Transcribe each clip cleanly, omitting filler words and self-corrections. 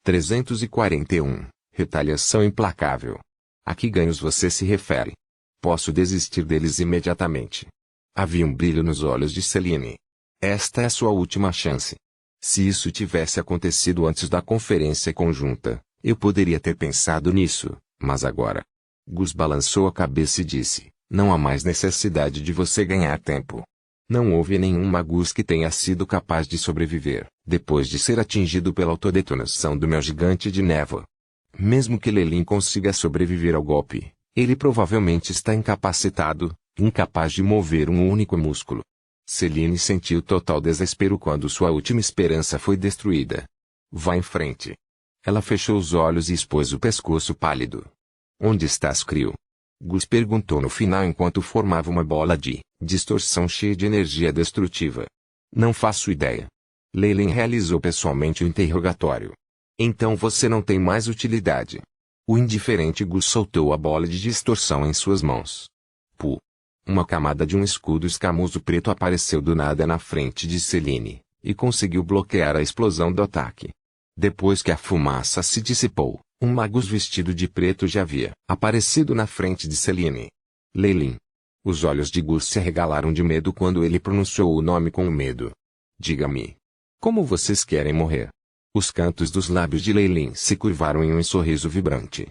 341. Retaliação implacável. A que ganhos você se refere? Posso desistir deles imediatamente. Havia um brilho nos olhos de Selene. Esta é a sua última chance. Se isso tivesse acontecido antes da conferência conjunta, eu poderia ter pensado nisso, mas agora... Gus balançou a cabeça e disse, não há mais necessidade de você ganhar tempo. Não houve nenhum Magus que tenha sido capaz de sobreviver, depois de ser atingido pela autodetonação do meu gigante de névoa. Mesmo que Lelin consiga sobreviver ao golpe, ele provavelmente está incapacitado, incapaz de mover um único músculo. Selene sentiu total desespero quando sua última esperança foi destruída. Vá em frente. Ela fechou os olhos e expôs o pescoço pálido. Onde estás, Crio? Gus perguntou no final enquanto formava uma bola de distorção cheia de energia destrutiva. Não faço ideia. Leyland realizou pessoalmente o interrogatório. Então você não tem mais utilidade. O indiferente Gus soltou a bola de distorção em suas mãos. Pu. Uma camada de um escudo escamoso preto apareceu do nada na frente de Selene, e conseguiu bloquear a explosão do ataque. Depois que a fumaça se dissipou, um Magus vestido de preto já havia aparecido na frente de Selene. Leyland. Os olhos de Gus se arregalaram de medo quando ele pronunciou o nome com medo. Diga-me. Como vocês querem morrer? Os cantos dos lábios de Leyland se curvaram em um sorriso vibrante.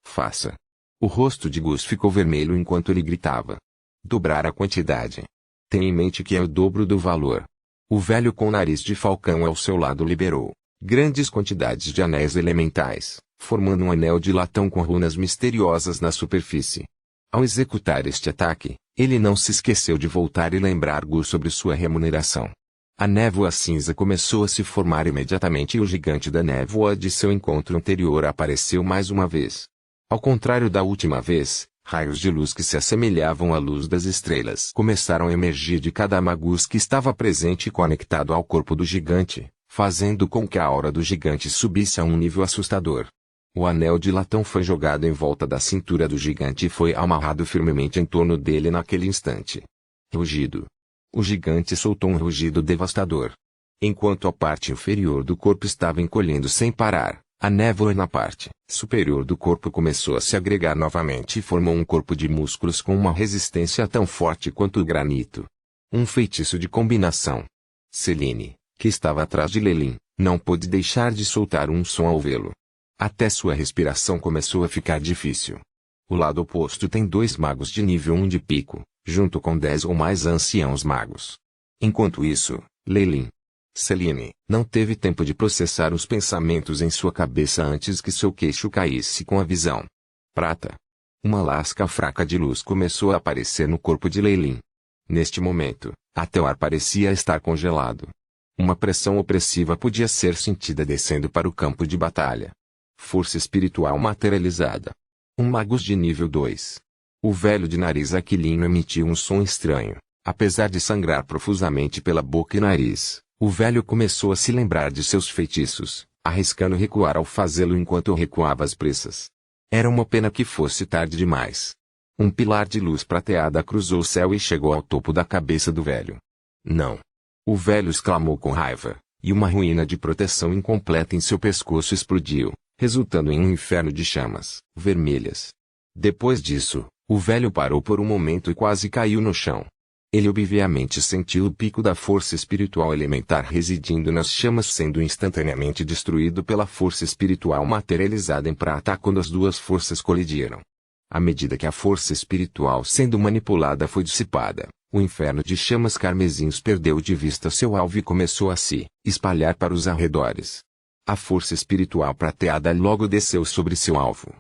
Faça. O rosto de Gus ficou vermelho enquanto ele gritava. Dobrar a quantidade. Tenha em mente que é o dobro do valor. O velho com nariz de falcão ao seu lado liberou grandes quantidades de anéis elementais, formando um anel de latão com runas misteriosas na superfície. Ao executar este ataque, ele não se esqueceu de voltar e lembrar Gus sobre sua remuneração. A névoa cinza começou a se formar imediatamente e o gigante da névoa de seu encontro anterior apareceu mais uma vez. Ao contrário da última vez, raios de luz que se assemelhavam à luz das estrelas começaram a emergir de cada Magus que estava presente e conectado ao corpo do gigante, fazendo com que a aura do gigante subisse a um nível assustador. O anel de latão foi jogado em volta da cintura do gigante e foi amarrado firmemente em torno dele naquele instante. Rugido. O gigante soltou um rugido devastador. Enquanto a parte inferior do corpo estava encolhendo sem parar, a névoa na parte superior do corpo começou a se agregar novamente e formou um corpo de músculos com uma resistência tão forte quanto o granito. Um feitiço de combinação. Selene, que estava atrás de Leyland, não pôde deixar de soltar um som ao vê-lo. Até sua respiração começou a ficar difícil. O lado oposto tem 2 magos de nível 1 de pico, junto com 10 ou mais anciãos magos. Enquanto isso, Leyland. Selene não teve tempo de processar os pensamentos em sua cabeça antes que seu queixo caísse com a visão. Prata. Uma lasca fraca de luz começou a aparecer no corpo de Leyland. Neste momento, até o ar parecia estar congelado. Uma pressão opressiva podia ser sentida descendo para o campo de batalha. Força espiritual materializada. Um Magus de nível 2. O velho de nariz aquilino emitiu um som estranho. Apesar de sangrar profusamente pela boca e nariz, o velho começou a se lembrar de seus feitiços, arriscando recuar ao fazê-lo enquanto recuava às pressas. Era uma pena que fosse tarde demais. Um pilar de luz prateada cruzou o céu e chegou ao topo da cabeça do velho. Não! O velho exclamou com raiva, e uma ruína de proteção incompleta em seu pescoço explodiu, resultando em um inferno de chamas vermelhas. Depois disso, o velho parou por um momento e quase caiu no chão. Ele obviamente sentiu o pico da força espiritual elementar residindo nas chamas sendo instantaneamente destruído pela força espiritual materializada em prata quando as duas forças colidiram. À medida que a força espiritual sendo manipulada foi dissipada, o inferno de chamas carmesins perdeu de vista seu alvo e começou a se espalhar para os arredores. A força espiritual prateada logo desceu sobre seu alvo.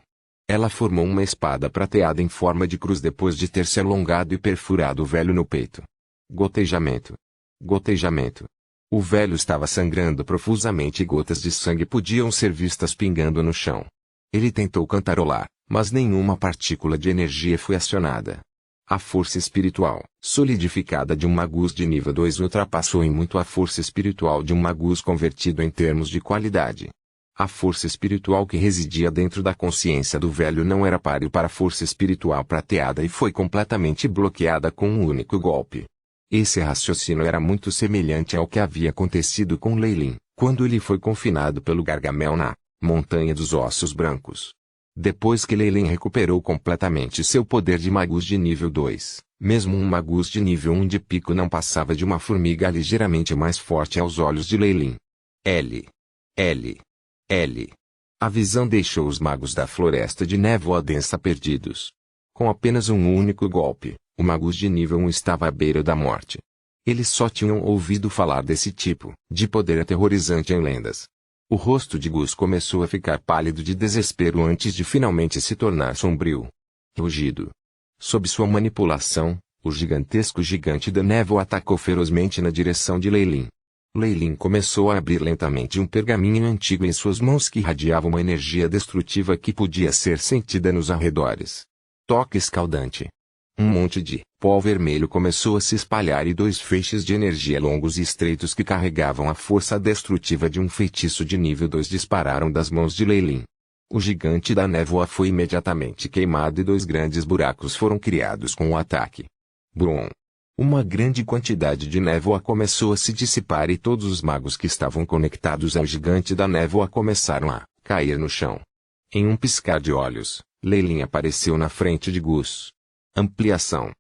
Ela formou uma espada prateada em forma de cruz depois de ter se alongado e perfurado o velho no peito. Gotejamento. Gotejamento. O velho estava sangrando profusamente e gotas de sangue podiam ser vistas pingando no chão. Ele tentou cantarolar, mas nenhuma partícula de energia foi acionada. A força espiritual, solidificada de um Magus de nível 2 ultrapassou em muito a força espiritual de um Magus convertido em termos de qualidade. A força espiritual que residia dentro da consciência do velho não era páreo para a força espiritual prateada e foi completamente bloqueada com um único golpe. Esse raciocínio era muito semelhante ao que havia acontecido com Leyland, quando ele foi confinado pelo Gargamel na Montanha dos Ossos Brancos. Depois que Lei Lin recuperou completamente seu poder de magus de nível 2, mesmo um magus de nível 1 de pico não passava de uma formiga ligeiramente mais forte aos olhos de Lei Lin. L. A visão deixou os magos da floresta de névoa densa perdidos. Com apenas um único golpe, o magus de nível 1 estava à beira da morte. Eles só tinham ouvido falar desse tipo de poder aterrorizante em lendas. O rosto de Gus começou a ficar pálido de desespero antes de finalmente se tornar sombrio. Rugido. Sob sua manipulação, o gigantesco gigante da névoa atacou ferozmente na direção de Lei Lin. Lei Lin começou a abrir lentamente um pergaminho antigo em suas mãos que irradiava uma energia destrutiva que podia ser sentida nos arredores. Toque escaldante. Um monte de pó vermelho começou a se espalhar e 2 feixes de energia longos e estreitos que carregavam a força destrutiva de um feitiço de nível 2 dispararam das mãos de Lei Lin. O gigante da névoa foi imediatamente queimado e 2 grandes buracos foram criados com o ataque. Brum! Uma grande quantidade de névoa começou a se dissipar e todos os magos que estavam conectados ao gigante da névoa começaram a cair no chão. Em um piscar de olhos, Lei Lin apareceu na frente de Gus. Ampliação.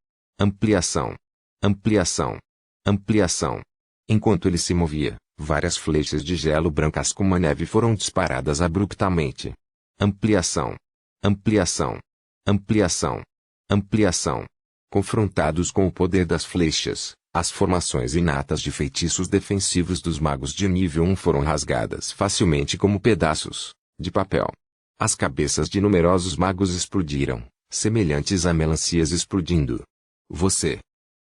Enquanto ele se movia, várias flechas de gelo brancas como a neve foram disparadas abruptamente. Ampliação. Confrontados com o poder das flechas, as formações inatas de feitiços defensivos dos magos de nível 1 foram rasgadas facilmente como pedaços de papel. As cabeças de numerosos magos explodiram, semelhantes a melancias explodindo.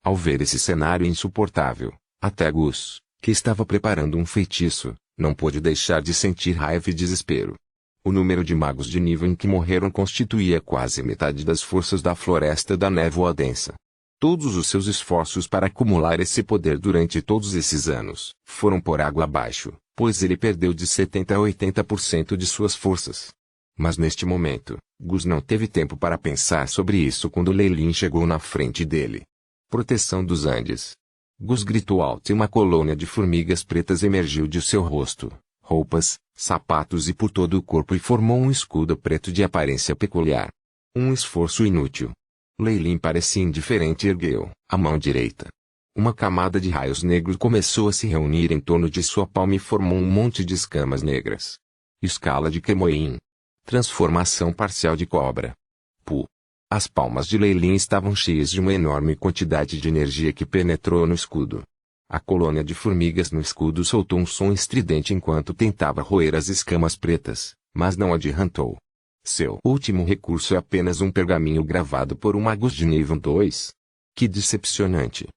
Ao ver esse cenário insuportável, até Gus, que estava preparando um feitiço, não pôde deixar de sentir raiva e desespero. O número de magos de nível em que morreram constituía quase metade das forças da floresta da névoa densa. Todos os seus esforços para acumular esse poder durante todos esses anos foram por água abaixo, pois ele perdeu de 70% a 80% de suas forças. Mas neste momento, Gus não teve tempo para pensar sobre isso quando Lei Lin chegou na frente dele. Proteção dos Andes. Gus gritou alto e uma colônia de formigas pretas emergiu de seu rosto, roupas, sapatos e por todo o corpo e formou um escudo preto de aparência peculiar. Um esforço inútil. Lei Lin parecia indiferente e ergueu a mão direita. Uma camada de raios negros começou a se reunir em torno de sua palma e formou um monte de escamas negras. Escala de Kemoin. Transformação parcial de cobra. As palmas de Lei Lin estavam cheias de uma enorme quantidade de energia que penetrou no escudo. A colônia de formigas no escudo soltou um som estridente enquanto tentava roer as escamas pretas, mas não adiantou. Seu último recurso é apenas um pergaminho gravado por um magus de nível 2. Que decepcionante.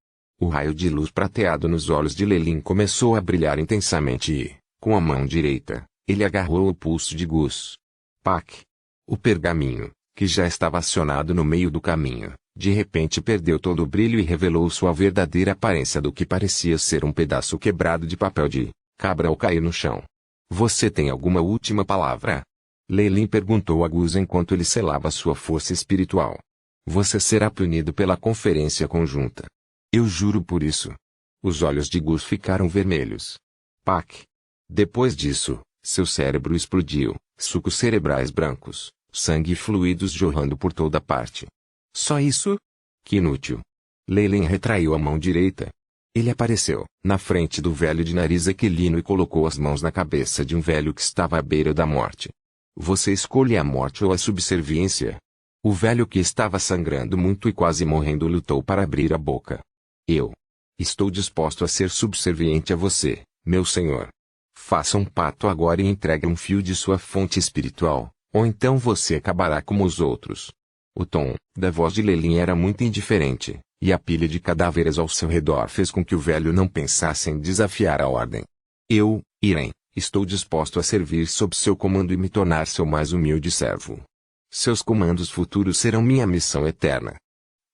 O raio de luz prateado nos olhos de Lei Lin começou a brilhar intensamente e, com a mão direita, ele agarrou o pulso de Gus. Pac! O pergaminho, que já estava acionado no meio do caminho, de repente perdeu todo o brilho e revelou sua verdadeira aparência do que parecia ser um pedaço quebrado de papel de cabra ao cair no chão. Você tem alguma última palavra? Lei Lin perguntou a Gus enquanto ele selava sua força espiritual. Você será punido pela conferência conjunta. Eu juro por isso. Os olhos de Gus ficaram vermelhos. Pac! Depois disso, seu cérebro explodiu, sucos cerebrais brancos, sangue e fluidos jorrando por toda parte. Só isso? Que inútil. Lei Lin retraiu a mão direita. Ele apareceu na frente do velho de nariz aquilino e colocou as mãos na cabeça de um velho que estava à beira da morte. Você escolhe a morte ou a subserviência? O velho que estava sangrando muito e quase morrendo lutou para abrir a boca. Eu estou disposto a ser subserviente a você, meu senhor. Faça um pacto agora e entregue um fio de sua fonte espiritual, ou então você acabará como os outros. O tom da voz de Lei Lin era muito indiferente, e a pilha de cadáveres ao seu redor fez com que o velho não pensasse em desafiar a ordem. Eu, Irem, estou disposto a servir sob seu comando e me tornar seu mais humilde servo. Seus comandos futuros serão minha missão eterna.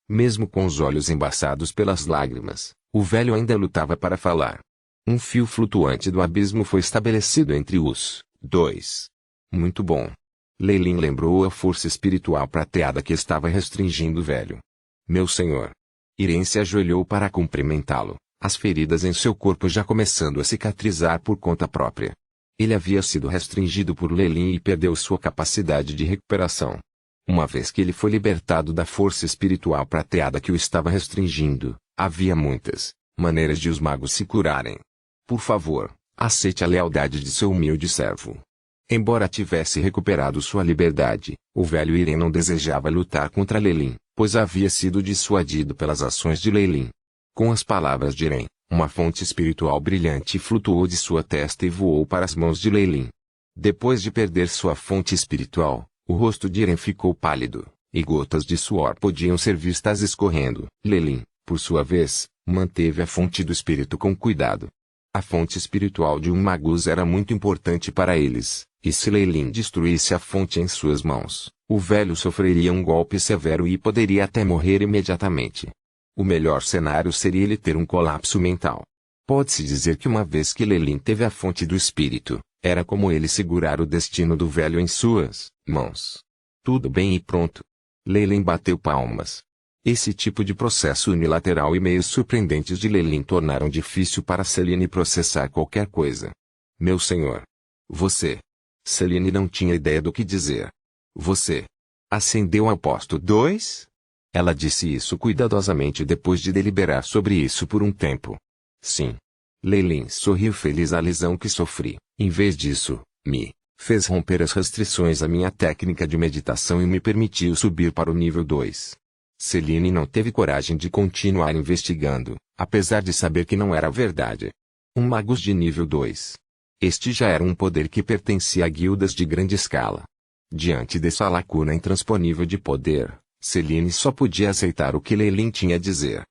Mesmo com os olhos embaçados pelas lágrimas, o velho ainda lutava para falar. Um fio flutuante do abismo foi estabelecido entre os dois. Muito bom. Lei Lin lembrou a força espiritual prateada que estava restringindo o velho. Meu senhor. Irem se ajoelhou para cumprimentá-lo, as feridas em seu corpo já começando a cicatrizar por conta própria. Ele havia sido restringido por Lelin e perdeu sua capacidade de recuperação. Uma vez que ele foi libertado da força espiritual prateada que o estava restringindo, havia muitas maneiras de os magos se curarem. Por favor, aceite a lealdade de seu humilde servo. Embora tivesse recuperado sua liberdade, o velho Irem não desejava lutar contra Lelin, pois havia sido dissuadido pelas ações de Lelin. Com as palavras de Irem, uma fonte espiritual brilhante flutuou de sua testa e voou para as mãos de Lelin. Depois de perder sua fonte espiritual, o rosto de Irem ficou pálido, e gotas de suor podiam ser vistas escorrendo. Lelin, por sua vez, manteve a fonte do espírito com cuidado. A fonte espiritual de um magus era muito importante para eles, e se Lelin destruísse a fonte em suas mãos, o velho sofreria um golpe severo e poderia até morrer imediatamente. O melhor cenário seria ele ter um colapso mental. Pode-se dizer que uma vez que Lelin teve a fonte do espírito, era como ele segurar o destino do velho em suas mãos. Tudo bem e pronto. Lelin bateu palmas. Esse tipo de processo unilateral e meios surpreendentes de Lelin tornaram difícil para Selene processar qualquer coisa. Meu senhor. Você. Selene não tinha ideia do que dizer. Você. Ascendeu ao posto 2? Ela disse isso cuidadosamente depois de deliberar sobre isso por um tempo. Sim. Lelin sorriu feliz à lesão que sofri. Em vez disso, me fez romper as restrições à minha técnica de meditação e me permitiu subir para o nível 2. Selene não teve coragem de continuar investigando, apesar de saber que não era verdade. Um magus de nível 2. Este já era um poder que pertencia a guildas de grande escala. Diante dessa lacuna intransponível de poder, Selene só podia aceitar o que Lelin tinha a dizer.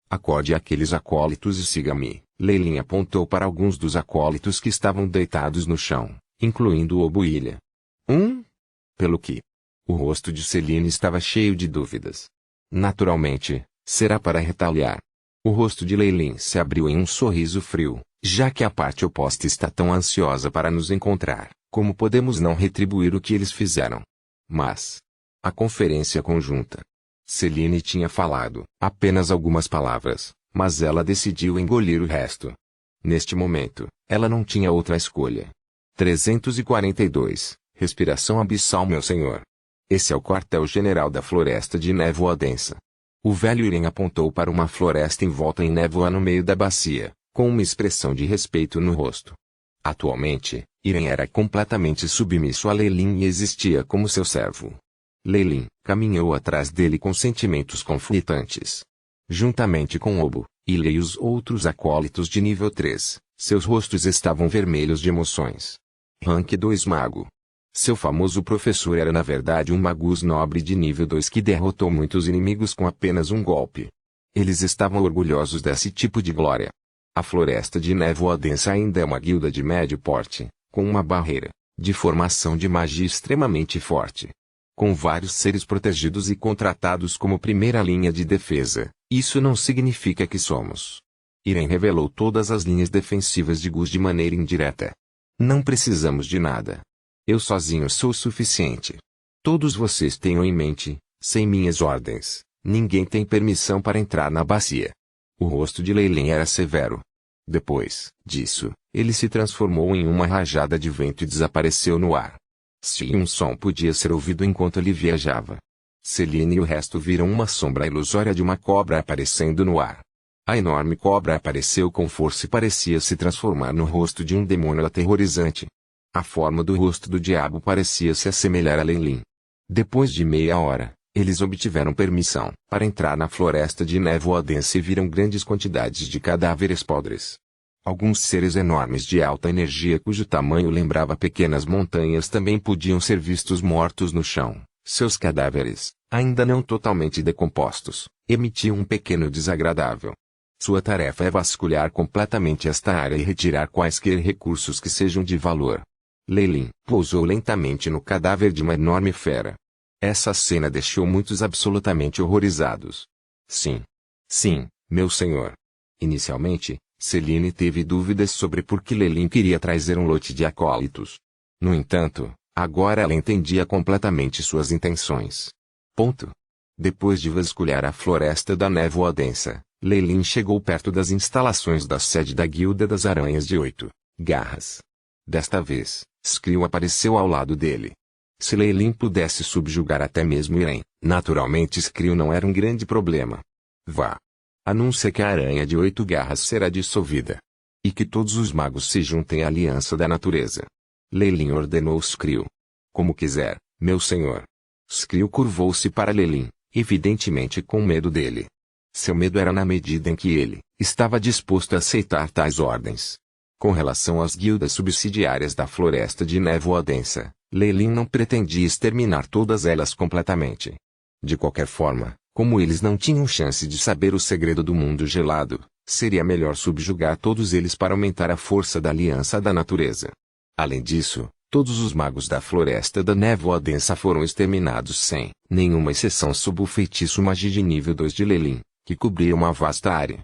Acorde aqueles acólitos e siga-me. Lelin apontou para alguns dos acólitos que estavam deitados no chão, incluindo o Obuilha. Pelo que? O rosto de Selene estava cheio de dúvidas. Naturalmente, será para retaliar. O rosto de Lelin se abriu em um sorriso frio. Já que a parte oposta está tão ansiosa para nos encontrar, como podemos não retribuir o que eles fizeram? Mas a conferência conjunta. Selene tinha falado apenas algumas palavras, mas ela decidiu engolir o resto. Neste momento, ela não tinha outra escolha. 342. Respiração abissal, meu senhor. Esse é o quartel-general da floresta de névoa densa. O velho Irem apontou para uma floresta envolta em névoa no meio da bacia, com uma expressão de respeito no rosto. Atualmente, Irem era completamente submisso a Lelin e existia como seu servo. Lelin caminhou atrás dele com sentimentos conflitantes. Juntamente com Obo, Ilha e os outros acólitos de nível 3, seus rostos estavam vermelhos de emoções. Rank 2 Mago. Seu famoso professor era na verdade um magus nobre de nível 2 que derrotou muitos inimigos com apenas um golpe. Eles estavam orgulhosos desse tipo de glória. A floresta de névoa densa ainda é uma guilda de médio porte, com uma barreira de formação de magia extremamente forte. Com vários seres protegidos e contratados como primeira linha de defesa, isso não significa que somos. Irem revelou todas as linhas defensivas de Gus de maneira indireta. Não precisamos de nada. Eu sozinho sou o suficiente. Todos vocês tenham em mente, sem minhas ordens, ninguém tem permissão para entrar na bacia. O rosto de Lelin era severo. Depois disso, ele se transformou em uma rajada de vento e desapareceu no ar. Se um som podia ser ouvido enquanto ele viajava. Selene e o resto viram uma sombra ilusória de uma cobra aparecendo no ar. A enorme cobra apareceu com força e parecia se transformar no rosto de um demônio aterrorizante. A forma do rosto do diabo parecia se assemelhar a Lelin. Depois de meia hora, eles obtiveram permissão para entrar na floresta de névoa densa e viram grandes quantidades de cadáveres podres. Alguns seres enormes de alta energia cujo tamanho lembrava pequenas montanhas também podiam ser vistos mortos no chão. Seus cadáveres, ainda não totalmente decompostos, emitiam um pequeno desagradável. Sua tarefa é vasculhar completamente esta área e retirar quaisquer recursos que sejam de valor. Lelin pousou lentamente no cadáver de uma enorme fera. Essa cena deixou muitos absolutamente horrorizados. Sim. Sim, meu senhor. Inicialmente, Selene teve dúvidas sobre por que Lelin queria trazer um lote de acólitos. No entanto, agora ela entendia completamente suas intenções. Depois de vasculhar a floresta da névoa densa, Lelin chegou perto das instalações da sede da Guilda das Aranhas de 8 Garras. Desta vez, Skrill apareceu ao lado dele. Se Leilin pudesse subjugar até mesmo Irem, naturalmente Skrill não era um grande problema. Vá. Anuncia que a aranha de 8 garras será dissolvida. E que todos os magos se juntem à aliança da natureza. Leilin ordenou Skrill. Como quiser, meu senhor. Skrill curvou-se para Leilin, evidentemente com medo dele. Seu medo era na medida em que ele estava disposto a aceitar tais ordens. Com relação às guildas subsidiárias da Floresta de Névoa Densa, Leilin não pretendia exterminar todas elas completamente. De qualquer forma, como eles não tinham chance de saber o segredo do mundo gelado, seria melhor subjugar todos eles para aumentar a força da aliança da natureza. Além disso, todos os magos da Floresta da Névoa Densa foram exterminados sem nenhuma exceção sob o feitiço magia de nível 2 de Leilin, que cobria uma vasta área.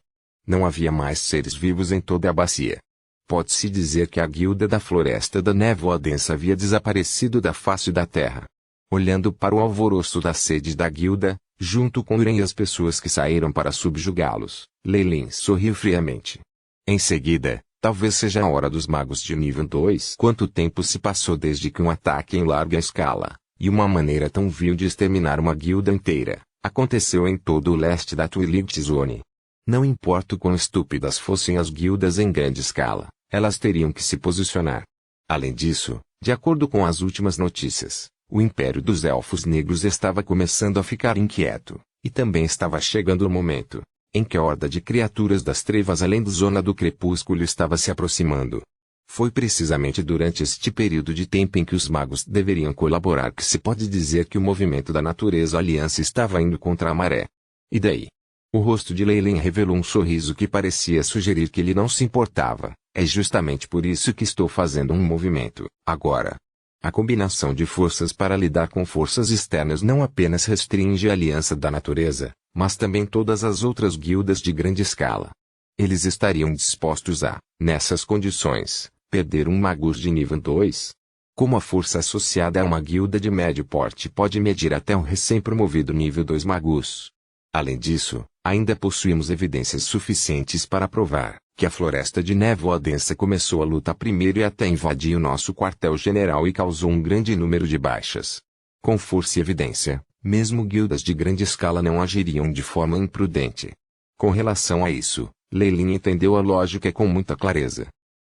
Não havia mais seres vivos em toda a bacia. Pode-se dizer que a guilda da Floresta da Névoa Densa havia desaparecido da face da terra. Olhando para o alvoroço da sede da guilda, junto com Irem e as pessoas que saíram para subjugá-los, Leilin sorriu friamente. Em seguida, talvez seja a hora dos magos de nível 2. Quanto tempo se passou desde que um ataque em larga escala, e uma maneira tão vil de exterminar uma guilda inteira, aconteceu em todo o leste da Twilight Zone. Não importa o quão estúpidas fossem as guildas em grande escala, elas teriam que se posicionar. Além disso, de acordo com as últimas notícias, o Império dos Elfos Negros estava começando a ficar inquieto, e também estava chegando o momento em que a horda de criaturas das trevas além da Zona do Crepúsculo estava se aproximando. Foi precisamente durante este período de tempo em que os magos deveriam colaborar que se pode dizer que o movimento da natureza aliança estava indo contra a maré. E daí? O rosto de Leilin revelou um sorriso que parecia sugerir que ele não se importava. É justamente por isso que estou fazendo um movimento, agora. A combinação de forças para lidar com forças externas não apenas restringe a aliança da natureza, mas também todas as outras guildas de grande escala. Eles estariam dispostos a, nessas condições, perder um magus de nível 2? Como a força associada a uma guilda de médio porte pode medir até um recém-promovido nível 2 magus? Além disso, ainda possuímos evidências suficientes para provar que a Floresta de Névoa Densa começou a luta primeiro e até invadiu nosso quartel-general e causou um grande número de baixas. Com força e evidência, mesmo guildas de grande escala não agiriam de forma imprudente. Com relação a isso, Leilin entendeu a lógica com muita clareza.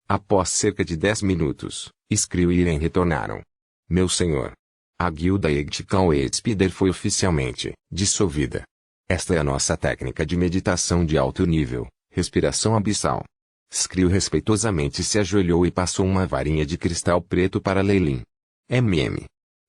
Após cerca de 10 minutos, Skrill e Irem retornaram. Meu senhor. A guilda Egtkal-Edspeeder foi oficialmente dissolvida. Esta é a nossa técnica de meditação de alto nível, respiração abissal. Skrill respeitosamente se ajoelhou e passou uma varinha de cristal preto para Leilin.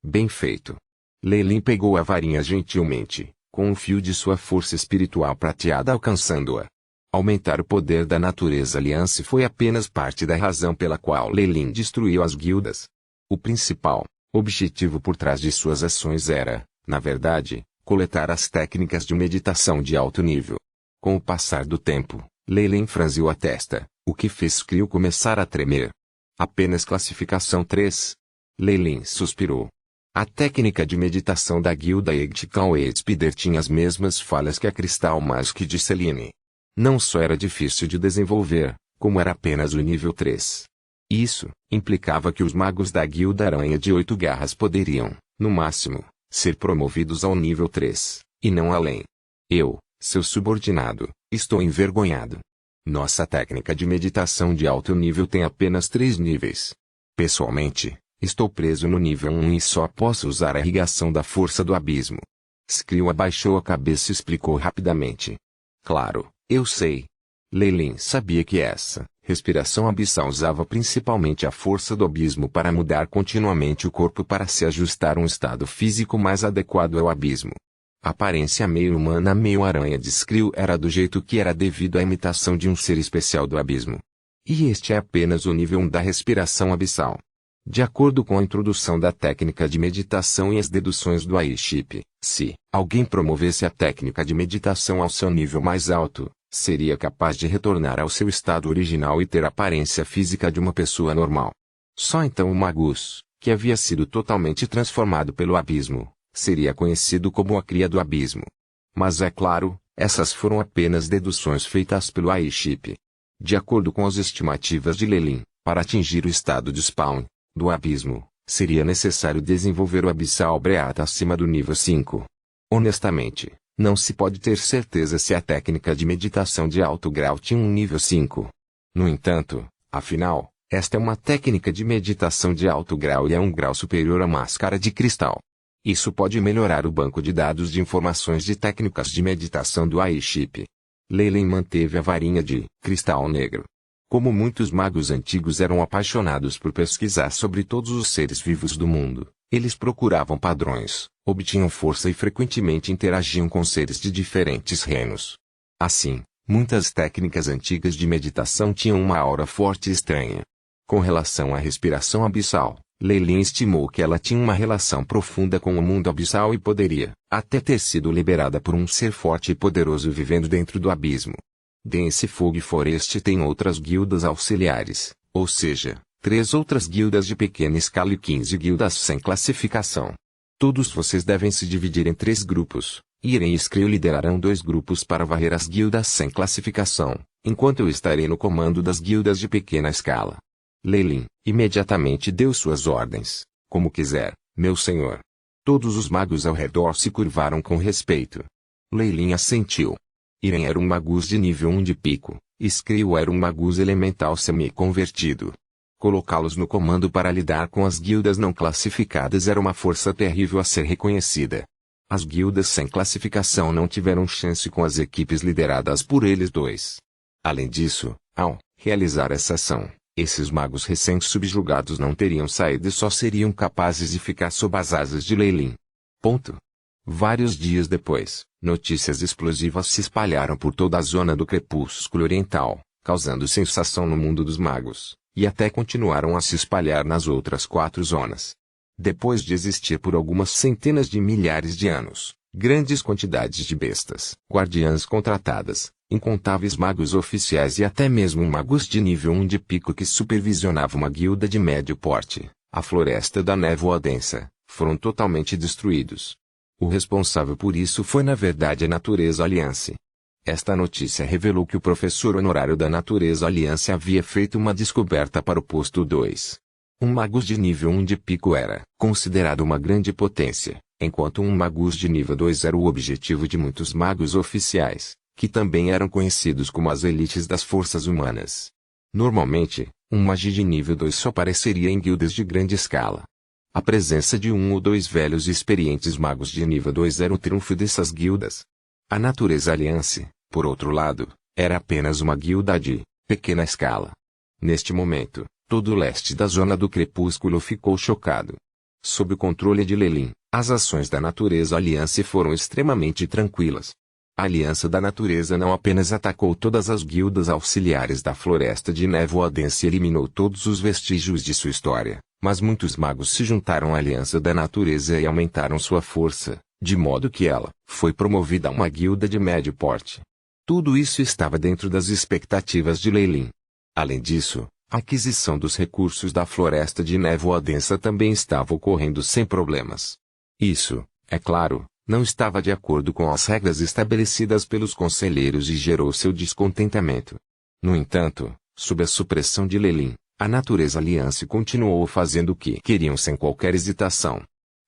Bem feito. Leilin pegou a varinha gentilmente, com um fio de sua força espiritual prateada alcançando-a. Aumentar o poder da natureza aliança foi apenas parte da razão pela qual Leilin destruiu as guildas. O principal objetivo por trás de suas ações era, na verdade, coletar as técnicas de meditação de alto nível. Com o passar do tempo, Leilin franziu a testa, o que fez Skrill começar a tremer. Apenas classificação 3. Leilin suspirou. A técnica de meditação da guilda Egtkal-Edspeeder tinha as mesmas falhas que a Crystal Magic de Selene. Não só era difícil de desenvolver, como era apenas o nível 3. Isso implicava que os magos da guilda Aranha de 8 garras poderiam, no máximo, ser promovidos ao nível 3, e não além. Eu, seu subordinado, estou envergonhado. Nossa técnica de meditação de alto nível tem apenas 3 níveis. Pessoalmente, estou preso no nível 1 e só posso usar a irrigação da força do abismo. Skrill abaixou a cabeça e explicou rapidamente. Claro, eu sei. Leilin sabia que essa respiração abissal usava principalmente a força do abismo para mudar continuamente o corpo para se ajustar a um estado físico mais adequado ao abismo. A aparência meio humana meio aranha de Skrill era do jeito que era devido à imitação de um ser especial do abismo. E este é apenas o nível 1 da respiração abissal. De acordo com a introdução da técnica de meditação e as deduções do Aiship, se alguém promovesse a técnica de meditação ao seu nível mais alto, seria capaz de retornar ao seu estado original e ter a aparência física de uma pessoa normal. Só então o Magus, que havia sido totalmente transformado pelo abismo, seria conhecido como a cria do abismo. Mas é claro, essas foram apenas deduções feitas pelo Aiship. De acordo com as estimativas de Leilin, Para atingir o estado de spawn, do abismo, seria necessário desenvolver o Abyssal Breath acima do nível 5. Honestamente, não se pode ter certeza se a técnica de meditação de alto grau tinha um nível 5. No entanto, afinal, esta é uma técnica de meditação de alto grau e é um grau superior à máscara de cristal. Isso pode melhorar o banco de dados de informações de técnicas de meditação do AI-Chip. Leyline manteve a varinha de cristal negro. Como muitos magos antigos eram apaixonados por pesquisar sobre todos os seres vivos do mundo, eles procuravam padrões, obtinham força e frequentemente interagiam com seres de diferentes reinos. Assim, muitas técnicas antigas de meditação tinham uma aura forte e estranha. Com relação à respiração abissal, Leyline estimou que ela tinha uma relação profunda com o mundo abissal e poderia até ter sido liberada por um ser forte e poderoso vivendo dentro do abismo. Dense Fog Forest tem outras guildas auxiliares, ou seja, 3 outras guildas de pequena escala e 15 guildas sem classificação. Todos vocês devem se dividir em 3 grupos. Irem e Skrill liderarão 2 grupos para varrer as guildas sem classificação, enquanto eu estarei no comando das guildas de pequena escala. Leyline imediatamente deu suas ordens. Como quiser, meu senhor. Todos os magos ao redor se curvaram com respeito. Leyline assentiu. Irem era um magus de nível 1 de pico, Skrill era um magus elemental semi-convertido. Colocá-los no comando para lidar com as guildas não classificadas era uma força terrível a ser reconhecida. As guildas sem classificação não tiveram chance com as equipes lideradas por eles dois. Além disso, ao realizar essa ação, esses magos recém-subjugados não teriam saído e só seriam capazes de ficar sob as asas de Leyline. Vários dias depois, notícias explosivas se espalharam por toda a zona do Crepúsculo Oriental, causando sensação no mundo dos magos, e até continuaram a se espalhar nas outras 4 zonas. Depois de existir por algumas centenas de milhares de anos, grandes quantidades de bestas, guardiãs contratadas, incontáveis magos oficiais e até mesmo um magus de nível 1 de pico que supervisionava uma guilda de médio porte, a Floresta da Névoa Densa, foram totalmente destruídos. O responsável por isso foi na verdade a Natureza Alliance. Esta notícia revelou que o professor honorário da Natureza Alliance havia feito uma descoberta para o posto 2. Um magus de nível 1 de pico era considerado uma grande potência, enquanto um magus de nível 2 era o objetivo de muitos magos oficiais, que também eram conhecidos como as elites das forças humanas. Normalmente, um magi de nível 2 só apareceria em guildas de grande escala. A presença de 1 ou 2 velhos e experientes magos de nível 2 era o triunfo dessas guildas. A Natureza Alliance, por outro lado, era apenas uma guilda de pequena escala. Neste momento, todo o leste da zona do Crepúsculo ficou chocado. Sob o controle de Leyline, as ações da Natureza Alliance foram extremamente tranquilas. A Aliança da Natureza não apenas atacou todas as guildas auxiliares da Floresta de Névoa Densa e eliminou todos os vestígios de sua história, mas muitos magos se juntaram à Aliança da Natureza e aumentaram sua força, de modo que ela foi promovida a uma guilda de médio porte. Tudo isso estava dentro das expectativas de Leyline. Além disso, a aquisição dos recursos da Floresta de Névoa Densa também estava ocorrendo sem problemas. Isso, é claro, não estava de acordo com as regras estabelecidas pelos conselheiros e gerou seu descontentamento. No entanto, sob a supressão de Leyline, a Natureza Alliance continuou fazendo o que queriam sem qualquer hesitação.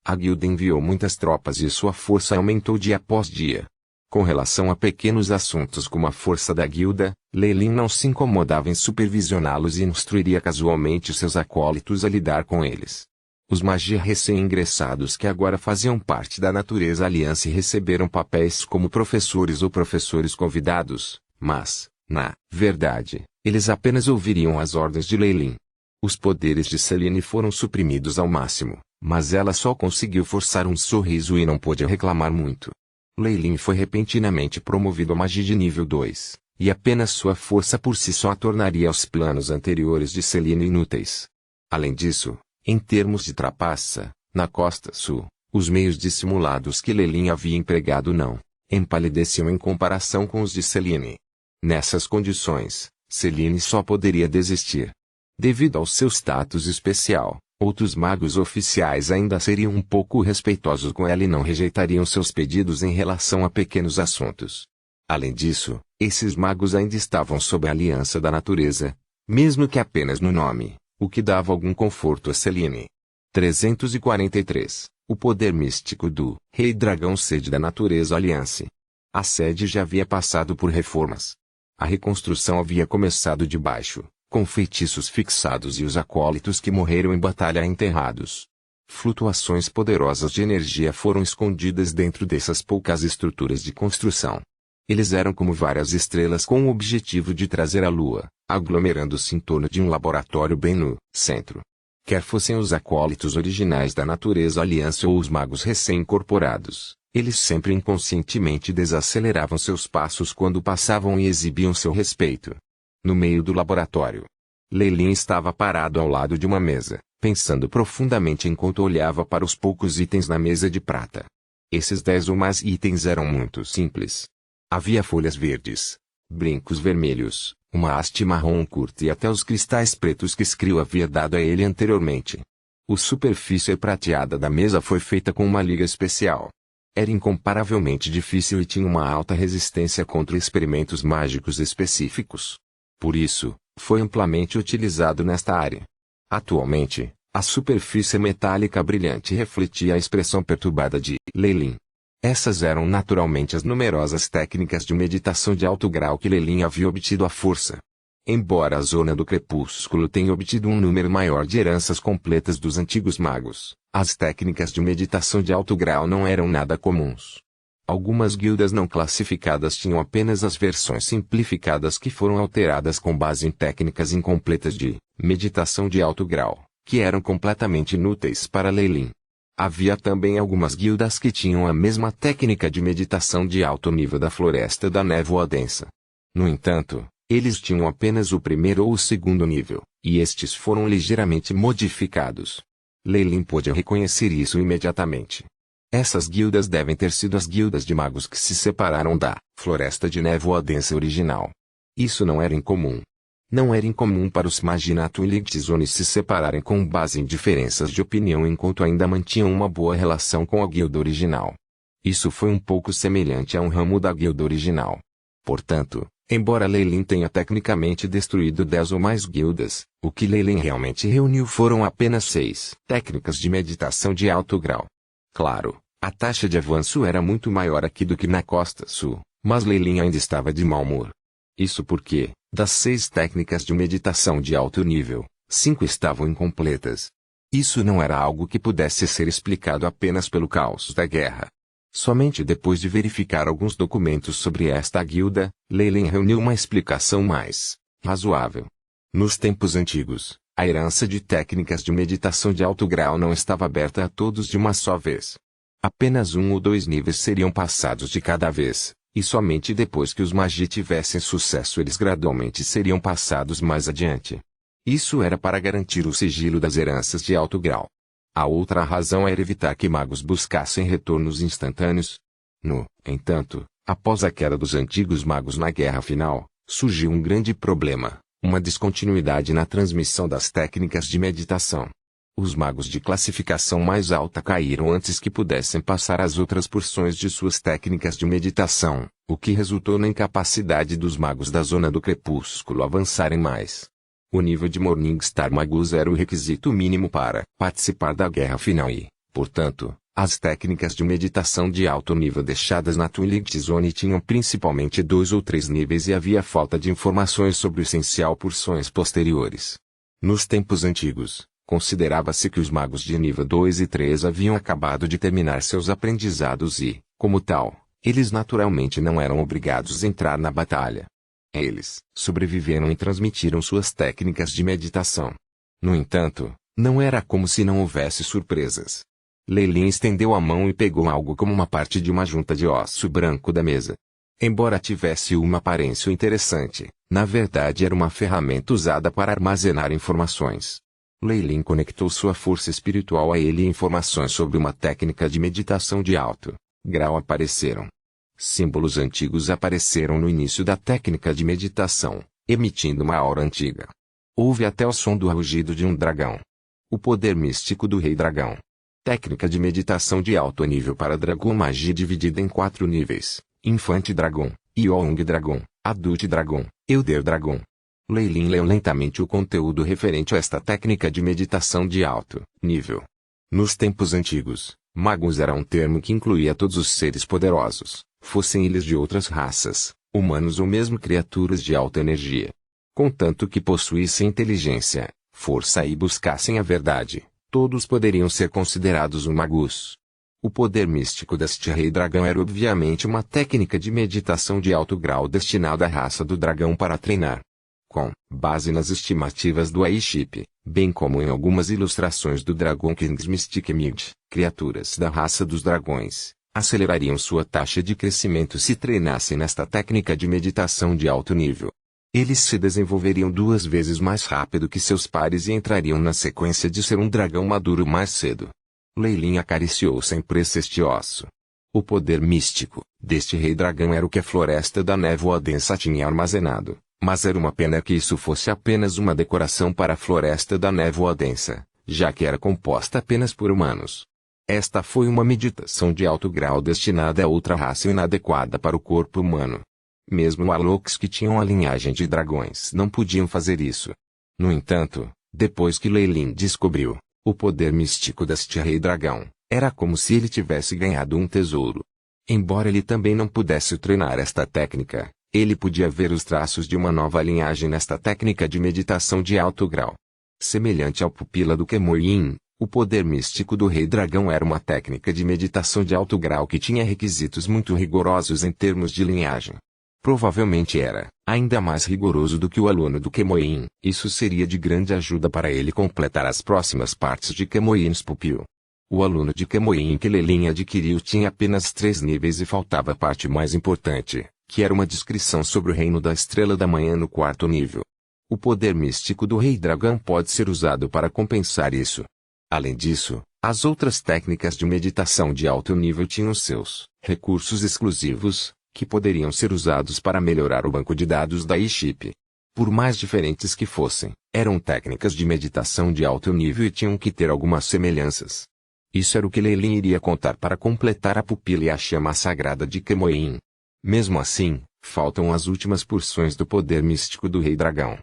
A guilda enviou muitas tropas e sua força aumentou dia após dia. Com relação a pequenos assuntos como a força da guilda, Leyline não se incomodava em supervisioná-los e instruiria casualmente seus acólitos a lidar com eles. Os magias recém-ingressados que agora faziam parte da Natureza Alliance receberam papéis como professores ou professores convidados, mas, na verdade, eles apenas ouviriam as ordens de Leyline. Os poderes de Selene foram suprimidos ao máximo, mas ela só conseguiu forçar um sorriso e não pôde reclamar muito. Leyline foi repentinamente promovido a magia de nível 2, e apenas sua força por si só a tornaria os planos anteriores de Selene inúteis. Além disso, em termos de trapaça, na costa sul, os meios dissimulados que Leyline havia empregado não empalideciam em comparação com os de Selene. Nessas condições, Selene só poderia desistir. Devido ao seu status especial, outros magos oficiais ainda seriam um pouco respeitosos com ela e não rejeitariam seus pedidos em relação a pequenos assuntos. Além disso, esses magos ainda estavam sob a Aliança da Natureza. mesmo que apenas no nome, o que dava algum conforto a Selene. 343. O poder místico do Rei Dragão. Sede da natureza. Alliance. A sede já havia passado por reformas. A reconstrução havia começado de baixo, com feitiços fixados e os acólitos que morreram em batalha enterrados. Flutuações poderosas de energia foram escondidas dentro dessas poucas estruturas de construção. Eles eram como várias estrelas com o objetivo de trazer a lua, aglomerando-se em torno de um laboratório bem no centro. Quer fossem os acólitos originais da natureza aliança ou os magos recém-incorporados, eles sempre inconscientemente desaceleravam seus passos quando passavam e exibiam seu respeito. No meio do laboratório, Leilin estava parado ao lado de uma mesa, pensando profundamente enquanto olhava para os poucos itens na mesa de prata. Esses 10 ou mais itens eram muito simples. Havia folhas verdes, brincos vermelhos, uma haste marrom curta e até os cristais pretos que Skrill havia dado a ele anteriormente. A superfície prateada da mesa foi feita com uma liga especial. Era incomparavelmente difícil e tinha uma alta resistência contra experimentos mágicos específicos. Por isso, foi amplamente utilizado nesta área. Atualmente, a superfície metálica brilhante refletia a expressão perturbada de Leilin. Essas eram naturalmente as numerosas técnicas de meditação de alto grau que Leilin havia obtido à força. Embora a Zona do Crepúsculo tenha obtido um número maior de heranças completas dos antigos magos, as técnicas de meditação de alto grau não eram nada comuns. Algumas guildas não classificadas tinham apenas as versões simplificadas que foram alteradas com base em técnicas incompletas de meditação de alto grau, que eram completamente inúteis para Leilin. Havia também algumas guildas que tinham a mesma técnica de meditação de alto nível da Floresta da Névoa Densa. No entanto, eles tinham apenas o primeiro ou o segundo nível, e estes foram ligeiramente modificados. Leilin pôde reconhecer isso imediatamente. Essas guildas devem ter sido as guildas de magos que se separaram da Floresta de Névoa Densa original. Isso não era incomum. Não era incomum para os Maginato e Ligtzone se separarem com base em diferenças de opinião enquanto ainda mantinham uma boa relação com a guilda original. Isso foi um pouco semelhante a um ramo da guilda original. Portanto, embora Leilin tenha tecnicamente destruído 10 ou mais guildas, o que Leilin realmente reuniu foram apenas 6 técnicas de meditação de alto grau. Claro, a taxa de avanço era muito maior aqui do que na Costa Sul, mas Leilin ainda estava de mau humor. Isso porque, das 6 técnicas de meditação de alto nível, 5 estavam incompletas. Isso não era algo que pudesse ser explicado apenas pelo caos da guerra. Somente depois de verificar alguns documentos sobre esta guilda, Leilin reuniu uma explicação mais razoável. Nos tempos antigos, a herança de técnicas de meditação de alto grau não estava aberta a todos de uma só vez. Apenas 1 ou 2 níveis seriam passados de cada vez. E somente depois que os magi tivessem sucesso eles gradualmente seriam passados mais adiante. Isso era para garantir o sigilo das heranças de alto grau. A outra razão era evitar que magos buscassem retornos instantâneos. No entanto, após a queda dos antigos magos na guerra final, surgiu um grande problema, uma descontinuidade na transmissão das técnicas de meditação. Os magos de classificação mais alta caíram antes que pudessem passar as outras porções de suas técnicas de meditação, o que resultou na incapacidade dos magos da Zona do Crepúsculo avançarem mais. O nível de Morningstar Magus era o requisito mínimo para participar da guerra final e, portanto, as técnicas de meditação de alto nível deixadas na Twilight Zone tinham principalmente 2 ou 3 níveis e havia falta de informações sobre o essencial porções posteriores. Nos tempos antigos, considerava-se que os magos de nível 2 e 3 haviam acabado de terminar seus aprendizados e, como tal, eles naturalmente não eram obrigados a entrar na batalha. Eles sobreviveram e transmitiram suas técnicas de meditação. No entanto, não era como se não houvesse surpresas. Leilin estendeu a mão e pegou algo como uma parte de uma junta de osso branco da mesa. Embora tivesse uma aparência interessante, na verdade era uma ferramenta usada para armazenar informações. Leilin conectou sua força espiritual a ele e informações sobre uma técnica de meditação de alto grau apareceram. Símbolos antigos apareceram no início da técnica de meditação, emitindo uma aura antiga. Houve até o som do rugido de um dragão. O poder místico do Rei Dragão. Técnica de meditação de alto nível para Dragão Magia dividida em 4 níveis: Infante Dragão, Young Dragão, Adult Dragão, Elder Dragão. Lei Lin leu lentamente o conteúdo referente a esta técnica de meditação de alto nível. Nos tempos antigos, magos era um termo que incluía todos os seres poderosos, fossem eles de outras raças, humanos ou mesmo criaturas de alta energia. Contanto que possuíssem inteligência, força e buscassem a verdade, todos poderiam ser considerados magos. O poder místico deste rei dragão era obviamente uma técnica de meditação de alto grau destinada à raça do dragão para treinar. Com base nas estimativas do Aiship, bem como em algumas ilustrações do Dragon King's Mystic Mid, criaturas da raça dos dragões, acelerariam sua taxa de crescimento se treinassem nesta técnica de meditação de alto nível. Eles se desenvolveriam 2 vezes mais rápido que seus pares e entrariam na sequência de ser um dragão maduro mais cedo. Lei Lin acariciou sem pressa este osso. O poder místico deste rei dragão era o que a floresta da névoa densa tinha armazenado, mas era uma pena que isso fosse apenas uma decoração para a floresta da névoa densa, já que era composta apenas por humanos. Esta foi uma meditação de alto grau destinada a outra raça inadequada para o corpo humano. Mesmo Alokes que tinham a linhagem de dragões não podiam fazer isso. No entanto, depois que Lei Lin descobriu o poder místico deste rei dragão, era como se ele tivesse ganhado um tesouro. Embora ele também não pudesse treinar esta técnica, ele podia ver os traços de uma nova linhagem nesta técnica de meditação de alto grau. Semelhante ao pupila do Kemoyin, o poder místico do rei dragão era uma técnica de meditação de alto grau que tinha requisitos muito rigorosos em termos de linhagem. Provavelmente era ainda mais rigoroso do que o aluno do Kemoyin. Isso seria de grande ajuda para ele completar as próximas partes de Kemoyin's pupil. O aluno de Kemoyin que Lei Lin adquiriu tinha apenas 3 níveis e faltava a parte mais importante, que era uma descrição sobre o reino da estrela da manhã no 4º nível. O poder místico do rei dragão pode ser usado para compensar isso. Além disso, as outras técnicas de meditação de alto nível tinham seus recursos exclusivos, que poderiam ser usados para melhorar o banco de dados da Aiship. Por mais diferentes que fossem, eram técnicas de meditação de alto nível e tinham que ter algumas semelhanças. Isso era o que Lei Lin iria contar para completar a pupila e a chama sagrada de Kemoyin. Mesmo assim, faltam as últimas porções do poder místico do rei dragão.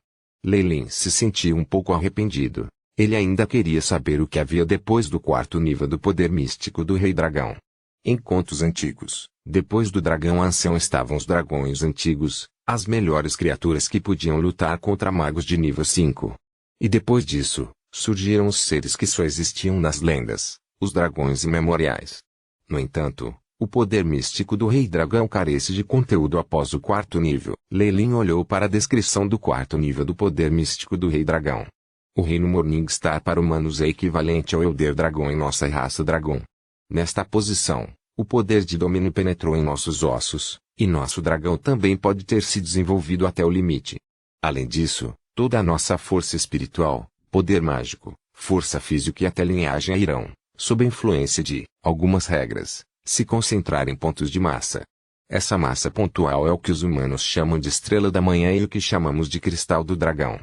Lei Lin se sentia um pouco arrependido. Ele ainda queria saber o que havia depois do 4º nível do poder místico do rei dragão. Em contos antigos, depois do dragão ancião estavam os dragões antigos, as melhores criaturas que podiam lutar contra magos de nível 5. E depois disso, surgiram os seres que só existiam nas lendas, os dragões imemoriais. No entanto, o poder místico do rei dragão carece de conteúdo após o 4º nível. Lei Lin olhou para a descrição do 4º nível do poder místico do rei dragão. O reino Morningstar para humanos é equivalente ao Elder Dragão em nossa raça dragão. Nesta posição, o poder de domínio penetrou em nossos ossos, e nosso dragão também pode ter se desenvolvido até o limite. Além disso, toda a nossa força espiritual, poder mágico, força física e até linhagem irão, sob a influência de algumas regras, se concentrar em pontos de massa. Essa massa pontual é o que os humanos chamam de estrela da manhã e o que chamamos de cristal do dragão.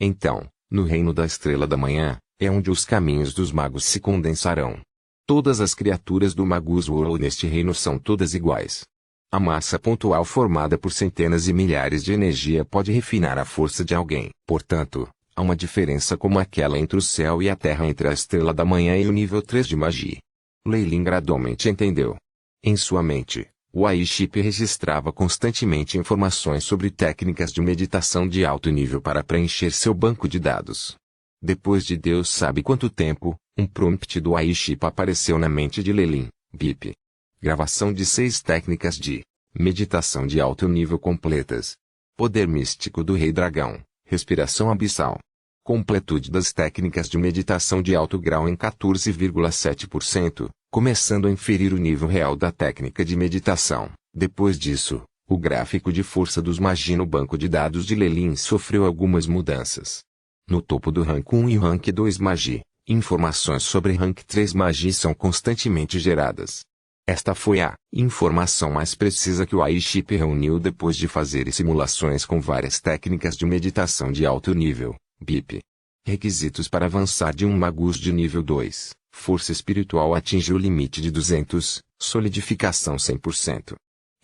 Então, no reino da estrela da manhã, é onde os caminhos dos magos se condensarão. Todas as criaturas do Magus World neste reino são todas iguais. A massa pontual formada por centenas e milhares de energia pode refinar a força de alguém. Portanto, há uma diferença como aquela entre o céu e a terra, entre a estrela da manhã e o nível 3 de magia. Lei Lin gradualmente entendeu. Em sua mente, o Aiship registrava constantemente informações sobre técnicas de meditação de alto nível para preencher seu banco de dados. Depois de Deus sabe quanto tempo, um prompt do Aiship apareceu na mente de Lei Lin. BIP. Gravação de 6 técnicas de meditação de alto nível completas. Poder místico do rei dragão. Respiração abissal. Completude das técnicas de meditação de alto grau em 14,7%, começando a inferir o nível real da técnica de meditação. Depois disso, o gráfico de força dos Magi no banco de dados de Lei Lin sofreu algumas mudanças. No topo do Rank 1 e Rank 2 Magi, informações sobre Rank 3 Magi são constantemente geradas. Esta foi a informação mais precisa que o Aiship reuniu depois de fazer simulações com várias técnicas de meditação de alto nível. BIP. Requisitos para avançar de um Magus de nível 2. Força espiritual atinge o limite de 200, solidificação 100%.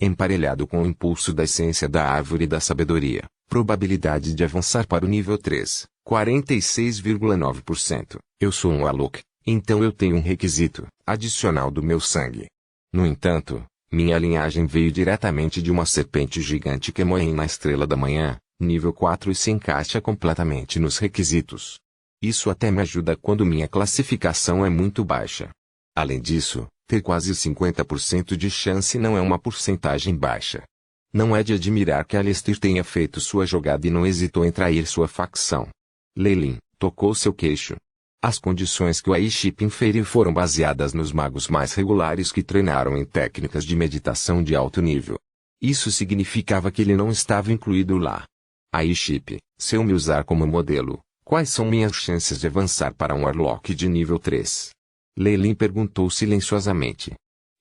Emparelhado com o impulso da essência da árvore da sabedoria, Probabilidade de avançar para o nível 3, 46,9%. Eu sou um Alok, então eu tenho um requisito adicional do meu sangue. No entanto, minha linhagem veio diretamente de uma serpente gigante Kemoen na Estrela da Manhã, nível 4 e se encaixa completamente nos requisitos. Isso até me ajuda quando minha classificação é muito baixa. Além disso, ter quase 50% de chance não é uma porcentagem baixa. Não é de admirar que Alistair tenha feito sua jogada e não hesitou em trair sua facção. Leylin tocou seu queixo. As condições que o Aiship inferiu foram baseadas nos magos mais regulares que treinaram em técnicas de meditação de alto nível. Isso significava que ele não estava incluído lá. Aiship, se eu me usar como modelo, quais são minhas chances de avançar para um Warlock de nível 3? Leylin perguntou silenciosamente.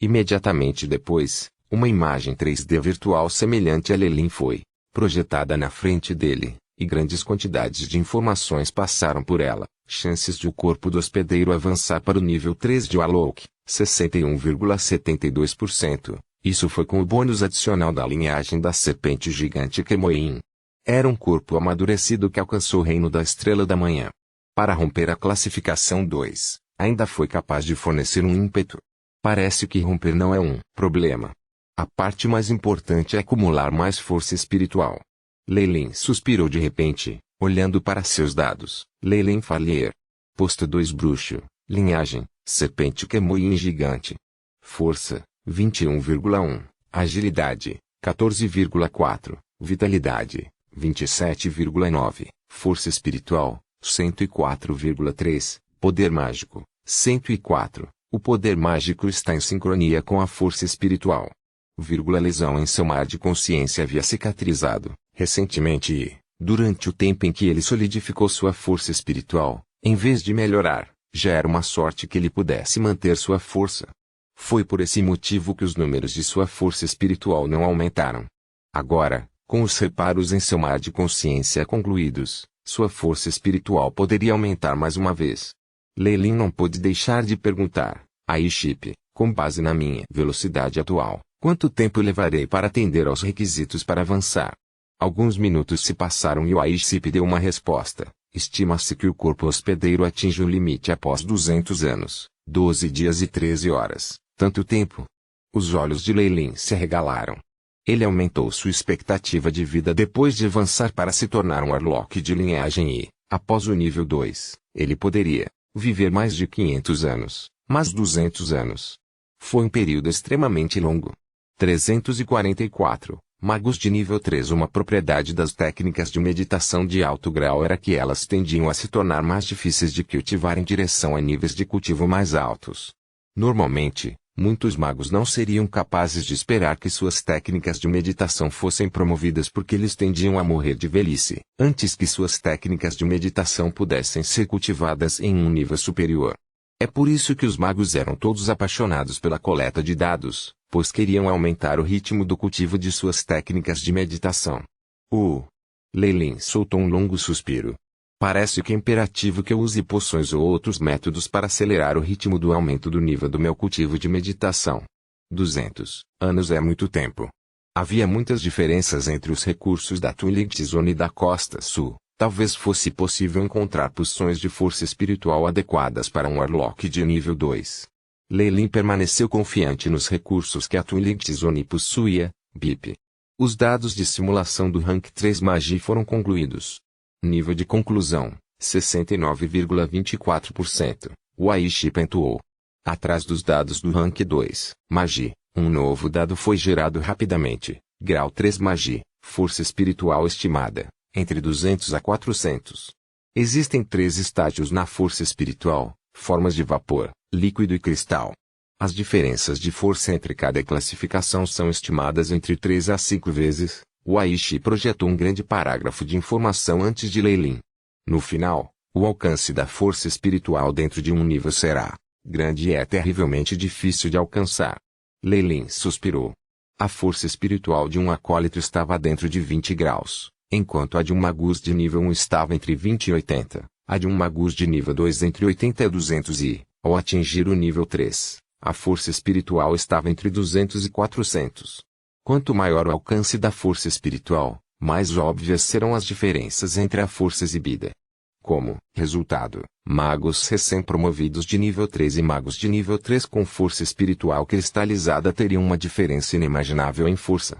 Imediatamente depois, uma imagem 3D virtual semelhante a Leylin foi projetada na frente dele, e grandes quantidades de informações passaram por ela. Chances de o corpo do hospedeiro avançar para o nível 3 de Warlock, 61,72%. Isso foi com o bônus adicional da linhagem da serpente gigante Kemoen. Era um corpo amadurecido que alcançou o reino da Estrela da Manhã. Para romper a classificação 2, ainda foi capaz de fornecer um ímpeto. Parece que romper não é um problema. A parte mais importante é acumular mais força espiritual. Leylin suspirou de repente, olhando para seus dados. Leylin Fallier. Posto 2 bruxo. Linhagem, serpente Kemoen gigante. Força, 21,1. Agilidade, 14,4. Vitalidade, 27,9. Força espiritual, 104,3. Poder mágico, 104. O poder mágico está em sincronia com a força espiritual. Lesão em seu mar de consciência havia cicatrizado recentemente e, durante o tempo em que ele solidificou sua força espiritual, em vez de melhorar, já era uma sorte que ele pudesse manter sua força. Foi por esse motivo que os números de sua força espiritual não aumentaram. Agora, com os reparos em seu mar de consciência concluídos, sua força espiritual poderia aumentar mais uma vez. Leylin não pôde deixar de perguntar, Aiship, com base na minha velocidade atual, quanto tempo levarei para atender aos requisitos para avançar? Alguns minutos se passaram e o Aiship deu uma resposta. Estima-se que o corpo hospedeiro atinge o limite após 200 anos, 12 dias e 13 horas. Tanto tempo? Os olhos de Leylin se arregalaram. Ele aumentou sua expectativa de vida depois de avançar para se tornar um Warlock de linhagem e, após o nível 2, ele poderia viver mais de 500 anos, mas 200 anos. Foi um período extremamente longo. 344. Magos de nível 3. Uma propriedade das técnicas de meditação de alto grau era que elas tendiam a se tornar mais difíceis de cultivar em direção a níveis de cultivo mais altos. Normalmente, muitos magos não seriam capazes de esperar que suas técnicas de meditação fossem promovidas porque eles tendiam a morrer de velhice, antes que suas técnicas de meditação pudessem ser cultivadas em um nível superior. É por isso que os magos eram todos apaixonados pela coleta de dados, pois queriam aumentar o ritmo do cultivo de suas técnicas de meditação. Leylin soltou um longo suspiro. Parece que é imperativo que eu use poções ou outros métodos para acelerar o ritmo do aumento do nível do meu cultivo de meditação. 200 anos é muito tempo. Havia muitas diferenças entre os recursos da Twilight Zone e da Costa Sul. Talvez fosse possível encontrar poções de força espiritual adequadas para um Warlock de nível 2. Leylin permaneceu confiante nos recursos que a Twilight Zone possuía, BIP. Os dados de simulação do Rank 3 Magia foram concluídos. Nível de conclusão, 69,24%. O Aiship pontuou. Atrás dos dados do Rank 2 Magia, um novo dado foi gerado rapidamente. Grau 3 Magia, força espiritual estimada, entre 200 a 400. Existem 3 estágios na força espiritual, formas de vapor, líquido e cristal. As diferenças de força entre cada classificação são estimadas entre 3 a 5 vezes. O Aiship projetou um grande parágrafo de informação antes de Leylin. No final, o alcance da força espiritual dentro de um nível será grande e é terrivelmente difícil de alcançar. Leylin suspirou. A força espiritual de um acólito estava dentro de 20 graus, enquanto a de um magus de nível 1 estava entre 20 e 80, a de um magus de nível 2 entre 80 e 200 e, ao atingir o nível 3, a força espiritual estava entre 200 e 400. Quanto maior o alcance da força espiritual, mais óbvias serão as diferenças entre a força exibida. Como resultado, magos recém-promovidos de nível 3 e magos de nível 3 com força espiritual cristalizada teriam uma diferença inimaginável em força.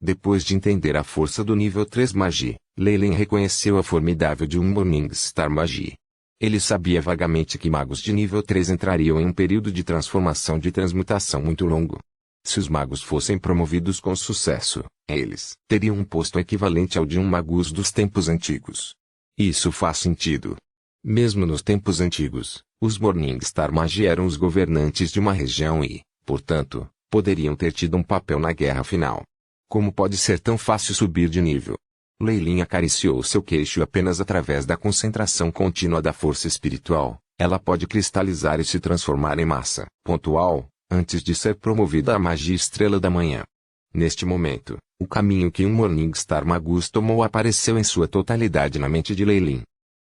Depois de entender a força do nível 3 Magi, Lei Lin reconheceu a formidável de um Morningstar Magi. Ele sabia vagamente que magos de nível 3 entrariam em um período de transformação de transmutação muito longo. Se os magos fossem promovidos com sucesso, eles teriam um posto equivalente ao de um magus dos tempos antigos. Isso faz sentido. Mesmo nos tempos antigos, os Morningstar Magi eram os governantes de uma região e, portanto, poderiam ter tido um papel na guerra final. Como pode ser tão fácil subir de nível? Lei Lin acariciou seu queixo apenas através da concentração contínua da força espiritual. Ela pode cristalizar e se transformar em massa pontual, antes de ser promovida à magia estrela da manhã. Neste momento, o caminho que um Morningstar Magus tomou apareceu em sua totalidade na mente de Lei Lin.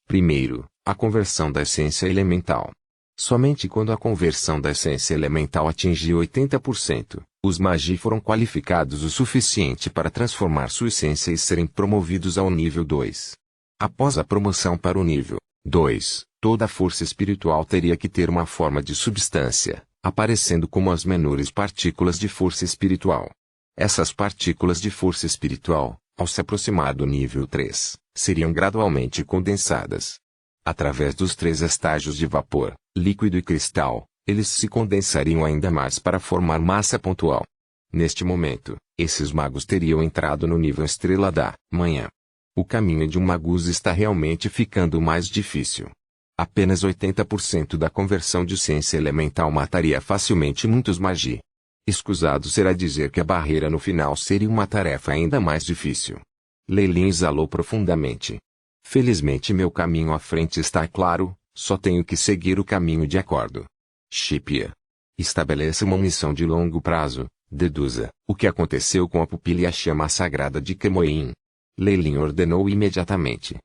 Primeiro, a conversão da essência elemental. Somente quando a conversão da essência elemental atingiu 80%, os Magi foram qualificados o suficiente para transformar sua essência e serem promovidos ao nível 2. Após a promoção para o nível 2, toda a força espiritual teria que ter uma forma de substância, aparecendo como as menores partículas de força espiritual. Essas partículas de força espiritual, ao se aproximar do nível 3, seriam gradualmente condensadas. Através dos 3 estágios de vapor, líquido e cristal, eles se condensariam ainda mais para formar massa pontual. Neste momento, esses magos teriam entrado no nível estrela da manhã. O caminho de um magus está realmente ficando mais difícil. Apenas 80% da conversão de ciência elemental mataria facilmente muitos Magi. Escusado será dizer que a barreira no final seria uma tarefa ainda mais difícil. Lei Lin exalou profundamente. Felizmente meu caminho à frente está claro, só tenho que seguir o caminho de acordo. Shipia. Estabeleça uma missão de longo prazo, deduza o que aconteceu com a pupila e a chama sagrada de Kemoin. Lei Lin ordenou imediatamente.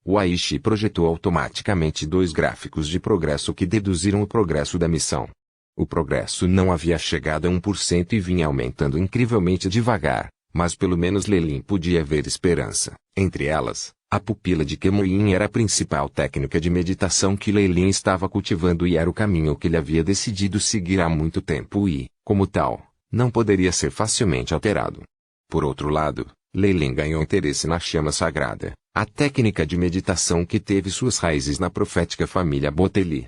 O Aishi projetou automaticamente 2 gráficos de progresso que deduziram o progresso da missão. O progresso não havia chegado a 1% e vinha aumentando incrivelmente devagar, mas pelo menos Lei Lin podia ver esperança. Entre elas, a pupila de Kemoin era a principal técnica de meditação que Lei Lin estava cultivando e era o caminho que ele havia decidido seguir há muito tempo e, como tal, não poderia ser facilmente alterado. Por outro lado, Lei Lin ganhou interesse na chama sagrada, a técnica de meditação que teve suas raízes na profética família Boteli.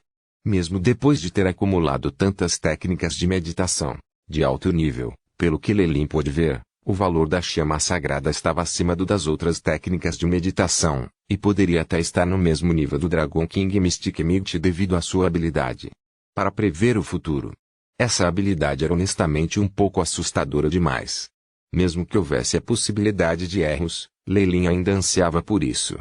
Mesmo depois de ter acumulado tantas técnicas de meditação, de alto nível, pelo que Lei Lin pôde ver, o valor da chama sagrada estava acima do das outras técnicas de meditação, e poderia até estar no mesmo nível do Dragon King Mystic Might devido à sua habilidade para prever o futuro. Essa habilidade era honestamente um pouco assustadora demais. Mesmo que houvesse a possibilidade de erros, Lei Lin ainda ansiava por isso.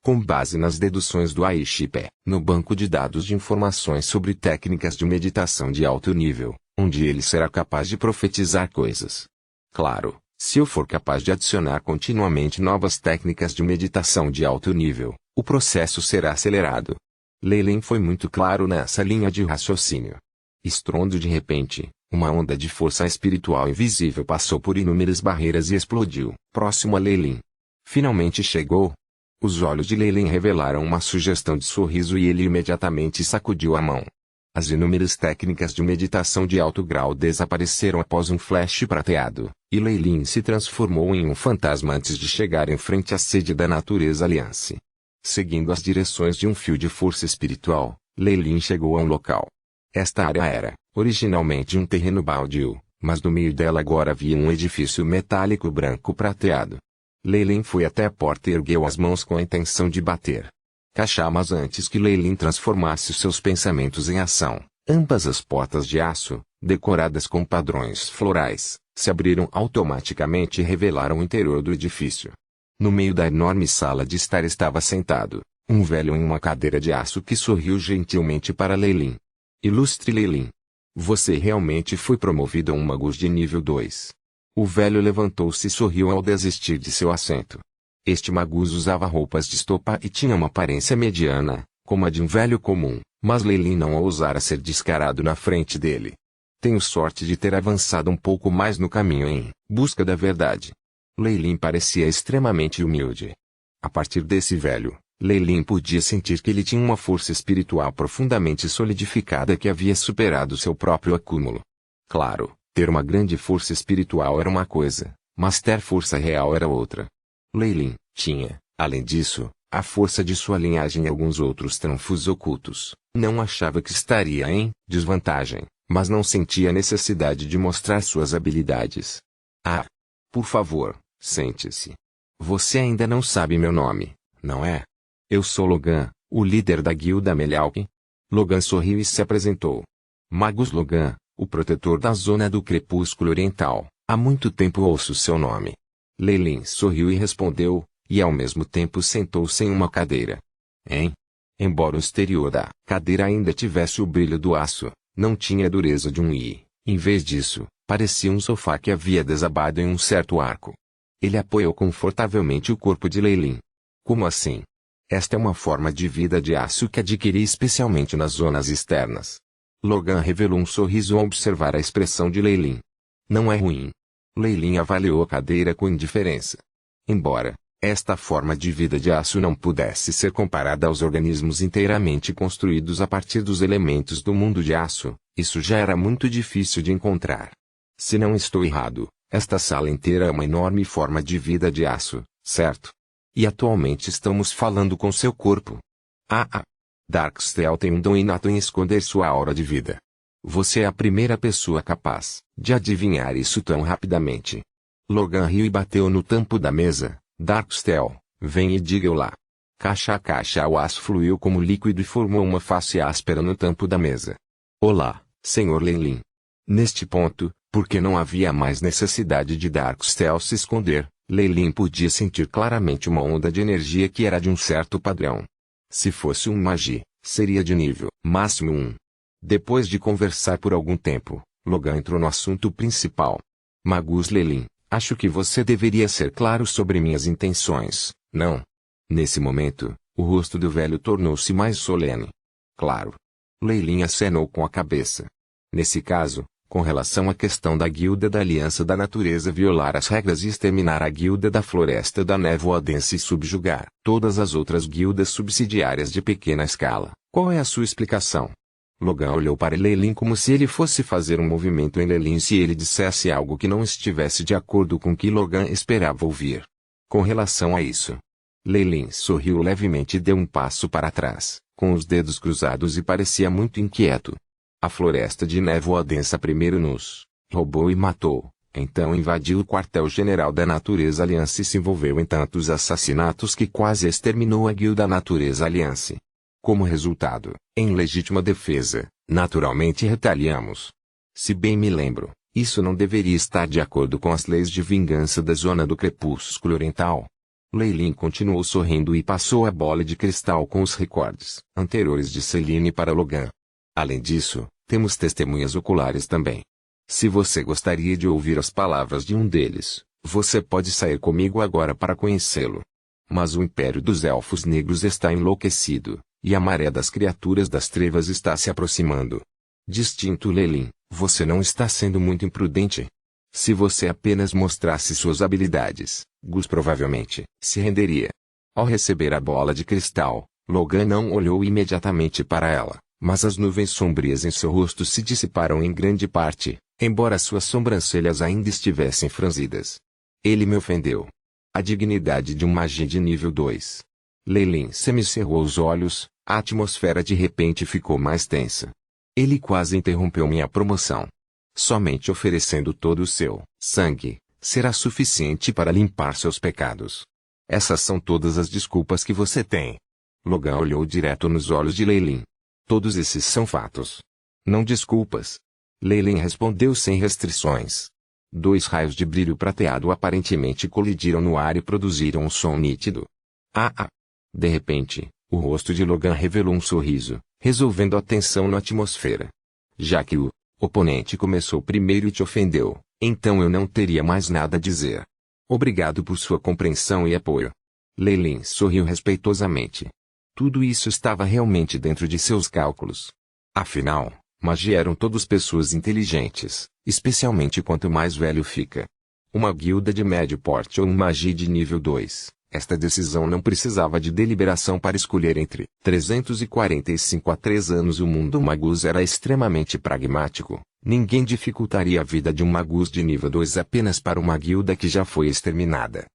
Com base nas deduções do Aishipe, no banco de dados de informações sobre técnicas de meditação de alto nível, onde ele será capaz de profetizar coisas. Claro, se eu for capaz de adicionar continuamente novas técnicas de meditação de alto nível, o processo será acelerado. Lei Lin foi muito claro nessa linha de raciocínio. Estrondo de repente, uma onda de força espiritual invisível passou por inúmeras barreiras e explodiu, próximo a Lei Lin. Finalmente chegou. Os olhos de Lei Lin revelaram uma sugestão de sorriso e ele imediatamente sacudiu a mão. As inúmeras técnicas de meditação de alto grau desapareceram após um flash prateado, e Lei Lin se transformou em um fantasma antes de chegar em frente à sede da Natureza Alliance. Seguindo as direções de um fio de força espiritual, Lei Lin chegou a um local. Esta área era, originalmente um terreno baldio, mas no meio dela agora havia um edifício metálico branco prateado. Lei Lin foi até a porta e ergueu as mãos com a intenção de bater. Mas antes que Lei Lin transformasse seus pensamentos em ação, ambas as portas de aço, decoradas com padrões florais, se abriram automaticamente e revelaram o interior do edifício. No meio da enorme sala de estar estava sentado um velho em uma cadeira de aço que sorriu gentilmente para Lei Lin. Ilustre Lei Lin. Você realmente foi promovido a um magus de nível 2. O velho levantou-se e sorriu ao desistir de seu assento. Este magus usava roupas de estopa e tinha uma aparência mediana, como a de um velho comum, mas Lei Lin não ousara ser descarado na frente dele. Tenho sorte de ter avançado um pouco mais no caminho em busca da verdade. Lei parecia extremamente humilde. A partir desse velho, Lei podia sentir que ele tinha uma força espiritual profundamente solidificada que havia superado seu próprio acúmulo. Claro, ter uma grande força espiritual era uma coisa, mas ter força real era outra. Lei tinha, além disso, a força de sua linhagem e alguns outros trunfos ocultos. Não achava que estaria em desvantagem, mas não sentia a necessidade de mostrar suas habilidades. Ah! Por favor, sente-se. Você ainda não sabe meu nome, não é? Eu sou Logan, o líder da guilda Melialk. Logan sorriu e se apresentou. Magus Logan, o protetor da zona do Crepúsculo Oriental. Há muito tempo ouço seu nome. Lei sorriu e respondeu, e ao mesmo tempo sentou-se em uma cadeira. Hein? Embora o exterior da cadeira ainda tivesse o brilho do aço, não tinha a dureza de um i. Em vez disso, parecia um sofá que havia desabado em um certo arco. Ele apoiou confortavelmente o corpo de Lei. Como assim? Esta é uma forma de vida de aço que adquiri especialmente nas zonas externas. Logan revelou um sorriso ao observar a expressão de Lei. Não é ruim. Lei avaliou a cadeira com indiferença. Embora esta forma de vida de aço não pudesse ser comparada aos organismos inteiramente construídos a partir dos elementos do mundo de aço, isso já era muito difícil de encontrar. Se não estou errado, esta sala inteira é uma enorme forma de vida de aço, certo? E atualmente estamos falando com seu corpo. Darksteel tem um dom inato em esconder sua aura de vida. Você é a primeira pessoa capaz de adivinhar isso tão rapidamente. Logan riu e bateu no tampo da mesa. Darksteel, vem e diga-o lá. Caixa a caixa o aço fluiu como líquido e formou uma face áspera no tampo da mesa. Olá, Sr. Lei. Neste ponto, porque não havia mais necessidade de Darksteel se esconder, Lei podia sentir claramente uma onda de energia que era de um certo padrão. Se fosse um magi, seria de nível máximo 1. Depois de conversar por algum tempo, Logan entrou no assunto principal. Magus Lei, acho que você deveria ser claro sobre minhas intenções, não? Nesse momento, o rosto do velho tornou-se mais solene. Claro. Lei acenou com a cabeça. Nesse caso, com relação à questão da Guilda da Aliança da Natureza violar as regras e exterminar a Guilda da Floresta da Névoa Densa e subjugar todas as outras guildas subsidiárias de pequena escala, qual é a sua explicação? Logan olhou para Lei como se ele fosse fazer um movimento em Lei se ele dissesse algo que não estivesse de acordo com o que Logan esperava ouvir. Com relação a isso, Lei sorriu levemente e deu um passo para trás, com os dedos cruzados e parecia muito inquieto. A floresta de névoa densa primeiro nos roubou e matou, então invadiu o quartel-general da Natureza Aliança e se envolveu em tantos assassinatos que quase exterminou a Guilda Natureza Aliança. Como resultado, em legítima defesa, naturalmente retaliamos. Se bem me lembro, isso não deveria estar de acordo com as leis de vingança da Zona do Crepúsculo Oriental. Lei continuou sorrindo e passou a bola de cristal com os recordes anteriores de Selene para Logan. Além disso, temos testemunhas oculares também. Se você gostaria de ouvir as palavras de um deles, você pode sair comigo agora para conhecê-lo. Mas o Império dos Elfos Negros está enlouquecido, e a maré das criaturas das trevas está se aproximando. Distinto Lei, você não está sendo muito imprudente? Se você apenas mostrasse suas habilidades, Gus provavelmente se renderia. Ao receber a bola de cristal, Logan não olhou imediatamente para ela, mas as nuvens sombrias em seu rosto se dissiparam em grande parte, embora suas sobrancelhas ainda estivessem franzidas. Ele me ofendeu. A dignidade de um magi de nível 2. Lei semicerrou os olhos, a atmosfera de repente ficou mais tensa. Ele quase interrompeu minha promoção. Somente oferecendo todo o seu sangue será suficiente para limpar seus pecados. Essas são todas as desculpas que você tem. Logan olhou direto nos olhos de Lei. Todos esses são fatos. Não desculpas. Lei respondeu sem restrições. 2 raios de brilho prateado aparentemente colidiram no ar e produziram um som nítido. De repente, o rosto de Logan revelou um sorriso, resolvendo a tensão na atmosfera. Já que o oponente começou primeiro e te ofendeu, então eu não teria mais nada a dizer. Obrigado por sua compreensão e apoio. Lei sorriu respeitosamente. Tudo isso estava realmente dentro de seus cálculos. Afinal, magia eram todos pessoas inteligentes, especialmente quanto mais velho fica. uma guilda de médio porte ou um magi de nível 2. Esta decisão não precisava de deliberação para escolher entre 345 a 3 anos. O mundo magus era extremamente pragmático. Ninguém dificultaria a vida de um magus de nível 2 apenas para uma guilda que já foi exterminada.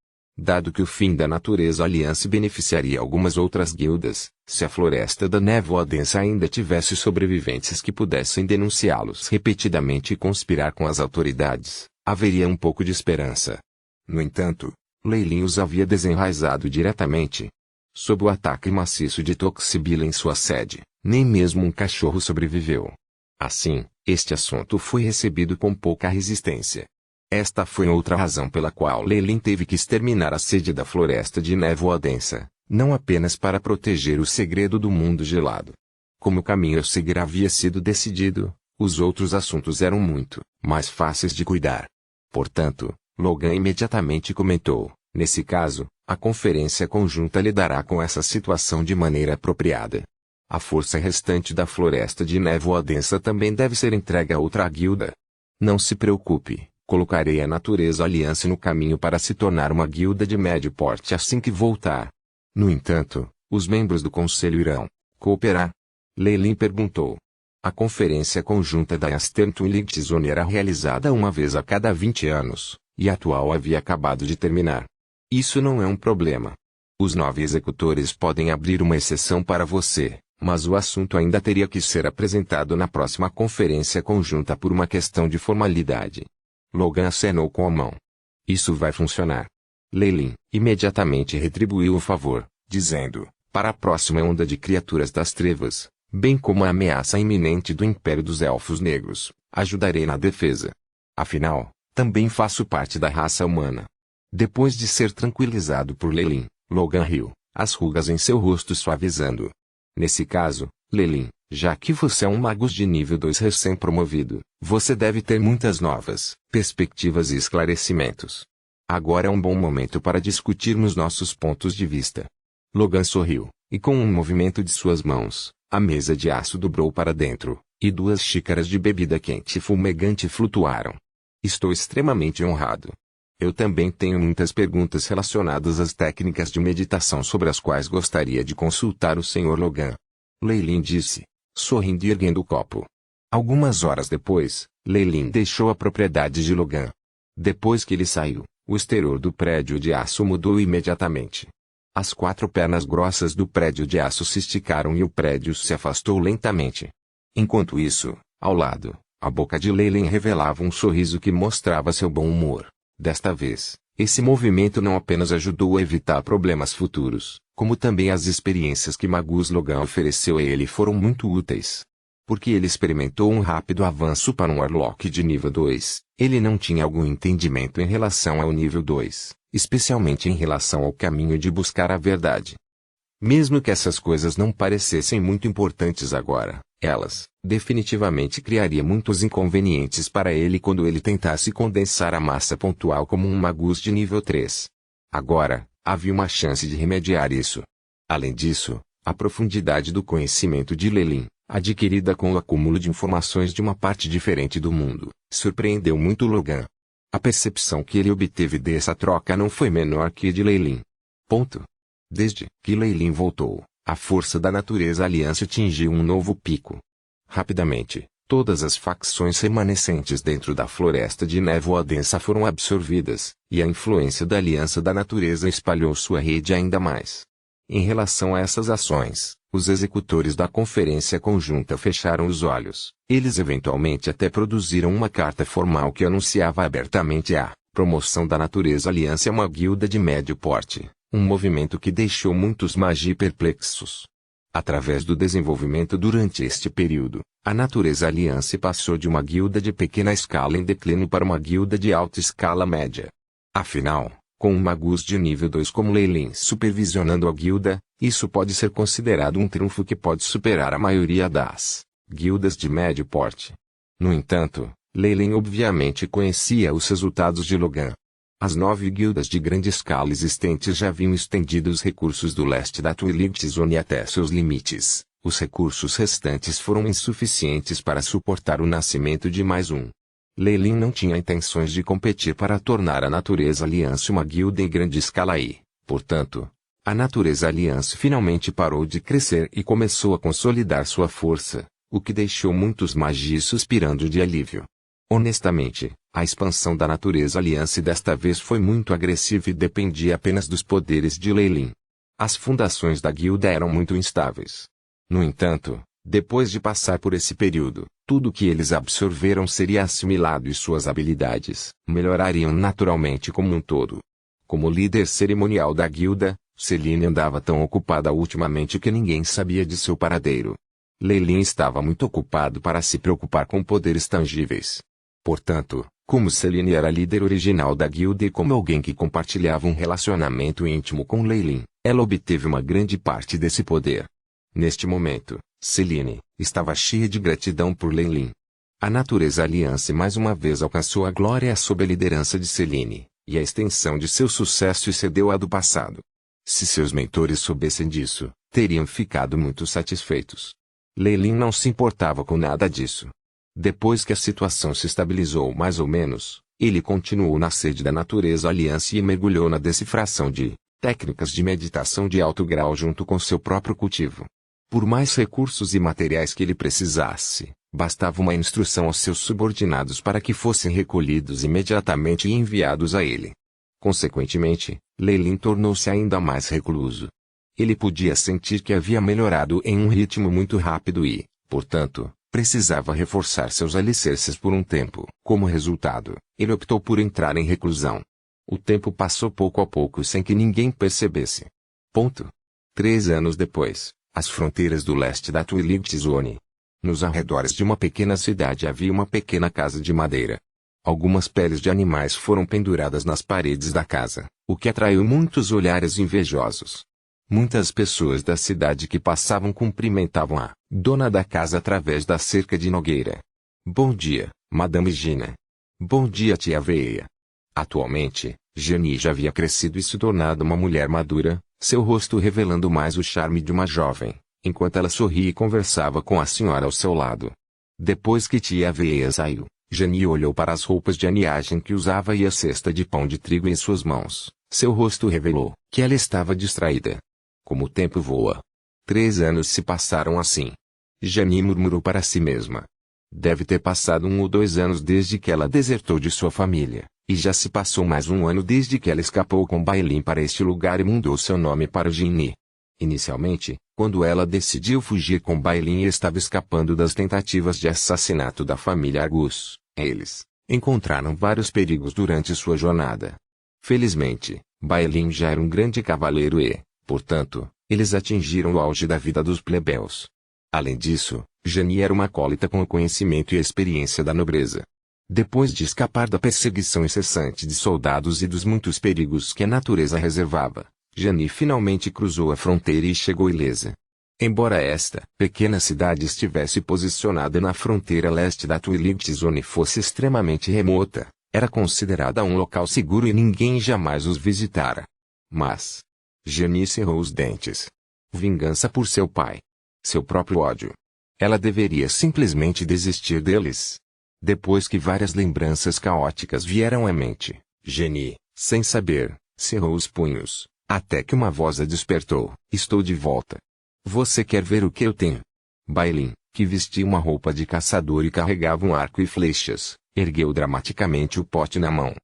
Dado que o fim da Natureza Aliança beneficiaria algumas outras guildas, se a Floresta da Névoa Densa ainda tivesse sobreviventes que pudessem denunciá-los repetidamente e conspirar com as autoridades, haveria um pouco de esperança. No entanto, Lei Lin os havia desenraizado diretamente. Sob o ataque maciço de Toxibila em sua sede, nem mesmo um cachorro sobreviveu. Assim, este assunto foi recebido com pouca resistência. Esta foi outra razão pela qual Lei Lin teve que exterminar a sede da Floresta de Névoa Densa, não apenas para proteger o segredo do mundo gelado. Como o caminho a seguir havia sido decidido, os outros assuntos eram muito mais fáceis de cuidar. Portanto, Logan imediatamente comentou: nesse caso, a conferência conjunta lidará com essa situação de maneira apropriada. A força restante da Floresta de Névoa Densa também deve ser entregue a outra guilda. Não se preocupe. Colocarei a Natureza Aliança no caminho para se tornar uma guilda de médio porte assim que voltar. No entanto, os membros do conselho irão cooperar? Lei Lin perguntou. A conferência conjunta da Eastern Twilight Zone era realizada uma vez a cada 20 anos, e a atual havia acabado de terminar. Isso não é um problema. Os 9 executores podem abrir uma exceção para você, mas o assunto ainda teria que ser apresentado na próxima conferência conjunta por uma questão de formalidade. Logan acenou com a mão. Isso vai funcionar. Lei Lin imediatamente retribuiu o favor, dizendo: para a próxima onda de criaturas das trevas, bem como a ameaça iminente do Império dos Elfos Negros, ajudarei na defesa. Afinal, também faço parte da raça humana. Depois de ser tranquilizado por Lei Lin, Logan riu, as rugas em seu rosto suavizando. Nesse caso, Lei Lin, já que você é um magus de nível 2 recém-promovido, você deve ter muitas novas perspectivas e esclarecimentos. Agora é um bom momento para discutirmos nossos pontos de vista. Logan sorriu, e com um movimento de suas mãos, a mesa de aço dobrou para dentro, e 2 xícaras de bebida quente e fumegante flutuaram. Estou extremamente honrado. Eu também tenho muitas perguntas relacionadas às técnicas de meditação sobre as quais gostaria de consultar o Sr. Logan. Lei Lin disse, sorrindo e erguendo o copo. Algumas horas depois, Lei Lin deixou a propriedade de Logan. Depois que ele saiu, o exterior do prédio de aço mudou imediatamente. As 4 pernas grossas do prédio de aço se esticaram e o prédio se afastou lentamente. Enquanto isso, ao lado, a boca de Lei Lin revelava um sorriso que mostrava seu bom humor. Desta vez, esse movimento não apenas ajudou a evitar problemas futuros, como também as experiências que Magus Logan ofereceu a ele foram muito úteis. Porque ele experimentou um rápido avanço para um Warlock de nível 2, ele não tinha algum entendimento em relação ao nível 2, especialmente em relação ao caminho de buscar a verdade. Mesmo que essas coisas não parecessem muito importantes agora, elas, definitivamente criariam muitos inconvenientes para ele quando ele tentasse condensar a massa pontual como um magus de nível 3. Agora, havia uma chance de remediar isso. Além disso, a profundidade do conhecimento de Lei Lin, adquirida com o acúmulo de informações de uma parte diferente do mundo, surpreendeu muito Logan. A percepção que ele obteve dessa troca não foi menor que a de Lei Lin. Desde que Lei Lin voltou, a força da Natureza Aliança atingiu um novo pico. Rapidamente, todas as facções remanescentes dentro da Floresta de Névoa Densa foram absorvidas, e a influência da Aliança da Natureza espalhou sua rede ainda mais. Em relação a essas ações, os executores da Conferência Conjunta fecharam os olhos. Eles eventualmente até produziram uma carta formal que anunciava abertamente a promoção da Natureza Aliança a uma guilda de médio porte, um movimento que deixou muitos magi perplexos. Através do desenvolvimento durante este período, a Natureza Aliança passou de uma guilda de pequena escala em declínio para uma guilda de alta escala média. Afinal, com um magus de nível 2 como Lei Lin supervisionando a guilda, isso pode ser considerado um triunfo que pode superar a maioria das guildas de médio porte. No entanto, Lei Lin obviamente conhecia os resultados de Logan. As 9 guildas de grande escala existentes já haviam estendido os recursos do leste da Twilight Zone até seus limites. Os recursos restantes foram insuficientes para suportar o nascimento de mais um. Leilin não tinha intenções de competir para tornar a Natureza Alliance uma guilda em grande escala e, portanto, a Natureza Alliance finalmente parou de crescer e começou a consolidar sua força, o que deixou muitos magis suspirando de alívio. Honestamente, a expansão da Natureza Alliance desta vez foi muito agressiva e dependia apenas dos poderes de Leilin. As fundações da guilda eram muito instáveis. No entanto, depois de passar por esse período, tudo que eles absorveram seria assimilado e suas habilidades melhorariam naturalmente como um todo. Como líder cerimonial da guilda, Selene andava tão ocupada ultimamente que ninguém sabia de seu paradeiro. Leilin estava muito ocupado para se preocupar com poderes tangíveis. Portanto, como Selene era a líder original da guilda e como alguém que compartilhava um relacionamento íntimo com Leilin, ela obteve uma grande parte desse poder. Neste momento, Selene estava cheia de gratidão por Leilin. A Natureza Alliance mais uma vez alcançou a glória sob a liderança de Selene, e a extensão de seu sucesso excedeu a do passado. Se seus mentores soubessem disso, teriam ficado muito satisfeitos. Leilin não se importava com nada disso. Depois que a situação se estabilizou mais ou menos, ele continuou na sede da Natureza Alliance e mergulhou na decifração de técnicas de meditação de alto grau junto com seu próprio cultivo. Por mais recursos e materiais que ele precisasse, bastava uma instrução aos seus subordinados para que fossem recolhidos imediatamente e enviados a ele. Consequentemente, Leilin tornou-se ainda mais recluso. Ele podia sentir que havia melhorado em um ritmo muito rápido e, portanto, precisava reforçar seus alicerces por um tempo. Como resultado, ele optou por entrar em reclusão. O tempo passou pouco a pouco sem que ninguém percebesse. 3 anos depois, as fronteiras do leste da Twilight Zone. Nos arredores de uma pequena cidade havia uma pequena casa de madeira. Algumas peles de animais foram penduradas nas paredes da casa, o que atraiu muitos olhares invejosos. Muitas pessoas da cidade que passavam cumprimentavam a dona da casa através da cerca de nogueira. Bom dia, Madame Gina. Bom dia, tia Veia. Atualmente, Jenny já havia crescido e se tornado uma mulher madura, seu rosto revelando mais o charme de uma jovem, enquanto ela sorria e conversava com a senhora ao seu lado. Depois que tia Veia saiu, Jenny olhou para as roupas de aniagem que usava e a cesta de pão de trigo em suas mãos. Seu rosto revelou que ela estava distraída. Como o tempo voa. 3 anos se passaram assim. Jenny murmurou para si mesma. Deve ter passado 1 ou 2 anos desde que ela desertou de sua família, e já se passou mais 1 ano desde que ela escapou com Bailin para este lugar e mudou seu nome para Ginny. Inicialmente, quando ela decidiu fugir com Bailin e estava escapando das tentativas de assassinato da família Argus, eles encontraram vários perigos durante sua jornada. Felizmente, Bailin já era um grande cavaleiro e, portanto, eles atingiram o auge da vida dos plebeus. Além disso, Jenny era uma acólita com o conhecimento e a experiência da nobreza. Depois de escapar da perseguição incessante de soldados e dos muitos perigos que a natureza reservava, Jenny finalmente cruzou a fronteira e chegou ilesa. Embora esta pequena cidade estivesse posicionada na fronteira leste da Twilight Zone e fosse extremamente remota, era considerada um local seguro e ninguém jamais os visitara. Mas Jenny cerrou os dentes. Vingança por seu pai. Seu próprio ódio. Ela deveria simplesmente desistir deles. Depois que várias lembranças caóticas vieram à mente, Jenny, sem saber, cerrou os punhos, até que uma voz a despertou. Estou de volta. Você quer ver o que eu tenho? Bailin, que vestia uma roupa de caçador e carregava um arco e flechas, ergueu dramaticamente o pote na mão.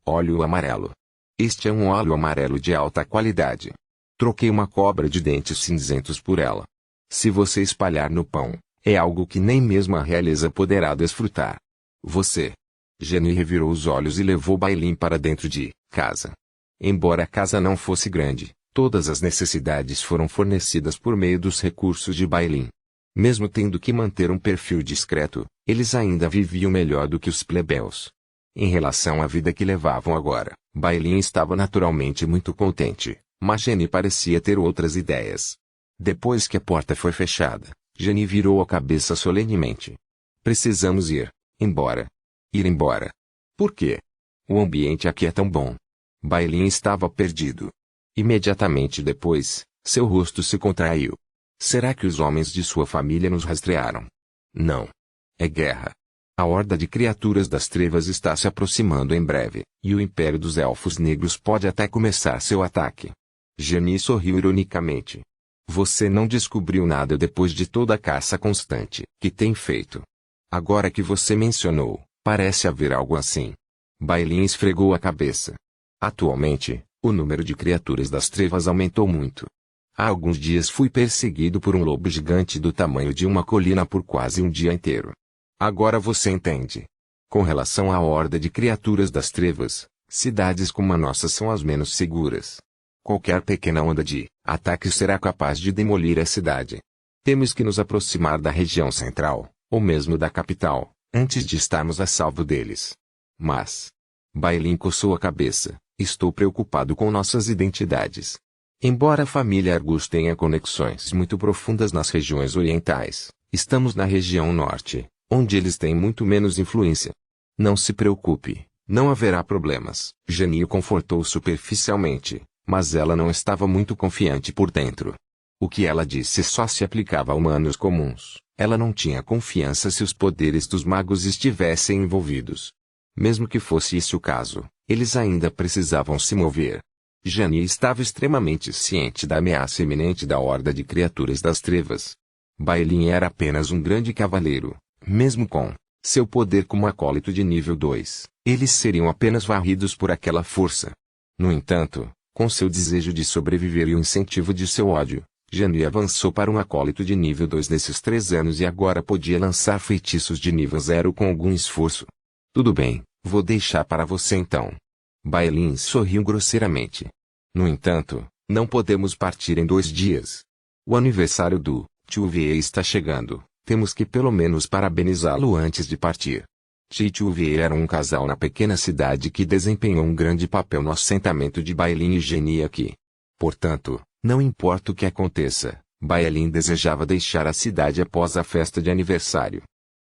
Óleo amarelo. Este é um óleo amarelo de alta qualidade. Troquei uma cobra de dentes cinzentos por ela. Se você espalhar no pão, é algo que nem mesmo a realeza poderá desfrutar. Você. Jenny revirou os olhos e levou Bailin para dentro de casa. Embora a casa não fosse grande, todas as necessidades foram fornecidas por meio dos recursos de Bailin. Mesmo tendo que manter um perfil discreto, eles ainda viviam melhor do que os plebeus. Em relação à vida que levavam agora, Bailin estava naturalmente muito contente, mas Jenny parecia ter outras ideias. Depois que a porta foi fechada, Jenny virou a cabeça solenemente. Precisamos ir embora. Ir embora. Por quê? O ambiente aqui é tão bom. Bailin estava perdido. Imediatamente depois, seu rosto se contraiu. Será que os homens de sua família nos rastrearam? Não. É guerra. A horda de criaturas das trevas está se aproximando em breve, e o Império dos Elfos Negros pode até começar seu ataque. Genie sorriu ironicamente. Você não descobriu nada depois de toda a caça constante que tem feito. Agora que você mencionou, parece haver algo assim. Bailin esfregou a cabeça. Atualmente, o número de criaturas das trevas aumentou muito. Há alguns dias fui perseguido por um lobo gigante do tamanho de uma colina por quase um dia inteiro. Agora você entende. Com relação à horda de criaturas das trevas, cidades como a nossa são as menos seguras. Qualquer pequena onda de ataque será capaz de demolir a cidade. Temos que nos aproximar da região central, ou mesmo da capital, antes de estarmos a salvo deles. Mas... Bailin coçou a cabeça. Estou preocupado com nossas identidades. Embora a família Argus tenha conexões muito profundas nas regiões orientais, estamos na região norte, onde eles têm muito menos influência. Não se preocupe, não haverá problemas. Genie o confortou superficialmente, mas ela não estava muito confiante por dentro. O que ela disse só se aplicava a humanos comuns. Ela não tinha confiança se os poderes dos magos estivessem envolvidos. Mesmo que fosse esse o caso, eles ainda precisavam se mover. Genie estava extremamente ciente da ameaça iminente da horda de criaturas das trevas. Bailin era apenas um grande cavaleiro. Mesmo com seu poder como acólito de nível 2, eles seriam apenas varridos por aquela força. No entanto, com seu desejo de sobreviver e o incentivo de seu ódio, Genie avançou para um acólito de nível 2 nesses 3 anos e agora podia lançar feitiços de nível 0 com algum esforço. Tudo bem, vou deixar para você então. Bailin sorriu grosseiramente. No entanto, não podemos partir em 2 dias. O aniversário do tio Vie está chegando. Temos que pelo menos parabenizá-lo antes de partir. Ti e tio Vie eram um casal na pequena cidade que desempenhou um grande papel no assentamento de Bailin e Genie aqui. Portanto, não importa o que aconteça, Bailin desejava deixar a cidade após a festa de aniversário.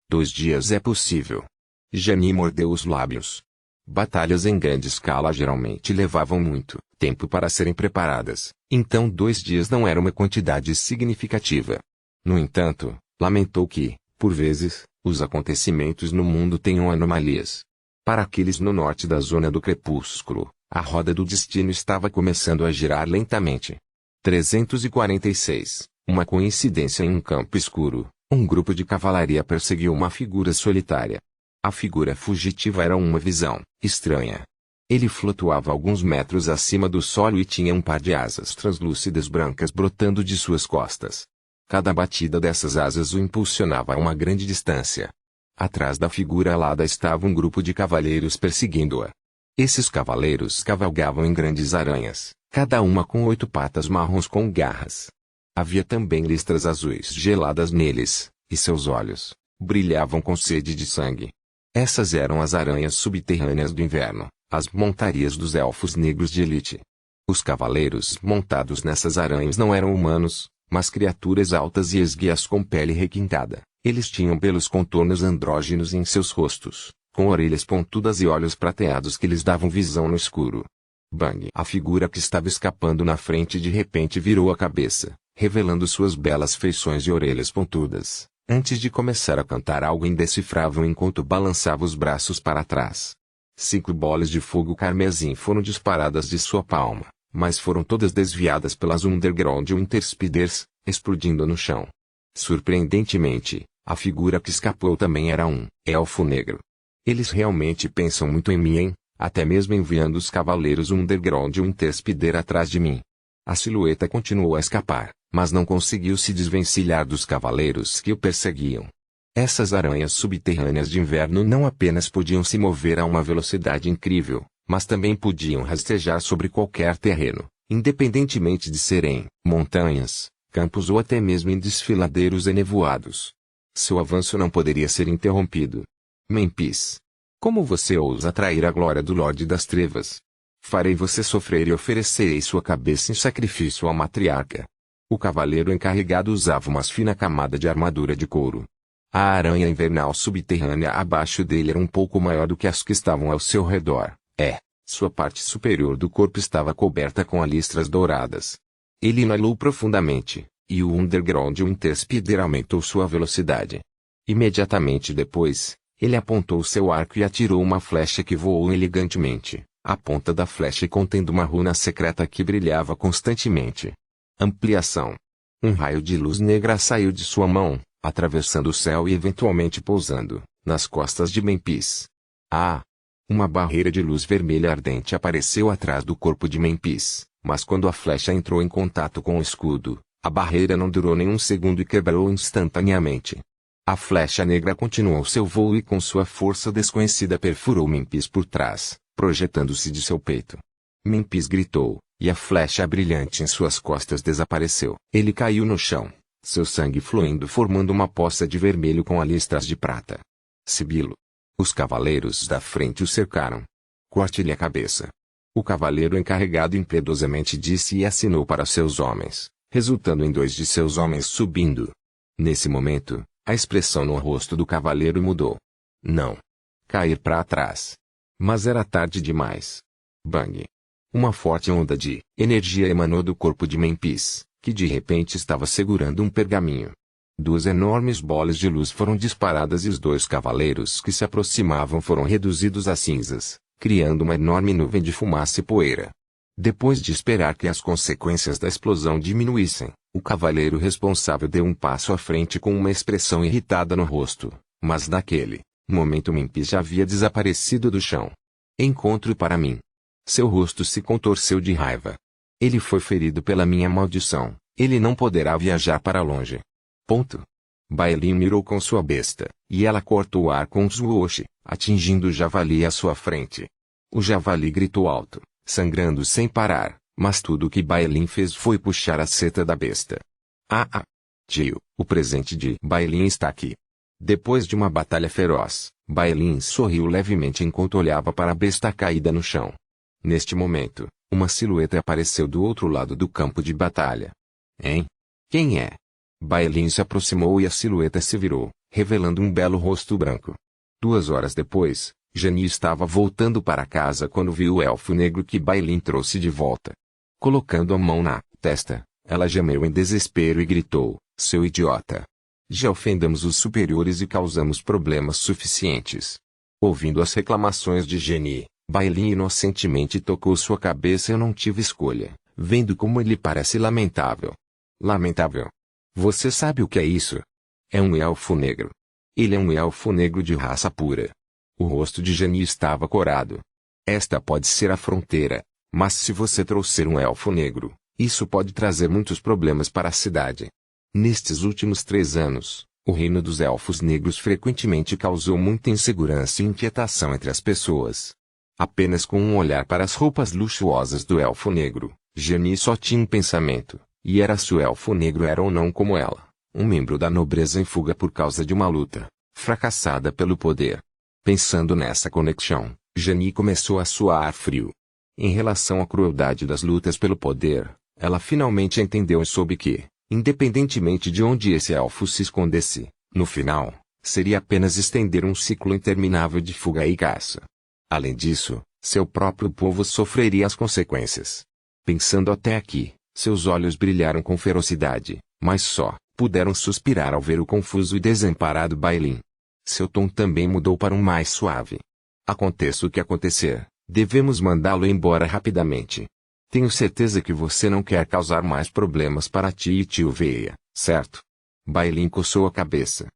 2 dias é possível. Genie mordeu os lábios. Batalhas em grande escala geralmente levavam muito tempo para serem preparadas, então 2 dias não era uma quantidade significativa. No entanto, lamentou que, por vezes, os acontecimentos no mundo tenham anomalias. Para aqueles no norte da zona do crepúsculo, a roda do destino estava começando a girar lentamente. 346. Uma coincidência em um campo escuro, um grupo de cavalaria perseguiu uma figura solitária. A figura fugitiva era uma visão estranha. Ele flutuava alguns metros acima do solo e tinha um par de asas translúcidas brancas brotando de suas costas. Cada batida dessas asas o impulsionava a uma grande distância. Atrás da figura alada estava um grupo de cavaleiros perseguindo-a. Esses cavaleiros cavalgavam em grandes aranhas, cada uma com 8 patas marrons com garras. Havia também listras azuis geladas neles, e seus olhos brilhavam com sede de sangue. Essas eram as aranhas subterrâneas do inverno, as montarias dos elfos negros de elite. Os cavaleiros montados nessas aranhas não eram humanos, mas criaturas altas e esguias com pele requintada. Eles tinham belos contornos andrógenos em seus rostos, com orelhas pontudas e olhos prateados que lhes davam visão no escuro. Bang! A figura que estava escapando na frente de repente virou a cabeça, revelando suas belas feições e orelhas pontudas, antes de começar a cantar algo indecifrável enquanto balançava os braços para trás. 5 bolas de fogo carmesim foram disparadas de sua palma, mas foram todas desviadas pelas Underground Winterspiders, explodindo no chão. Surpreendentemente, a figura que escapou também era um elfo negro. Eles realmente pensam muito em mim, hein? Até mesmo enviando os cavaleiros Underground Winterspider atrás de mim. A silhueta continuou a escapar, mas não conseguiu se desvencilhar dos cavaleiros que o perseguiam. Essas aranhas subterrâneas de inverno não apenas podiam se mover a uma velocidade incrível, mas também podiam rastejar sobre qualquer terreno, independentemente de serem montanhas, campos ou até mesmo em desfiladeiros enevoados. Seu avanço não poderia ser interrompido. Memphis. Como você ousa trair a glória do Lorde das Trevas? Farei você sofrer e oferecerei sua cabeça em sacrifício à matriarca. O cavaleiro encarregado usava uma fina camada de armadura de couro. A aranha invernal subterrânea abaixo dele era um pouco maior do que as que estavam ao seu redor. Sua parte superior do corpo estava coberta com listras douradas. Ele inalou profundamente, e o Underground Winterspider aumentou sua velocidade. Imediatamente depois, Ele apontou seu arco e atirou uma flecha que voou elegantemente, a ponta da flecha contendo uma runa secreta que brilhava constantemente. Ampliação. Um raio de luz negra saiu de sua mão, atravessando o céu e eventualmente pousando nas costas de Memphis. Ah! Uma barreira de luz vermelha ardente apareceu atrás do corpo de Memphis, mas quando a flecha entrou em contato com o escudo, a barreira não durou nem um segundo e quebrou instantaneamente. A flecha negra continuou seu voo e com sua força desconhecida perfurou Memphis por trás, projetando-se de seu peito. Memphis gritou, e a flecha brilhante em suas costas desapareceu. Ele caiu no chão, seu sangue fluindo formando uma poça de vermelho com listras de prata. Sibilo. Os cavaleiros da frente o cercaram. Corte-lhe a cabeça. O cavaleiro encarregado impiedosamente disse e assinou para seus homens, resultando em 2 de seus homens subindo. Nesse momento, a expressão no rosto do cavaleiro mudou. Não. Cair para trás. Mas era tarde demais. Bang. Uma forte onda de energia emanou do corpo de Memphis, que de repente estava segurando um pergaminho. 2 enormes bolas de luz foram disparadas e os 2 cavaleiros que se aproximavam foram reduzidos a cinzas, criando uma enorme nuvem de fumaça e poeira. Depois de esperar que as consequências da explosão diminuíssem, o cavaleiro responsável deu um passo à frente com uma expressão irritada no rosto, mas naquele momento Memphis já havia desaparecido do chão. Encontro para mim. Seu rosto se contorceu de raiva. Ele foi ferido pela minha maldição, ele não poderá viajar para longe. Ponto. Bailin mirou com sua besta, e ela cortou o ar com Zuoshi, atingindo o javali à sua frente. O javali gritou alto, sangrando sem parar, mas tudo o que Bailin fez foi puxar a seta da besta. Tio, o presente de Bailin está aqui. Depois de uma batalha feroz, Bailin sorriu levemente enquanto olhava para a besta caída no chão. Neste momento, uma silhueta apareceu do outro lado do campo de batalha. Hein? Quem é? Bailin se aproximou e a silhueta se virou, revelando um belo rosto branco. 2 horas depois, Jani estava voltando para casa quando viu o elfo negro que Bailin trouxe de volta. Colocando a mão na testa, ela gemeu em desespero e gritou, seu idiota! Já ofendemos os superiores e causamos problemas suficientes. Ouvindo as reclamações de Jani, Bailin inocentemente tocou sua cabeça. Eu não tive escolha, vendo como ele parece lamentável. Lamentável? Você sabe o que é isso? É um elfo negro. Ele é um elfo negro de raça pura. O rosto de Jani estava corado. Esta pode ser a fronteira, mas se você trouxer um elfo negro, isso pode trazer muitos problemas para a cidade. Nestes últimos 3 anos, o reino dos elfos negros frequentemente causou muita insegurança e inquietação entre as pessoas. Apenas com um olhar para as roupas luxuosas do elfo negro, Jani só tinha um pensamento. E era se o elfo negro era ou não como ela, um membro da nobreza em fuga por causa de uma luta, fracassada pelo poder. Pensando nessa conexão, Jani começou a suar frio. Em relação à crueldade das lutas pelo poder, ela finalmente entendeu e soube que, independentemente de onde esse elfo se escondesse, no final, seria apenas estender um ciclo interminável de fuga e caça. Além disso, seu próprio povo sofreria as consequências. Pensando até aqui, seus olhos brilharam com ferocidade, mas só puderam suspirar ao ver o confuso e desamparado Bailin. Seu tom também mudou para um mais suave. Aconteça o que acontecer, devemos mandá-lo embora rapidamente. Tenho certeza que você não quer causar mais problemas para ti e tio Veia, certo? Bailin coçou a cabeça.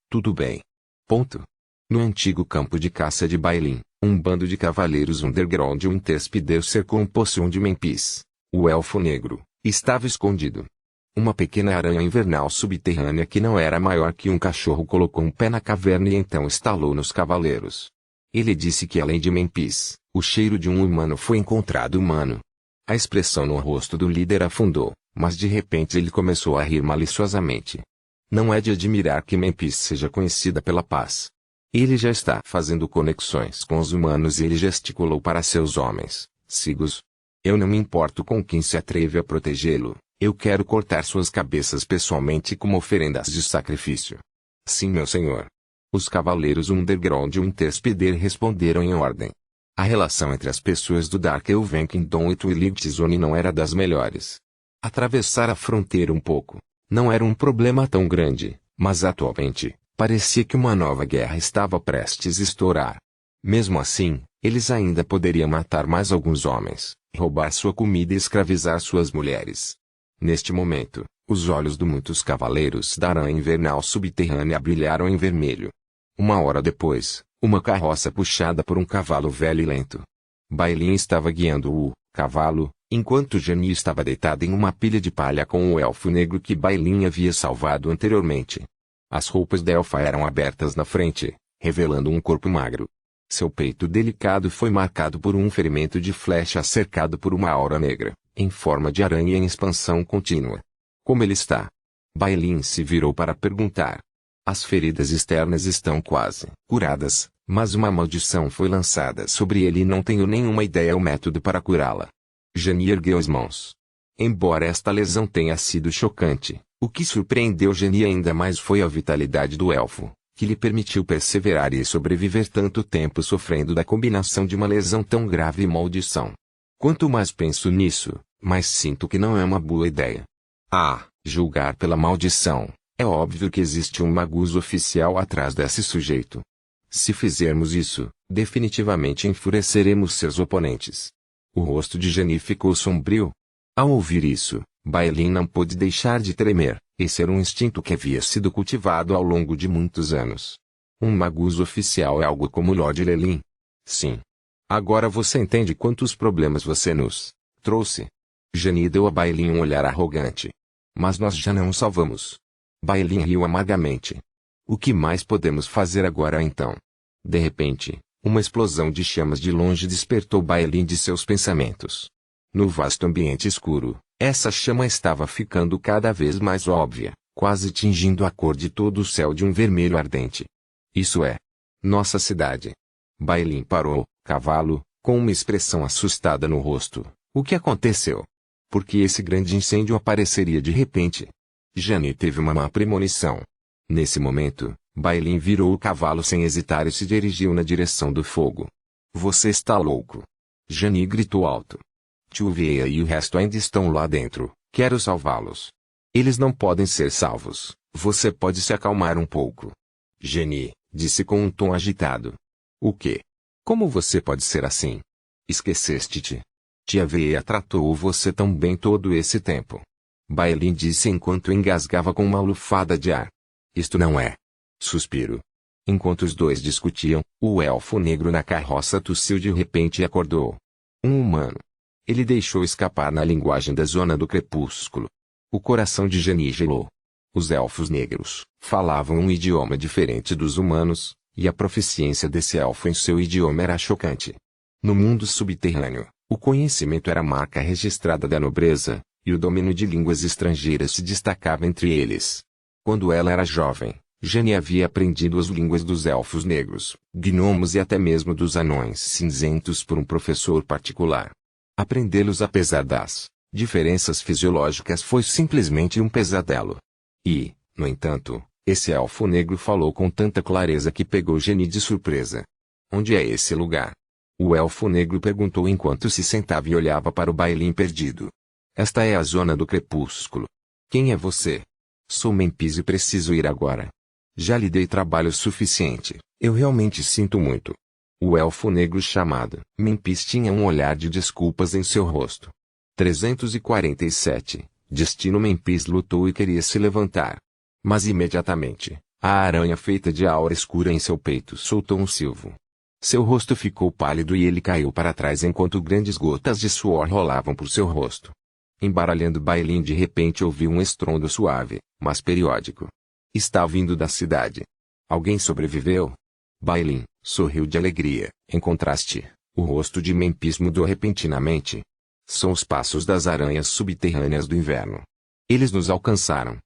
Tudo bem. Ponto. No antigo campo de caça de Bailin, um bando de cavaleiros underground e um interspider cercou um poço onde Memphis, o elfo negro, estava escondido. Uma pequena aranha invernal subterrânea que não era maior que um cachorro colocou um pé na caverna e então estalou nos cavaleiros. Ele disse que além de Memphis, o cheiro de um humano foi encontrado humano. A expressão no rosto do líder afundou, mas de repente ele começou a rir maliciosamente. Não é de admirar que Memphis seja conhecida pela paz. Ele já está fazendo conexões com os humanos e ele gesticulou para seus homens, Sigos. Eu não me importo com quem se atreve a protegê-lo, eu quero cortar suas cabeças pessoalmente como oferendas de sacrifício. Sim, meu senhor. Os cavaleiros Underground e o Interspider responderam em ordem. A relação entre as pessoas do Dark Elven Kingdom e Twilight Zone não era das melhores. Atravessar a fronteira um pouco não era um problema tão grande, mas atualmente, Parecia que uma nova guerra estava prestes a estourar. Mesmo assim, eles ainda poderiam matar mais alguns homens, roubar sua comida e escravizar suas mulheres. Neste momento, os olhos de muitos cavaleiros da aranha invernal subterrânea brilharam em vermelho. Uma hora depois, uma carroça puxada por um cavalo velho e lento. Bailin estava guiando o cavalo, enquanto Genie estava deitada em uma pilha de palha com o elfo negro que Bailin havia salvado anteriormente. As roupas da elfa eram abertas na frente, revelando um corpo magro. Seu peito delicado foi marcado por um ferimento de flecha cercado por uma aura negra, em forma de aranha em expansão contínua. Como ele está? Bailin se virou para perguntar. As feridas externas estão quase curadas, mas uma maldição foi lançada sobre ele e não tenho nenhuma ideia o método para curá-la. Genie ergueu as mãos. Embora esta lesão tenha sido chocante, o que surpreendeu Genie ainda mais foi a vitalidade do elfo, que lhe permitiu perseverar e sobreviver tanto tempo sofrendo da combinação de uma lesão tão grave e maldição. Quanto mais penso nisso, mais sinto que não é uma boa ideia. Julgar pela maldição, é óbvio que existe um magus oficial atrás desse sujeito. Se fizermos isso, definitivamente enfureceremos seus oponentes. O rosto de Genie ficou sombrio. Ao ouvir isso, Bailin não pôde deixar de tremer. Esse era um instinto que havia sido cultivado ao longo de muitos anos. Um magus oficial é algo como Lord Lelin. Sim. Agora você entende quantos problemas você nos trouxe. Genie deu a Bailin um olhar arrogante. Mas nós já não o salvamos. Bailin riu amargamente. O que mais podemos fazer agora então? De repente, uma explosão de chamas de longe despertou Bailin de seus pensamentos. No vasto ambiente escuro, essa chama estava ficando cada vez mais óbvia, quase tingindo a cor de todo o céu de um vermelho ardente. Isso é nossa cidade. Bailin parou, cavalo, com uma expressão assustada no rosto. O que aconteceu? Por que esse grande incêndio apareceria de repente? Genie teve uma má premonição. Nesse momento, Bailin virou o cavalo sem hesitar e se dirigiu na direção do fogo. Você está louco! Genie gritou alto. Tchuvia e o resto ainda estão lá dentro, quero salvá-los. Eles não podem ser salvos, você pode se acalmar um pouco. Genie, disse com um tom agitado. O quê? Como você pode ser assim? Esqueceste-te. Tia Veia tratou você tão bem todo esse tempo. Bailin disse enquanto engasgava com uma lufada de ar. Isto não é. Suspiro. Enquanto os dois discutiam, o elfo negro na carroça tossiu de repente e acordou. Um humano. Ele deixou escapar na linguagem da zona do crepúsculo. O coração de Genie gelou. Os elfos negros falavam um idioma diferente dos humanos, e a proficiência desse elfo em seu idioma era chocante. No mundo subterrâneo, o conhecimento era a marca registrada da nobreza, e o domínio de línguas estrangeiras se destacava entre eles. Quando ela era jovem, Genie havia aprendido as línguas dos elfos negros, gnomos e até mesmo dos anões cinzentos por um professor particular. Aprendê-los apesar das diferenças fisiológicas foi simplesmente um pesadelo. E, no entanto, esse elfo negro falou com tanta clareza que pegou Genie de surpresa. Onde é esse lugar? O elfo negro perguntou enquanto se sentava e olhava para o Bailin perdido. Esta é a zona do crepúsculo. Quem é você? Sou Memphis e preciso ir agora. Já lhe dei trabalho suficiente, eu realmente sinto muito. O elfo negro chamado Memphis tinha um olhar de desculpas em seu rosto. 347. Destino Memphis lutou e queria se levantar. Mas imediatamente, a aranha feita de aura escura em seu peito soltou um silvo. Seu rosto ficou pálido e ele caiu para trás enquanto grandes gotas de suor rolavam por seu rosto. Embaralhando Bailin de repente ouviu um estrondo suave, mas periódico. Está vindo da cidade. Alguém sobreviveu? Bailin sorriu de alegria. Em contraste, o rosto de Memphis mudou repentinamente. São os passos das aranhas subterrâneas do inverno. Eles nos alcançaram.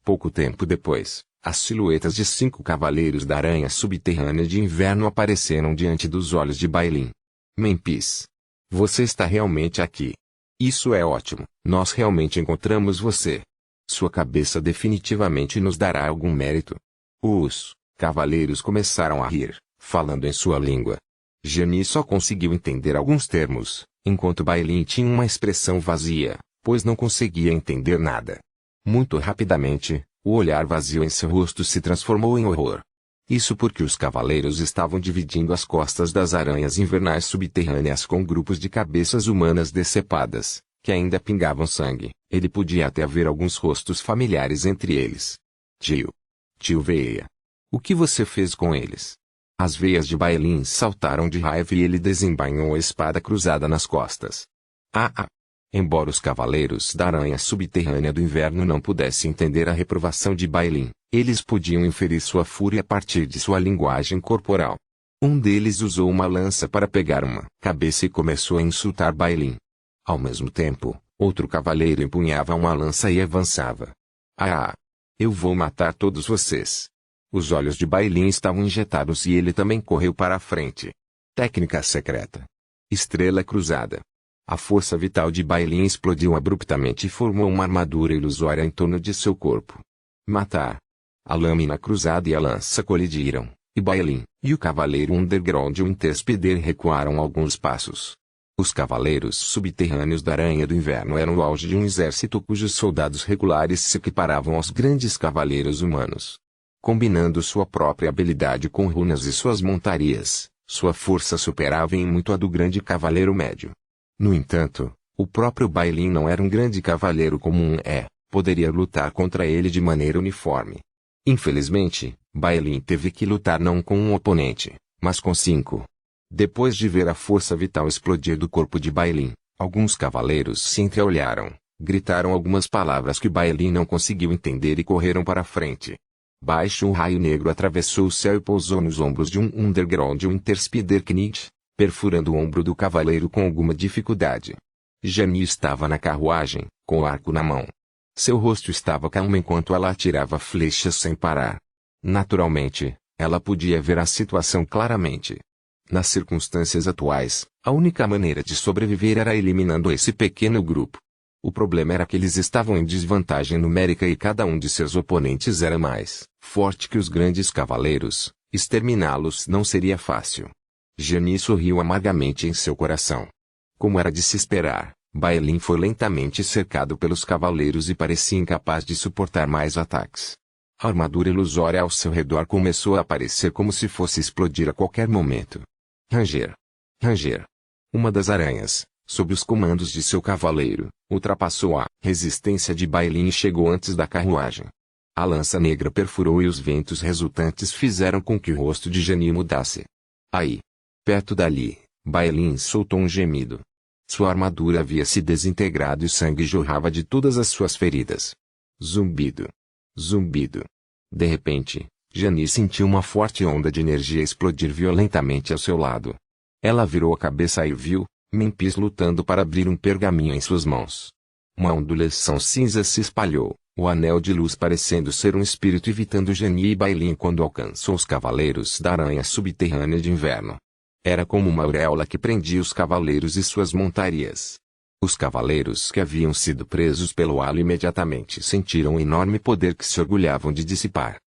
Pouco tempo depois, as silhuetas de 5 cavaleiros da aranha subterrânea de inverno apareceram diante dos olhos de Bailin. Memphis. Você está realmente aqui. Isso é ótimo, nós realmente encontramos você. Sua cabeça definitivamente nos dará algum mérito. Os cavaleiros começaram a rir, falando em sua língua. Genie só conseguiu entender alguns termos, enquanto Bailin tinha uma expressão vazia, pois não conseguia entender nada. Muito rapidamente, o olhar vazio em seu rosto se transformou em horror. Isso porque os cavaleiros estavam dividindo as costas das aranhas invernais subterrâneas com grupos de cabeças humanas decepadas, que ainda pingavam sangue. Ele podia até ver alguns rostos familiares entre eles. Tio. Tio Veia. O que você fez com eles? As veias de Bailin saltaram de raiva e ele desembainhou a espada cruzada nas costas. Embora os cavaleiros da aranha subterrânea do inverno não pudessem entender a reprovação de Bailin, eles podiam inferir sua fúria a partir de sua linguagem corporal. Um deles usou uma lança para pegar uma cabeça e começou a insultar Bailin. Ao mesmo tempo, outro cavaleiro empunhava uma lança e avançava. Eu vou matar todos vocês. Os olhos de Bailin estavam injetados e ele também correu para a frente. Técnica secreta. Estrela cruzada. A força vital de Bailin explodiu abruptamente e formou uma armadura ilusória em torno de seu corpo. Matar. A lâmina cruzada e a lança colidiram, e Bailin e o cavaleiro underground Interspider recuaram alguns passos. Os cavaleiros subterrâneos da Aranha do Inverno eram o auge de um exército cujos soldados regulares se equiparavam aos grandes cavaleiros humanos. Combinando sua própria habilidade com runas e suas montarias, sua força superava em muito a do grande cavaleiro médio. No entanto, o próprio Bailin não era um grande cavaleiro comum poderia lutar contra ele de maneira uniforme. Infelizmente, Bailin teve que lutar não com um oponente, mas com 5. Depois de ver a força vital explodir do corpo de Bailin, alguns cavaleiros se entreolharam, gritaram algumas palavras que Bailin não conseguiu entender e correram para a frente. Baixo um raio negro atravessou o céu e pousou nos ombros de um underground Interspider Knight, perfurando o ombro do cavaleiro com alguma dificuldade. Jani estava na carruagem, com o arco na mão. Seu rosto estava calmo enquanto ela atirava flechas sem parar. Naturalmente, ela podia ver a situação claramente. Nas circunstâncias atuais, a única maneira de sobreviver era eliminando esse pequeno grupo. O problema era que eles estavam em desvantagem numérica e cada um de seus oponentes era mais forte que os grandes cavaleiros. Exterminá-los não seria fácil. Jani sorriu amargamente em seu coração. Como era de se esperar, Bailin foi lentamente cercado pelos cavaleiros e parecia incapaz de suportar mais ataques. A armadura ilusória ao seu redor começou a aparecer como se fosse explodir a qualquer momento. Ranger. Uma das aranhas, sob os comandos de seu cavaleiro, ultrapassou a resistência de Bailin e chegou antes da carruagem. A lança negra perfurou e os ventos resultantes fizeram com que o rosto de Jani mudasse. Aí, perto dali, Bailin soltou um gemido. Sua armadura havia se desintegrado e sangue jorrava de todas as suas feridas. Zumbido. De repente, Jani sentiu uma forte onda de energia explodir violentamente ao seu lado. Ela virou a cabeça e viu Memphis lutando para abrir um pergaminho em suas mãos. Uma ondulação cinza se espalhou, o anel de luz parecendo ser um espírito evitando Jani e Bailin quando alcançou os cavaleiros da aranha subterrânea de inverno. Era como uma auréola que prendia os cavaleiros e suas montarias. Os cavaleiros que haviam sido presos pelo halo imediatamente sentiram um enorme poder que se orgulhavam de dissipar.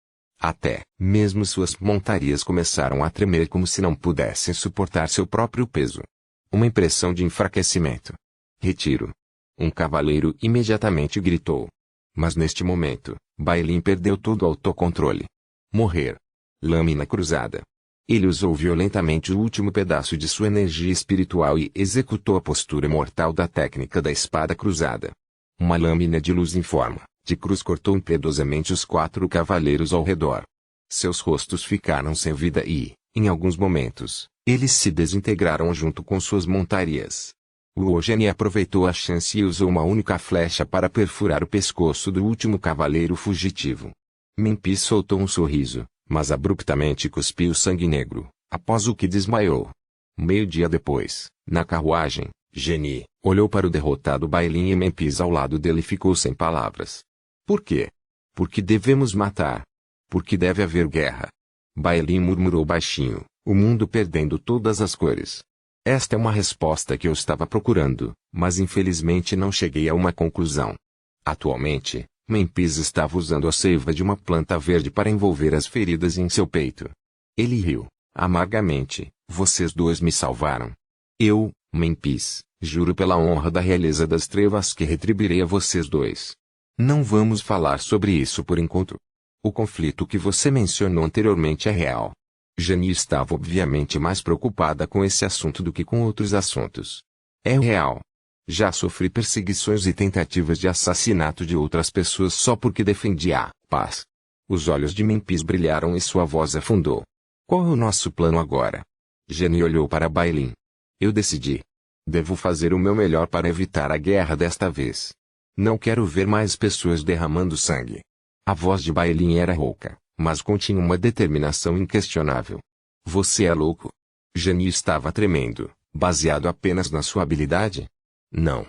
Até mesmo suas montarias começaram a tremer como se não pudessem suportar seu próprio peso. Uma impressão de enfraquecimento. Retiro. Um cavaleiro imediatamente gritou. Mas neste momento, Bailin perdeu todo o autocontrole. Morrer. Lâmina cruzada. Ele usou violentamente o último pedaço de sua energia espiritual e executou a postura mortal da técnica da espada cruzada. Uma lâmina de luz em forma de cruz cortou impiedosamente os 4 cavaleiros ao redor. Seus rostos ficaram sem vida e, em alguns momentos, eles se desintegraram junto com suas montarias. Uogeni aproveitou a chance e usou uma única flecha para perfurar o pescoço do último cavaleiro fugitivo. Memphis soltou um sorriso, mas abruptamente cuspiu sangue negro, após o que desmaiou. Meio-dia depois, na carruagem, Jani olhou para o derrotado Bailin e Memphis ao lado dele ficou sem palavras. Por quê? Por que devemos matar? Por que deve haver guerra? Bailin murmurou baixinho, o mundo perdendo todas as cores. Esta é uma resposta que eu estava procurando, mas infelizmente não cheguei a uma conclusão. Atualmente, Memphis estava usando a seiva de uma planta verde para envolver as feridas em seu peito. Ele riu, amargamente, vocês dois me salvaram. Eu, Memphis, juro pela honra da realeza das trevas que retribuirei a vocês dois. Não vamos falar sobre isso por enquanto. O conflito que você mencionou anteriormente é real. Janie estava obviamente mais preocupada com esse assunto do que com outros assuntos. É real. Já sofri perseguições e tentativas de assassinato de outras pessoas só porque defendia a paz. Os olhos de Memphis brilharam e sua voz afundou. Qual é o nosso plano agora? Janie olhou para Bailin. Eu decidi. Devo fazer o meu melhor para evitar a guerra desta vez. Não quero ver mais pessoas derramando sangue. A voz de Bailin era rouca, mas continha uma determinação inquestionável. Você é louco? Janie estava tremendo, baseado apenas na sua habilidade? Não.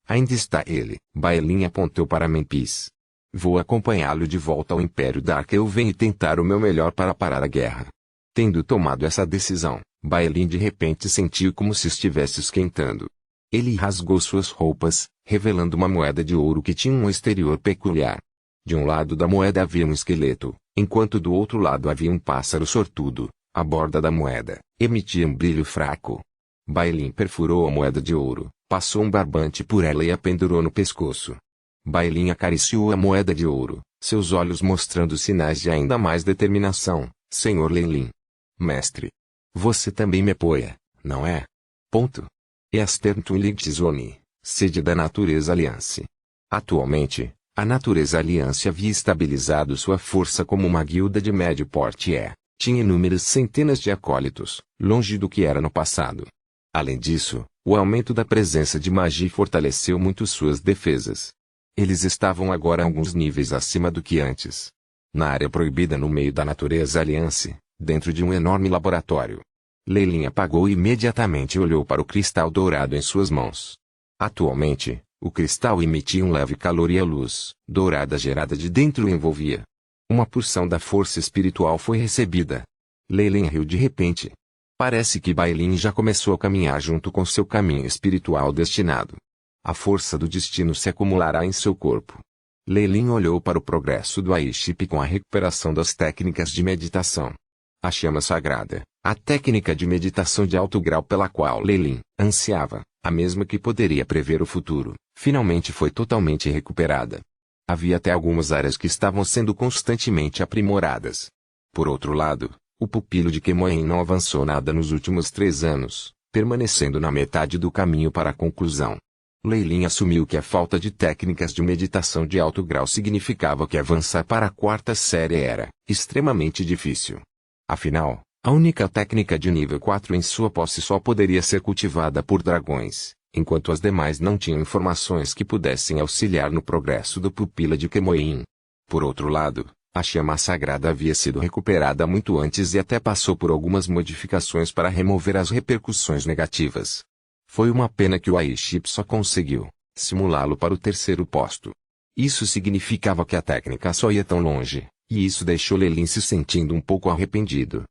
Ainda está ele. Bailin apontou para Memphis. Vou acompanhá-lo de volta ao Império Dark. Eu venho tentar o meu melhor para parar a guerra. Tendo tomado essa decisão, Bailin de repente sentiu como se estivesse esquentando. Ele rasgou suas roupas, revelando uma moeda de ouro que tinha um exterior peculiar. De um lado da moeda havia um esqueleto, enquanto do outro lado havia um pássaro sortudo. A borda da moeda emitia um brilho fraco. Bailin perfurou a moeda de ouro, passou um barbante por ela e a pendurou no pescoço. Bailin acariciou a moeda de ouro, seus olhos mostrando sinais de ainda mais determinação. Senhor Leilin. Mestre. Você também me apoia, não é? Ponto. Eastern-Twilight-Zone, sede da Natureza Alliance. Atualmente, a Natureza Alliance havia estabilizado sua força como uma guilda de médio porte e tinha inúmeras centenas de acólitos, longe do que era no passado. Além disso, o aumento da presença de magia fortaleceu muito suas defesas. Eles estavam agora alguns níveis acima do que antes. Na área proibida no meio da Natureza Alliance, dentro de um enorme laboratório. Leilin apagou e imediatamente olhou para o cristal dourado em suas mãos. Atualmente, o cristal emitia um leve calor e a luz dourada gerada de dentro o envolvia. Uma porção da força espiritual foi recebida. Leilin riu de repente. Parece que Bailin já começou a caminhar junto com seu caminho espiritual destinado. A força do destino se acumulará em seu corpo. Leilin olhou para o progresso do Aiship com a recuperação das técnicas de meditação. A chama sagrada, a técnica de meditação de alto grau pela qual Leilin ansiava, a mesma que poderia prever o futuro, finalmente foi totalmente recuperada. Havia até algumas áreas que estavam sendo constantemente aprimoradas. Por outro lado, o pupilo de Kemoen não avançou nada nos últimos 3 anos, permanecendo na metade do caminho para a conclusão. Leilin assumiu que a falta de técnicas de meditação de alto grau significava que avançar para a 4ª série era extremamente difícil. Afinal, a única técnica de nível 4 em sua posse só poderia ser cultivada por dragões, enquanto as demais não tinham informações que pudessem auxiliar no progresso do pupila de Kemoen. Por outro lado, a chama sagrada havia sido recuperada muito antes e até passou por algumas modificações para remover as repercussões negativas. Foi uma pena que o Aiship só conseguiu simulá-lo para o 3º posto. Isso significava que a técnica só ia tão longe, e isso deixou Leilin se sentindo um pouco arrependido.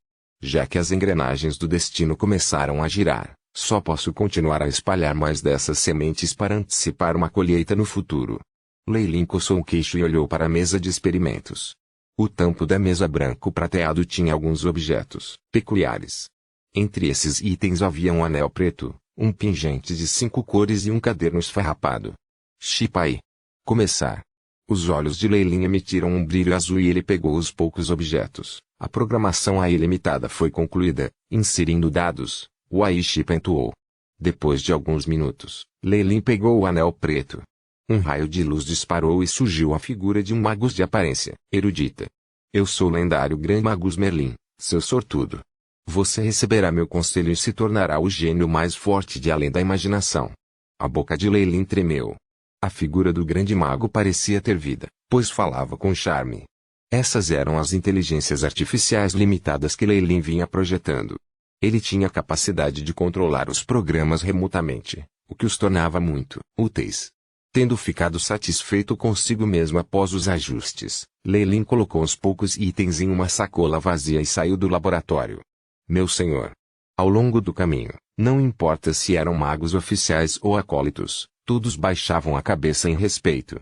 Já que as engrenagens do destino começaram a girar, só posso continuar a espalhar mais dessas sementes para antecipar uma colheita no futuro. Leilin coçou o queixo e olhou para a mesa de experimentos. O tampo da mesa branco prateado tinha alguns objetos peculiares. Entre esses itens havia um anel preto, um pingente de 5 cores e um caderno esfarrapado. Shipai. Começar. Os olhos de Leilin emitiram um brilho azul e ele pegou os poucos objetos. A programação a ilimitada foi concluída. Inserindo dados, o Aiship entoou. Depois de alguns minutos, Leilin pegou o anel preto. Um raio de luz disparou e surgiu a figura de um magus de aparência erudita. Eu sou o lendário Grande Magus Merlin, seu sortudo. Você receberá meu conselho e se tornará o gênio mais forte de além da imaginação. A boca de Leilin tremeu. A figura do grande mago parecia ter vida, pois falava com charme. Essas eram as inteligências artificiais limitadas que Leilin vinha projetando. Ele tinha a capacidade de controlar os programas remotamente, o que os tornava muito úteis. Tendo ficado satisfeito consigo mesmo após os ajustes, Leilin colocou os poucos itens em uma sacola vazia e saiu do laboratório. Meu senhor. Ao longo do caminho, não importa se eram magos oficiais ou acólitos, todos baixavam a cabeça em respeito.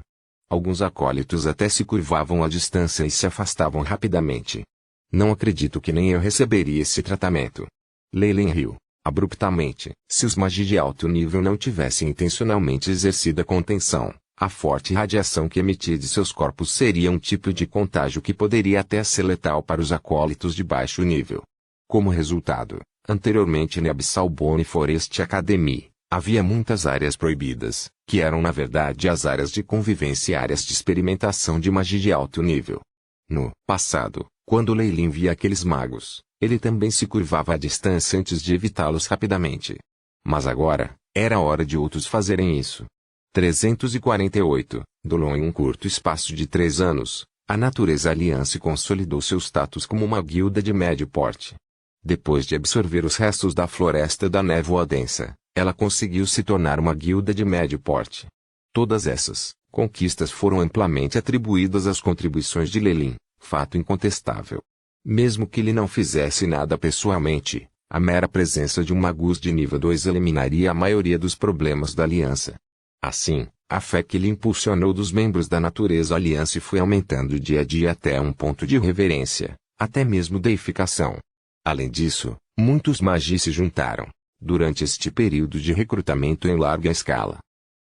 Alguns acólitos até se curvavam à distância e se afastavam rapidamente. Não acredito que nem eu receberia esse tratamento. Leilin riu, abruptamente. Se os magos de alto nível não tivessem intencionalmente exercido a contenção, A forte radiação que emitia de seus corpos seria um tipo de contágio que poderia até ser letal para os acólitos de baixo nível. Como resultado, anteriormente na Abyssal Bone Forest Academy, havia muitas áreas proibidas, que eram na verdade as áreas de convivência e áreas de experimentação de magia de alto nível. No passado, quando Lei Lin via aqueles magos, ele também se curvava à distância antes de evitá-los rapidamente. Mas agora, era hora de outros fazerem isso. 348, Dolon. Em um curto espaço de 3 anos, a Natureza Alliance consolidou seu status como uma guilda de médio porte. Depois de absorver os restos da Floresta da Névoa Densa, ela conseguiu se tornar uma guilda de médio porte. Todas essas conquistas foram amplamente atribuídas às contribuições de Lei Lin, fato incontestável. Mesmo que ele não fizesse nada pessoalmente, a mera presença de um magus de nível 2 eliminaria a maioria dos problemas da aliança. Assim, a fé que ele impulsionou dos membros da Natureza Alliance foi aumentando dia a dia até um ponto de reverência, até mesmo deificação. Além disso, muitos magis se juntaram, durante este período de recrutamento em larga escala.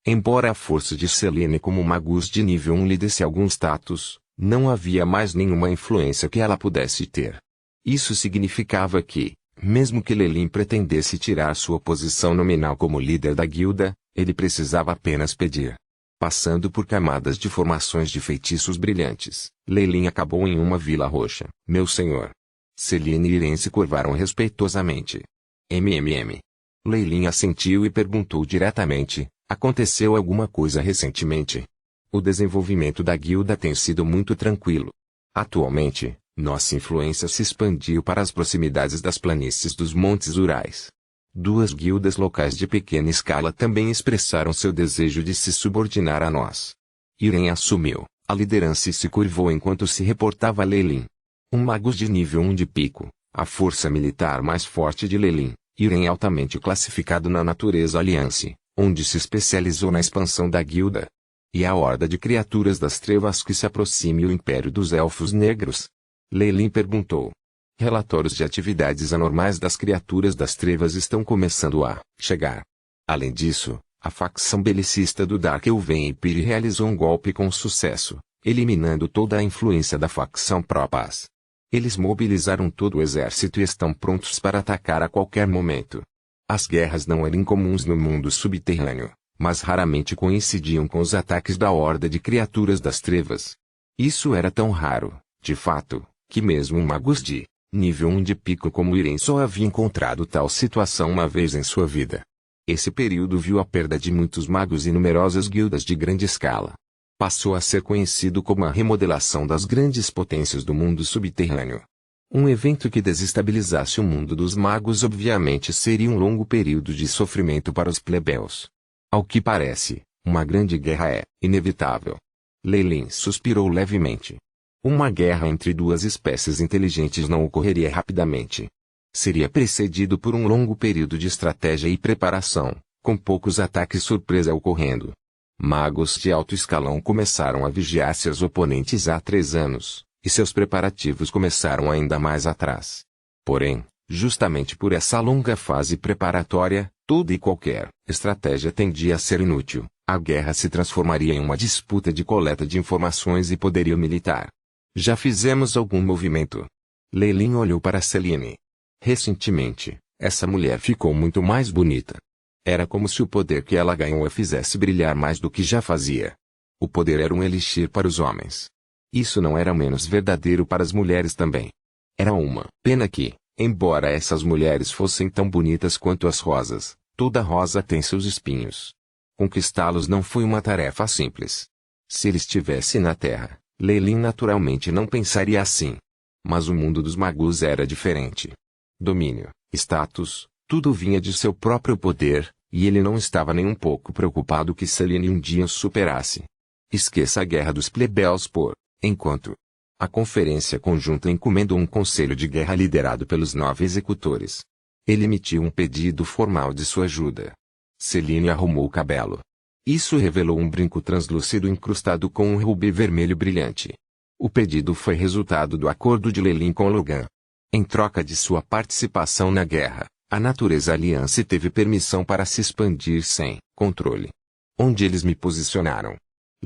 Embora a força de Selene como magus de nível 1 lhe desse algum status, não havia mais nenhuma influência que ela pudesse ter. Isso significava que, mesmo que Lei Lin pretendesse tirar sua posição nominal como líder da guilda, ele precisava apenas pedir. Passando por camadas de formações de feitiços brilhantes, Lei Lin acabou em uma vila roxa. Meu senhor. Selene e Irene se curvaram respeitosamente. Lei Lin assentiu e perguntou diretamente, aconteceu alguma coisa recentemente? O desenvolvimento da guilda tem sido muito tranquilo. Atualmente, nossa influência se expandiu para as proximidades das planícies dos Montes Urais. 2 guildas locais de pequena escala também expressaram seu desejo de se subordinar a nós. Irene assumiu a liderança e se curvou enquanto se reportava a Lei Lin. Um magus de nível 1 de pico, a força militar mais forte de Lei Lin, Irene altamente classificado na Natureza Alliance, onde se especializou na expansão da guilda. E a horda de criaturas das trevas que se aproxime o Império dos Elfos Negros? Lei Lin perguntou. Relatórios de atividades anormais das criaturas das trevas estão começando a chegar. Além disso, a facção belicista do Dark Elven Empire realizou um golpe com sucesso, eliminando toda a influência da facção pró-paz. Eles mobilizaram todo o exército e estão prontos para atacar a qualquer momento. As guerras não eram incomuns no mundo subterrâneo, mas raramente coincidiam com os ataques da horda de criaturas das trevas. Isso era tão raro, de fato, que mesmo um magus de nível 1 de pico como Irene só havia encontrado tal situação uma vez em sua vida. Esse período viu a perda de muitos magos e numerosas guildas de grande escala. Passou a ser conhecido como a remodelação das grandes potências do mundo subterrâneo. Um evento que desestabilizasse o mundo dos magos obviamente seria um longo período de sofrimento para os plebeus. Ao que parece, uma grande guerra é inevitável. Lei Lin suspirou levemente. Uma guerra entre 2 espécies inteligentes não ocorreria rapidamente. Seria precedido por um longo período de estratégia e preparação, com poucos ataques surpresa ocorrendo. Magos de alto escalão começaram a vigiar seus oponentes há 3 anos, e seus preparativos começaram ainda mais atrás. Porém, justamente por essa longa fase preparatória, toda e qualquer estratégia tendia a ser inútil. A guerra se transformaria em uma disputa de coleta de informações e poderio militar. Já fizemos algum movimento? Lei Lin olhou para Selene. Recentemente, essa mulher ficou muito mais bonita. Era como se o poder que ela ganhou a fizesse brilhar mais do que já fazia. O poder era um elixir para os homens. Isso não era menos verdadeiro para as mulheres também. Era uma pena que, embora essas mulheres fossem tão bonitas quanto as rosas, toda rosa tem seus espinhos. Conquistá-los não foi uma tarefa simples. Se ele estivesse na Terra, Lei Lin naturalmente não pensaria assim. Mas o mundo dos magus era diferente. Domínio, status, tudo vinha de seu próprio poder, e ele não estava nem um pouco preocupado que Selene um dia superasse. Esqueça a guerra dos plebeus enquanto. A conferência conjunta encomendou um conselho de guerra liderado pelos 9 executores. Ele emitiu um pedido formal de sua ajuda. Selene arrumou o cabelo. Isso revelou um brinco translúcido incrustado com um rubi vermelho brilhante. O pedido foi resultado do acordo de Lei Lin com Logan. Em troca de sua participação na guerra, a Natureza Alliance teve permissão para se expandir sem controle. Onde eles me posicionaram?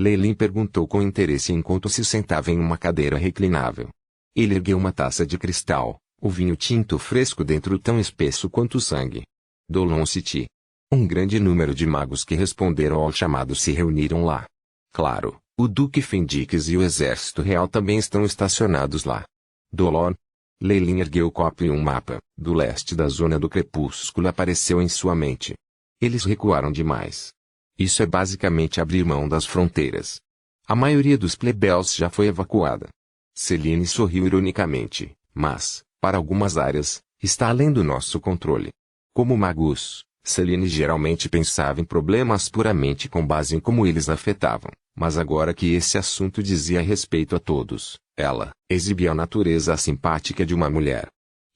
Leilin perguntou com interesse enquanto se sentava em uma cadeira reclinável. Ele ergueu uma taça de cristal, o vinho tinto fresco dentro tão espesso quanto o sangue. Dolon City. Um grande número de magos que responderam ao chamado se reuniram lá. Claro, o Duque Fendix e o Exército Real também estão estacionados lá. Dolon. Leilin ergueu o copo e um mapa, do leste da zona do crepúsculo apareceu em sua mente. Eles recuaram demais. Isso é basicamente abrir mão das fronteiras. A maioria dos plebeus já foi evacuada. Selene sorriu ironicamente, mas, para algumas áreas, está além do nosso controle. Como magos, Selene geralmente pensava em problemas puramente com base em como eles afetavam, mas agora que esse assunto dizia respeito a todos, ela exibia a natureza simpática de uma mulher.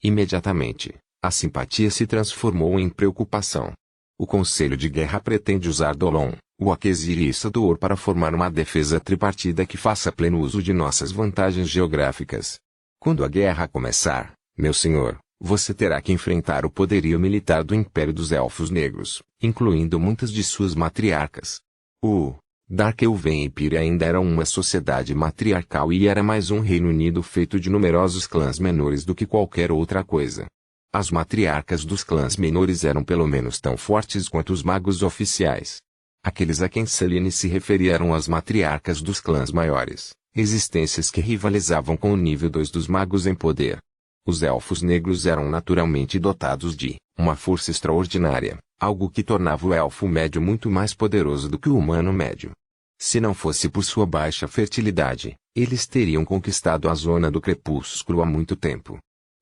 Imediatamente, a simpatia se transformou em preocupação. O Conselho de Guerra pretende usar Dolon, o Aquezir e Issador para formar uma defesa tripartida que faça pleno uso de nossas vantagens geográficas. Quando a guerra começar, meu senhor, você terá que enfrentar o poderio militar do Império dos Elfos Negros, incluindo muitas de suas matriarcas. O Dark Elven Empire ainda era uma sociedade matriarcal e era mais um Reino Unido feito de numerosos clãs menores do que qualquer outra coisa. As matriarcas dos clãs menores eram pelo menos tão fortes quanto os magos oficiais. Aqueles a quem Selene se referia eram as matriarcas dos clãs maiores, existências que rivalizavam com o nível 2 dos magos em poder. Os elfos negros eram naturalmente dotados de uma força extraordinária, algo que tornava o elfo médio muito mais poderoso do que o humano médio. Se não fosse por sua baixa fertilidade, eles teriam conquistado a zona do crepúsculo há muito tempo.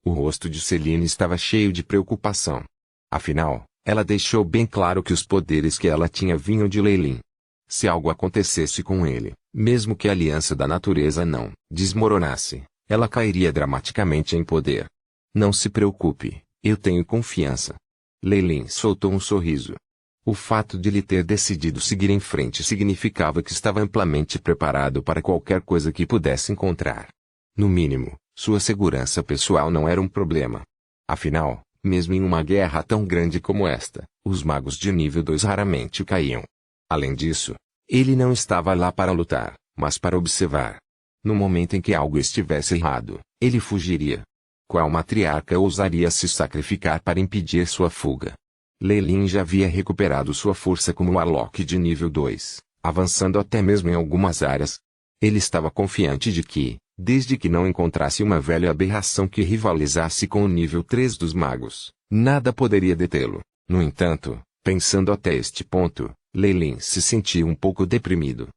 O rosto de Selene estava cheio de preocupação. Afinal, ela deixou bem claro que os poderes que ela tinha vinham de Leilin. Se algo acontecesse com ele, mesmo que a aliança da natureza não desmoronasse, ela cairia dramaticamente em poder. Não se preocupe, eu tenho confiança. Leilin soltou um sorriso. O fato de ele ter decidido seguir em frente significava que estava amplamente preparado para qualquer coisa que pudesse encontrar. No mínimo, sua segurança pessoal não era um problema. Afinal, mesmo em uma guerra tão grande como esta, os magos de nível 2 raramente caíam. Além disso, ele não estava lá para lutar, mas para observar. No momento em que algo estivesse errado, ele fugiria. Qual matriarca ousaria se sacrificar para impedir sua fuga? Leilin já havia recuperado sua força como Warlock de nível 2, avançando até mesmo em algumas áreas. Ele estava confiante de que, desde que não encontrasse uma velha aberração que rivalizasse com o nível 3 dos magos, nada poderia detê-lo. No entanto, pensando até este ponto, Leilin se sentia um pouco deprimido.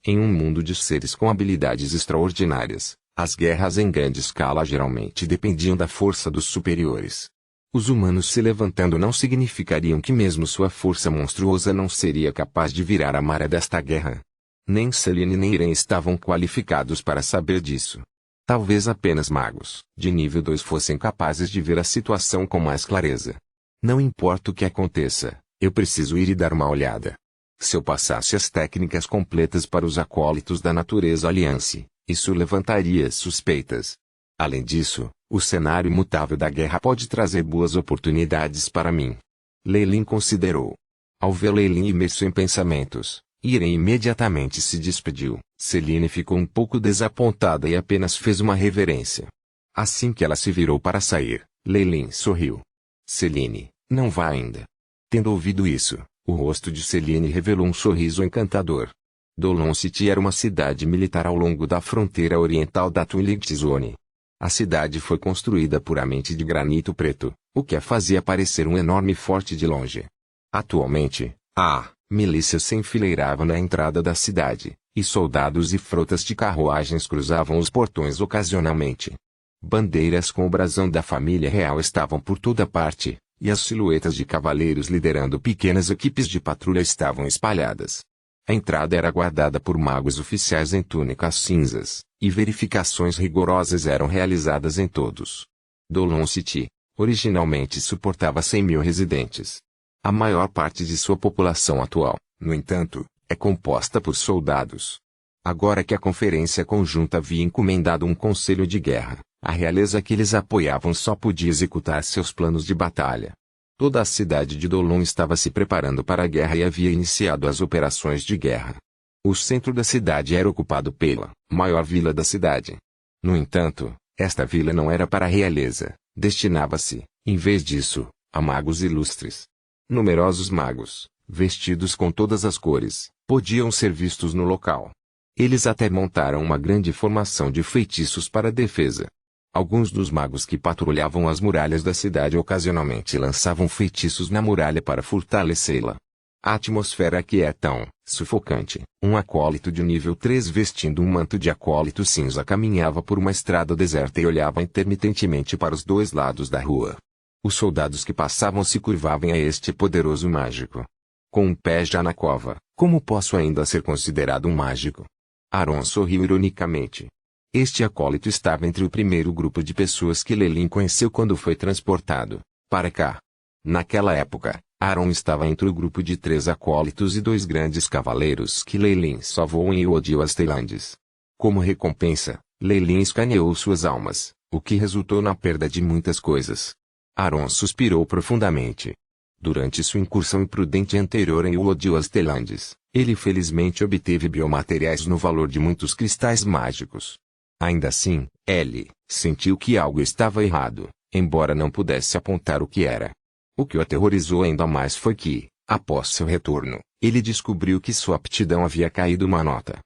Em um mundo de seres com habilidades extraordinárias, as guerras em grande escala geralmente dependiam da força dos superiores. Os humanos se levantando não significariam que mesmo sua força monstruosa não seria capaz de virar a maré desta guerra. Nem Selene nem Irene estavam qualificados para saber disso. Talvez apenas magos de nível 2 fossem capazes de ver a situação com mais clareza. Não importa o que aconteça, eu preciso ir e dar uma olhada. Se eu passasse as técnicas completas para os acólitos da natureza Alliance, isso levantaria suspeitas. Além disso, o cenário imutável da guerra pode trazer boas oportunidades para mim. Leilin considerou. Ao ver Leilin imerso em pensamentos, Irene imediatamente se despediu. Selene ficou um pouco desapontada e apenas fez uma reverência. Assim que ela se virou para sair, Leilin sorriu. Selene, não vá ainda. Tendo ouvido isso, o rosto de Selene revelou um sorriso encantador. Dolon City era uma cidade militar ao longo da fronteira oriental da Twilight Zone. A cidade foi construída puramente de granito preto, o que a fazia parecer um enorme forte de longe. Atualmente, a milícia se enfileirava na entrada da cidade, e soldados e frotas de carruagens cruzavam os portões ocasionalmente. Bandeiras com o brasão da família real estavam por toda parte, e as silhuetas de cavaleiros liderando pequenas equipes de patrulha estavam espalhadas. A entrada era guardada por magos oficiais em túnicas cinzas, e verificações rigorosas eram realizadas em todos. Dolon City, originalmente suportava 100.000 residentes. A maior parte de sua população atual, no entanto, é composta por soldados. Agora que a Conferência Conjunta havia encomendado um conselho de guerra, a realeza que eles apoiavam só podia executar seus planos de batalha. Toda a cidade de Dolon estava se preparando para a guerra e havia iniciado as operações de guerra. O centro da cidade era ocupado pela maior vila da cidade. No entanto, esta vila não era para a realeza, destinava-se, em vez disso, a magos ilustres. Numerosos magos, vestidos com todas as cores, podiam ser vistos no local. Eles até montaram uma grande formação de feitiços para a defesa. Alguns dos magos que patrulhavam as muralhas da cidade ocasionalmente lançavam feitiços na muralha para fortalecê-la. A atmosfera aqui é tão sufocante. Um acólito de nível 3 vestindo um manto de acólito cinza caminhava por uma estrada deserta e olhava intermitentemente para os dois lados da rua. Os soldados que passavam se curvavam a este poderoso mágico. Com um pé já na cova, como posso ainda ser considerado um mágico? Aaron sorriu ironicamente. Este acólito estava entre o primeiro grupo de pessoas que Lelin conheceu quando foi transportado para cá. Naquela época, Aaron estava entre o grupo de 3 acólitos e 2 grandes cavaleiros que Lelin salvou em Iodil Astelandes. Como recompensa, Lelin escaneou suas almas, o que resultou na perda de muitas coisas. Aaron suspirou profundamente. Durante sua incursão imprudente anterior em Iodil Astelandes, ele felizmente obteve biomateriais no valor de muitos cristais mágicos. Ainda assim, ele sentiu que algo estava errado, embora não pudesse apontar o que era. O que o aterrorizou ainda mais foi que, após seu retorno, ele descobriu que sua aptidão havia caído uma nota.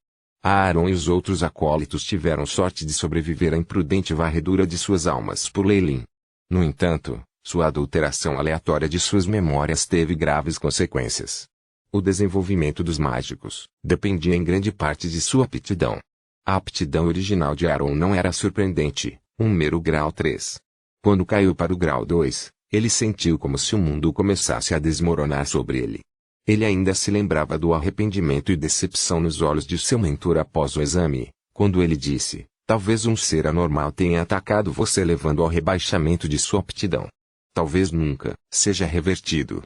Aaron e os outros acólitos tiveram sorte de sobreviver à imprudente varredura de suas almas por Lelin. No entanto, sua adulteração aleatória de suas memórias teve graves consequências. O desenvolvimento dos mágicos dependia em grande parte de sua aptidão. A aptidão original de Aaron não era surpreendente, um mero grau 3. Quando caiu para o grau 2, ele sentiu como se o mundo começasse a desmoronar sobre ele. Ele ainda se lembrava do arrependimento e decepção nos olhos de seu mentor após o exame, quando ele disse: talvez um ser anormal tenha atacado você levando ao rebaixamento de sua aptidão. Talvez nunca seja revertido.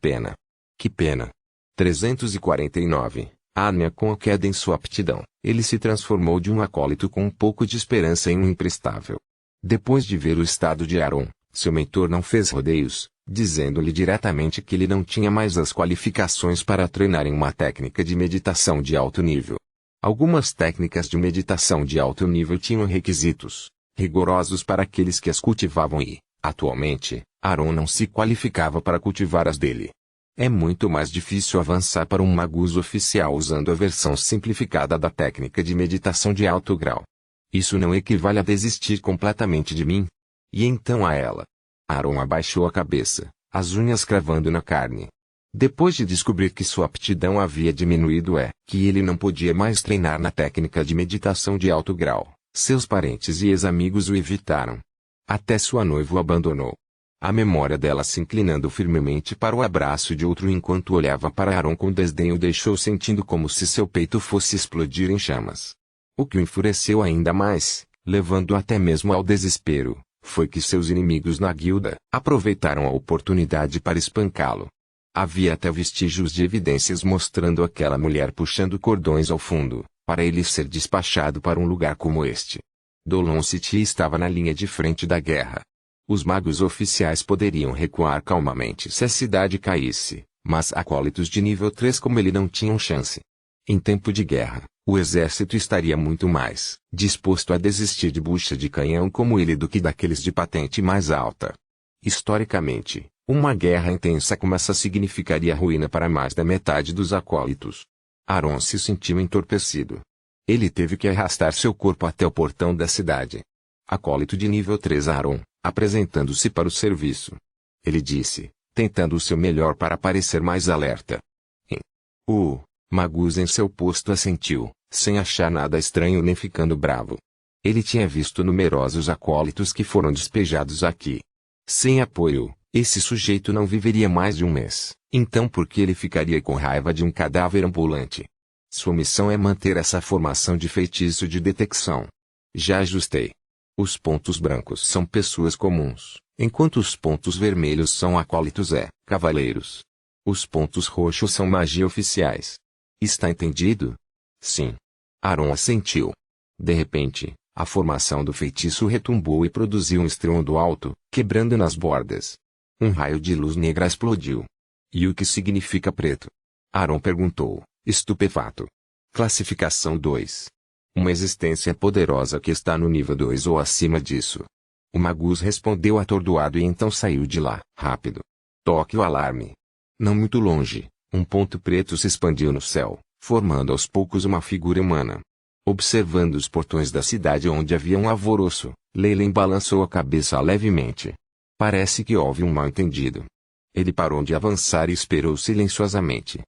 Pena. Que pena. 349. Anya com a queda em sua aptidão, ele se transformou de um acólito com um pouco de esperança em um imprestável. Depois de ver o estado de Aaron, seu mentor não fez rodeios, dizendo-lhe diretamente que ele não tinha mais as qualificações para treinar em uma técnica de meditação de alto nível. Algumas técnicas de meditação de alto nível tinham requisitos rigorosos para aqueles que as cultivavam e, atualmente, Aaron não se qualificava para cultivar as dele. É muito mais difícil avançar para um maguso oficial usando a versão simplificada da técnica de meditação de alto grau. Isso não equivale a desistir completamente de mim? E então a ela. Aaron abaixou a cabeça, as unhas cravando na carne. Depois de descobrir que sua aptidão havia diminuído que ele não podia mais treinar na técnica de meditação de alto grau, seus parentes e ex-amigos o evitaram. Até sua noiva o abandonou. A memória dela se inclinando firmemente para o abraço de outro enquanto olhava para Aaron com desdém o deixou sentindo como se seu peito fosse explodir em chamas. O que o enfureceu ainda mais, levando até mesmo ao desespero, foi que seus inimigos na guilda aproveitaram a oportunidade para espancá-lo. Havia até vestígios de evidências mostrando aquela mulher puxando cordões ao fundo, para ele ser despachado para um lugar como este. Dolon City estava na linha de frente da guerra. Os magos oficiais poderiam recuar calmamente se a cidade caísse, mas acólitos de nível 3 como ele não tinham chance. Em tempo de guerra, o exército estaria muito mais disposto a desistir de bucha de canhão como ele do que daqueles de patente mais alta. Historicamente, uma guerra intensa como essa significaria ruína para mais da metade dos acólitos. Aaron se sentiu entorpecido. Ele teve que arrastar seu corpo até o portão da cidade. Acólito de nível 3 Aaron, apresentando-se para o serviço. Ele disse, tentando o seu melhor para parecer mais alerta. Magus em seu posto assentiu, sem achar nada estranho nem ficando bravo. Ele tinha visto numerosos acólitos que foram despejados aqui. Sem apoio, esse sujeito não viveria mais de um mês, então por que ele ficaria com raiva de um cadáver ambulante? Sua missão é manter essa formação de feitiço de detecção. Já ajustei. Os pontos brancos são pessoas comuns, enquanto os pontos vermelhos são acólitos cavaleiros. Os pontos roxos são magia oficiais. Está entendido? Sim. Aaron assentiu. De repente, a formação do feitiço retumbou e produziu um estrondo alto, quebrando nas bordas. Um raio de luz negra explodiu. E o que significa preto? Aaron perguntou, estupefato. Classificação 2. Uma existência poderosa que está no nível 2 ou acima disso. O Magus respondeu atordoado e então saiu de lá. Rápido. Toque o alarme. Não muito longe, um ponto preto se expandiu no céu, formando aos poucos uma figura humana. Observando os portões da cidade onde havia um alvoroço, Leyland balançou a cabeça levemente. Parece que houve um mal-entendido. Ele parou de avançar e esperou silenciosamente.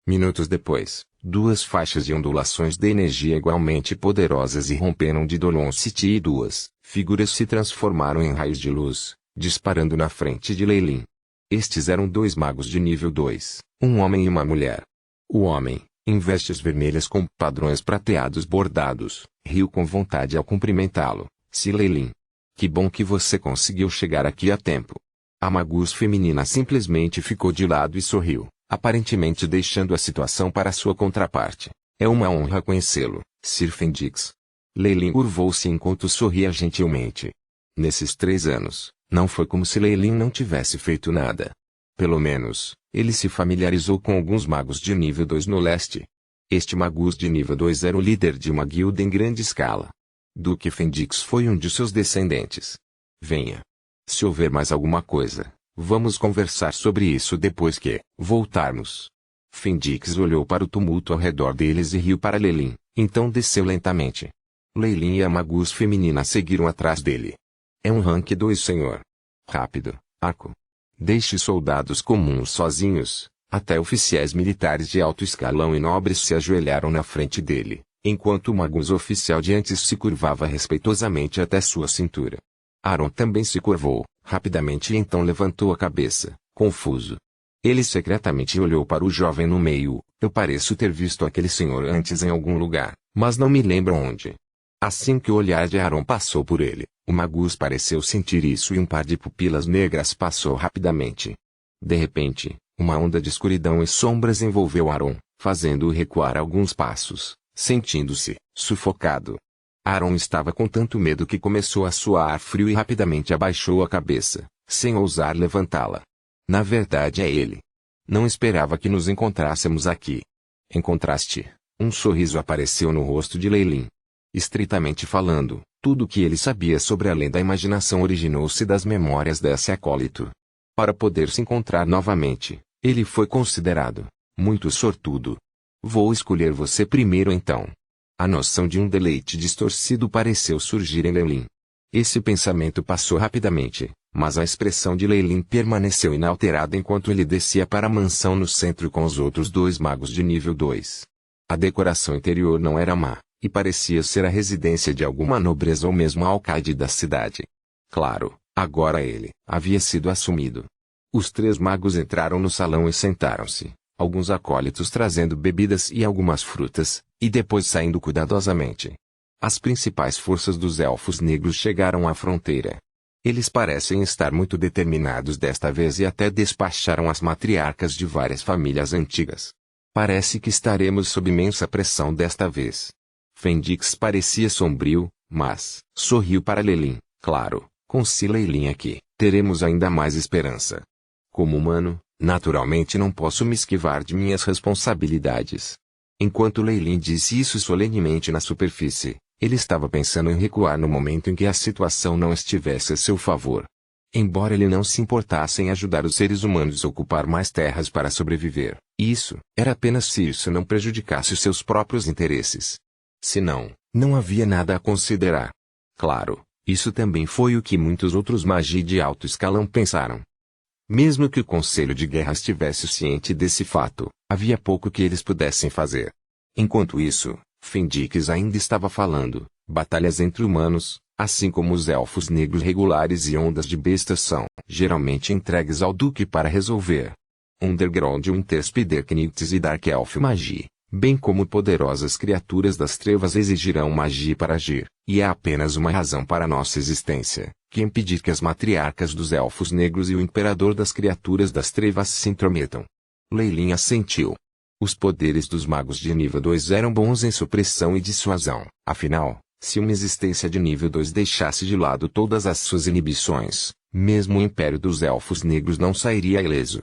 Minutos depois, duas faixas de ondulações de energia igualmente poderosas irromperam de Dolon City e duas figuras se transformaram em raios de luz, disparando na frente de Leyland. Estes eram dois magos de nível 2, um homem e uma mulher. O homem, em vestes vermelhas com padrões prateados bordados, riu com vontade ao cumprimentá-lo. "Se Leyland, que bom que você conseguiu chegar aqui a tempo." A Magus feminina simplesmente ficou de lado e sorriu, aparentemente deixando a situação para sua contraparte. "É uma honra conhecê-lo, Sir Fendix." Leyland curvou-se enquanto sorria gentilmente. Nesses 3 anos, não foi como se Leyland não tivesse feito nada. Pelo menos, ele se familiarizou com alguns magos de nível 2 no leste. Este Magus de nível 2 era o líder de uma guilda em grande escala. Duque Fendix foi um de seus descendentes. "Venha. Se houver mais alguma coisa, vamos conversar sobre isso depois que voltarmos." Fendix olhou para o tumulto ao redor deles e riu para Leyland, então desceu lentamente. Leyland e a Magus feminina seguiram atrás dele. "É um rank 2, senhor. Rápido, arco. Deixe soldados comuns sozinhos." Até oficiais militares de alto escalão e nobres se ajoelharam na frente dele, enquanto o Magus oficial de antes se curvava respeitosamente até sua cintura. Aaron também se curvou, rapidamente e então levantou a cabeça, confuso. Ele secretamente olhou para o jovem no meio. "Eu pareço ter visto aquele senhor antes em algum lugar, mas não me lembro onde." Assim que o olhar de Aaron passou por ele, o Magus pareceu sentir isso e um par de pupilas negras passou rapidamente. De repente, uma onda de escuridão e sombras envolveu Aaron, fazendo-o recuar alguns passos, sentindo-se sufocado. Aaron estava com tanto medo que começou a suar frio e rapidamente abaixou a cabeça, sem ousar levantá-la. "Na verdade é ele. Não esperava que nos encontrássemos aqui." Em contraste, um sorriso apareceu no rosto de Leyland. Estritamente falando, tudo o que ele sabia sobre além da imaginação originou-se das memórias desse acólito. Para poder se encontrar novamente, ele foi considerado muito sortudo. "Vou escolher você primeiro então." A noção de um deleite distorcido pareceu surgir em Leyland. Esse pensamento passou rapidamente, mas a expressão de Leyland permaneceu inalterada enquanto ele descia para a mansão no centro com os outros 2 magos de nível 2. A decoração interior não era má, e parecia ser a residência de alguma nobreza ou mesmo a alcaide da cidade. Claro, agora ele havia sido assumido. Os 3 magos entraram no salão e sentaram-se, alguns acólitos trazendo bebidas e algumas frutas, e depois saindo cuidadosamente. As principais forças dos elfos negros chegaram à fronteira. Eles parecem estar muito determinados desta vez e até despacharam as matriarcas de várias famílias antigas. "Parece que estaremos sob imensa pressão desta vez." Fendix parecia sombrio, mas sorriu para Leyland. "Claro, com Sir Leyland aqui, teremos ainda mais esperança. Como humano, naturalmente não posso me esquivar de minhas responsabilidades." Enquanto Leyland disse isso solenemente na superfície, ele estava pensando em recuar no momento em que a situação não estivesse a seu favor. Embora ele não se importasse em ajudar os seres humanos a ocupar mais terras para sobreviver, isso era apenas se isso não prejudicasse os seus próprios interesses. Se não, não havia nada a considerar. Claro, isso também foi o que muitos outros magis de alto escalão pensaram. Mesmo que o Conselho de Guerra estivesse ciente desse fato, havia pouco que eles pudessem fazer. Enquanto isso, Fendix ainda estava falando. Batalhas entre humanos, assim como os elfos negros regulares e ondas de bestas são geralmente entregues ao Duque para resolver. Underground Interspiderknits e Dark Elf Magie, bem como poderosas criaturas das trevas exigirão magia para agir, e é apenas uma razão para nossa existência, que impedir que as matriarcas dos elfos negros e o imperador das criaturas das trevas se intrometam. Leyland assentiu. Os poderes dos magos de nível 2 eram bons em supressão e dissuasão, afinal, se uma existência de nível 2 deixasse de lado todas as suas inibições, mesmo o Império dos Elfos Negros não sairia ileso.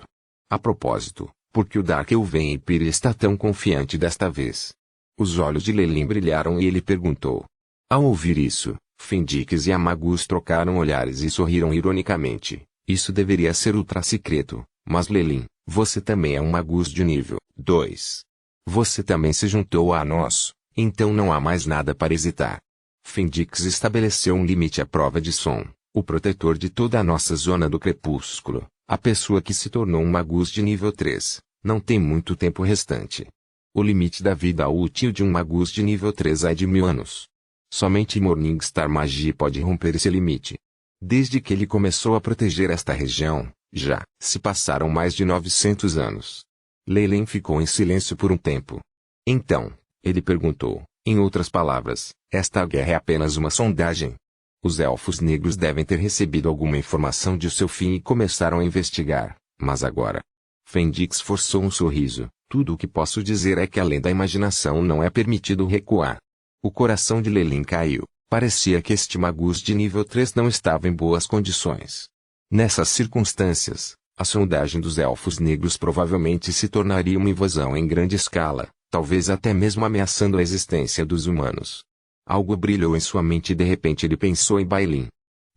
A propósito, por que o Dark Elven Empire está tão confiante desta vez? Os olhos de Lelin brilharam e ele perguntou. Ao ouvir isso, Fendix e Amagus trocaram olhares e sorriram ironicamente. Isso deveria ser ultra-secreto, mas Lelin, você também é um Magus de nível 2. Você também se juntou a nós, então não há mais nada para hesitar. Fendix estabeleceu um limite à prova de som, o protetor de toda a nossa zona do crepúsculo, a pessoa que se tornou um Magus de nível 3, não tem muito tempo restante. O limite da vida útil de um Magus de nível 3 é de 1000 anos. Somente Morningstar Magie pode romper esse limite. Desde que ele começou a proteger esta região, já se passaram mais de 900 anos. Lelin ficou em silêncio por um tempo. Então, ele perguntou, em outras palavras, esta guerra é apenas uma sondagem. Os elfos negros devem ter recebido alguma informação de seu fim e começaram a investigar, mas agora... Fendix forçou um sorriso. Tudo o que posso dizer é que além da imaginação não é permitido recuar. O coração de Lelin caiu. Parecia que este Magus de nível 3 não estava em boas condições. Nessas circunstâncias, a sondagem dos elfos negros provavelmente se tornaria uma invasão em grande escala, talvez até mesmo ameaçando a existência dos humanos. Algo brilhou em sua mente e de repente ele pensou em Bailin.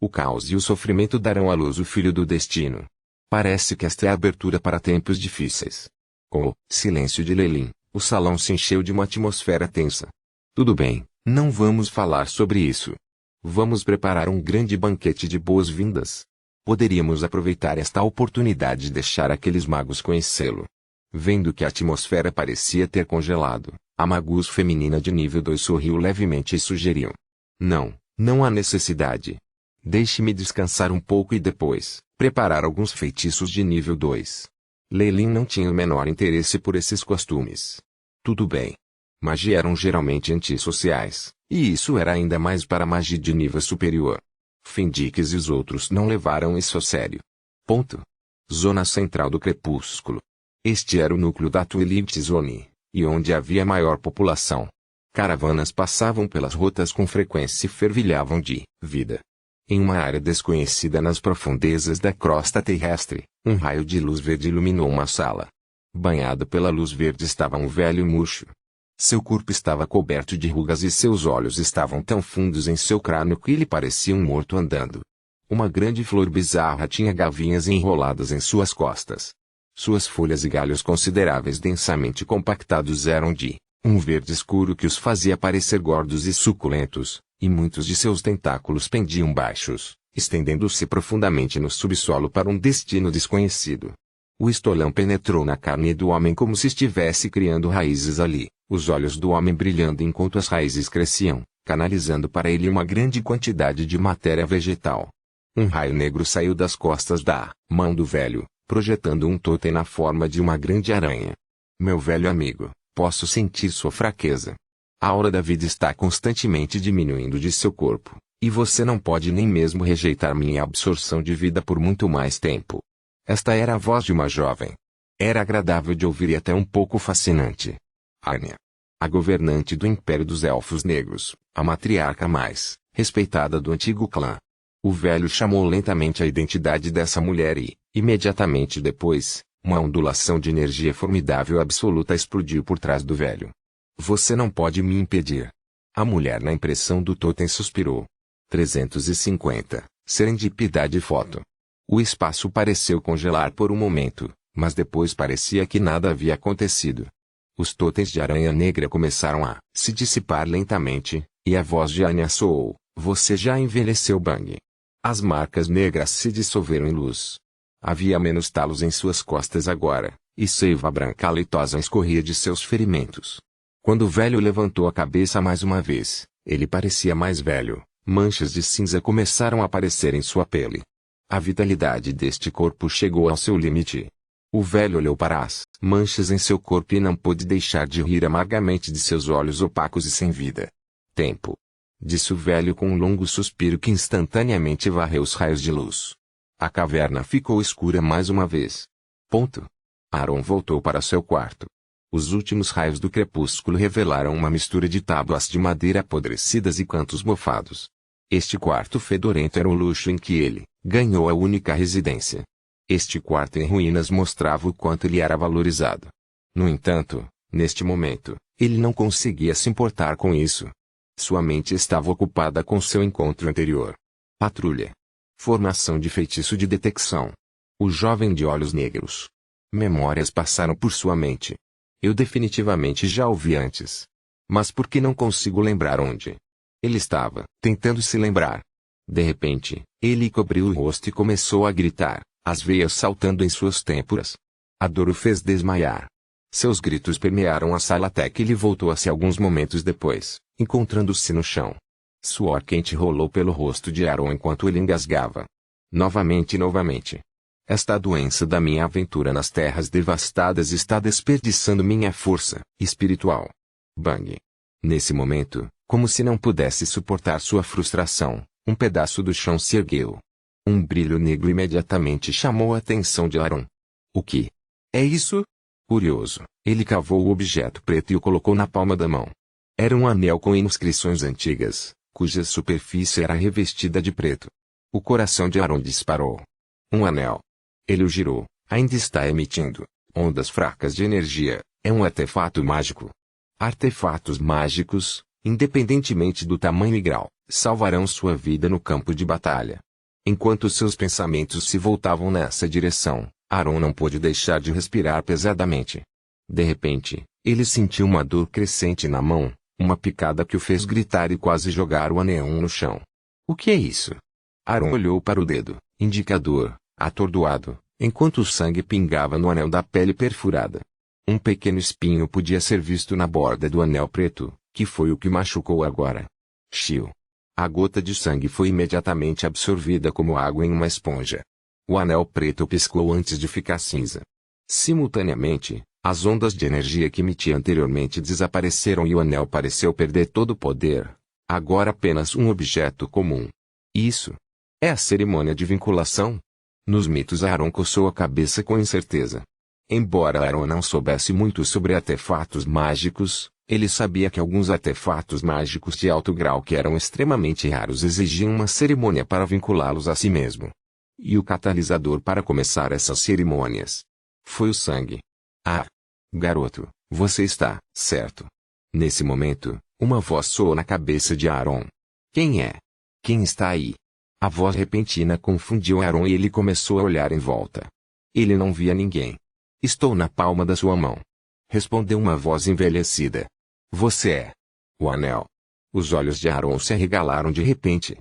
O caos e o sofrimento darão à luz o filho do destino. Parece que esta é a abertura para tempos difíceis. Com o silêncio de Lelin, o salão se encheu de uma atmosfera tensa. Tudo bem, não vamos falar sobre isso. Vamos preparar um grande banquete de boas-vindas. Poderíamos aproveitar esta oportunidade de deixar aqueles magos conhecê-lo. Vendo que a atmosfera parecia ter congelado, a Magus feminina de nível 2 sorriu levemente e sugeriu. Não há necessidade. Deixe-me descansar um pouco e depois, preparar alguns feitiços de nível 2. Lelin não tinha o menor interesse por esses costumes. Tudo bem. Magia eram geralmente antissociais, e isso era ainda mais para magia de nível superior. Fendix e os outros não levaram isso a sério. Ponto. Zona central do crepúsculo. Este era o núcleo da Twilight Zone, e onde havia maior população. Caravanas passavam pelas rotas com frequência e fervilhavam de vida. Em uma área desconhecida nas profundezas da crosta terrestre, um raio de luz verde iluminou uma sala. Banhado pela luz verde estava um velho murcho. Seu corpo estava coberto de rugas e seus olhos estavam tão fundos em seu crânio que ele parecia um morto andando. Uma grande flor bizarra tinha gavinhas enroladas em suas costas. Suas folhas e galhos consideráveis densamente compactados eram de um verde escuro que os fazia parecer gordos e suculentos, e muitos de seus tentáculos pendiam baixos, estendendo-se profundamente no subsolo para um destino desconhecido. O estolão penetrou na carne do homem como se estivesse criando raízes ali, os olhos do homem brilhando enquanto as raízes cresciam, canalizando para ele uma grande quantidade de matéria vegetal. Um raio negro saiu das costas da mão do velho, projetando um totem na forma de uma grande aranha. Meu velho amigo, posso sentir sua fraqueza. A aura da vida está constantemente diminuindo de seu corpo, e você não pode nem mesmo rejeitar minha absorção de vida por muito mais tempo. Esta era a voz de uma jovem. Era agradável de ouvir e até um pouco fascinante. Anya. A governante do Império dos Elfos Negros, a matriarca mais respeitada do antigo clã. O velho chamou lentamente a identidade dessa mulher e, imediatamente depois, uma ondulação de energia formidável absoluta explodiu por trás do velho. Você não pode me impedir. A mulher na impressão do totem suspirou. 350. Serendipidade foto. O espaço pareceu congelar por um momento, mas depois parecia que nada havia acontecido. Os totens de aranha negra começaram a se dissipar lentamente, e a voz de Anya soou. Você já envelheceu, Bang. As marcas negras se dissolveram em luz. Havia menos talos em suas costas agora, e seiva branca leitosa escorria de seus ferimentos. Quando o velho levantou a cabeça mais uma vez, ele parecia mais velho. Manchas de cinza começaram a aparecer em sua pele. A vitalidade deste corpo chegou ao seu limite. O velho olhou para as manchas em seu corpo e não pôde deixar de rir amargamente de seus olhos opacos e sem vida. Tempo. Disse o velho com um longo suspiro que instantaneamente varreu os raios de luz. A caverna ficou escura mais uma vez. Ponto. Aaron voltou para seu quarto. Os últimos raios do crepúsculo revelaram uma mistura de tábuas de madeira apodrecidas e cantos mofados. Este quarto fedorento era o luxo em que ele ganhou a única residência. Este quarto em ruínas mostrava o quanto ele era valorizado. No entanto, neste momento, Ele não conseguia se importar com isso. Sua mente estava ocupada com seu encontro anterior. Patrulha. Formação de feitiço de detecção. O jovem de olhos negros. Memórias passaram por sua mente. Eu definitivamente já ouvi antes. Mas por que não consigo lembrar onde? Ele estava tentando se lembrar. De repente, ele cobriu o rosto e começou a gritar, as veias saltando em suas têmporas. A dor o fez desmaiar. Seus gritos permearam a sala até que ele voltou a si alguns momentos depois, encontrando-se no chão. Suor quente rolou pelo rosto de Aaron enquanto ele engasgava. Novamente e novamente. Esta doença da minha aventura nas terras devastadas está desperdiçando minha força espiritual. Bang. Nesse momento, como se não pudesse suportar sua frustração, um pedaço do chão se ergueu. Um brilho negro imediatamente chamou a atenção de Aaron. O que é isso? Curioso, ele cavou o objeto preto e o colocou na palma da mão. Era um anel com inscrições antigas, cuja superfície era revestida de preto. O coração de Aaron disparou. Um anel. Ele o girou, ainda está emitindo ondas fracas de energia, é um artefato mágico. Artefatos mágicos, independentemente do tamanho e grau, salvarão sua vida no campo de batalha. Enquanto seus pensamentos se voltavam nessa direção, Aaron não pôde deixar de respirar pesadamente. De repente, ele sentiu uma dor crescente na mão, uma picada que o fez gritar e quase jogar o anel no chão. O que é isso? Aaron olhou para o dedo indicador, atordoado, enquanto o sangue pingava no anel da pele perfurada. Um pequeno espinho podia ser visto na borda do anel preto, que foi o que machucou agora. Chiu. A gota de sangue foi imediatamente absorvida como água em uma esponja. O anel preto piscou antes de ficar cinza. Simultaneamente, as ondas de energia que emitia anteriormente desapareceram e o anel pareceu perder todo o poder. Agora apenas um objeto comum. Isso é a cerimônia de vinculação? Nos mitos Aaron coçou a cabeça com incerteza. Embora Aaron não soubesse muito sobre artefatos mágicos, ele sabia que alguns artefatos mágicos de alto grau que eram extremamente raros exigiam uma cerimônia para vinculá-los a si mesmo. E o catalisador para começar essas cerimônias foi o sangue. Ah! Garoto, você está certo. Nesse momento, uma voz soou na cabeça de Aaron. Quem é? Quem está aí? A voz repentina confundiu Aaron e ele começou a olhar em volta. Ele não via ninguém. Estou na palma da sua mão. Respondeu uma voz envelhecida. Você é o anel. Os olhos de Aaron se arregalaram de repente.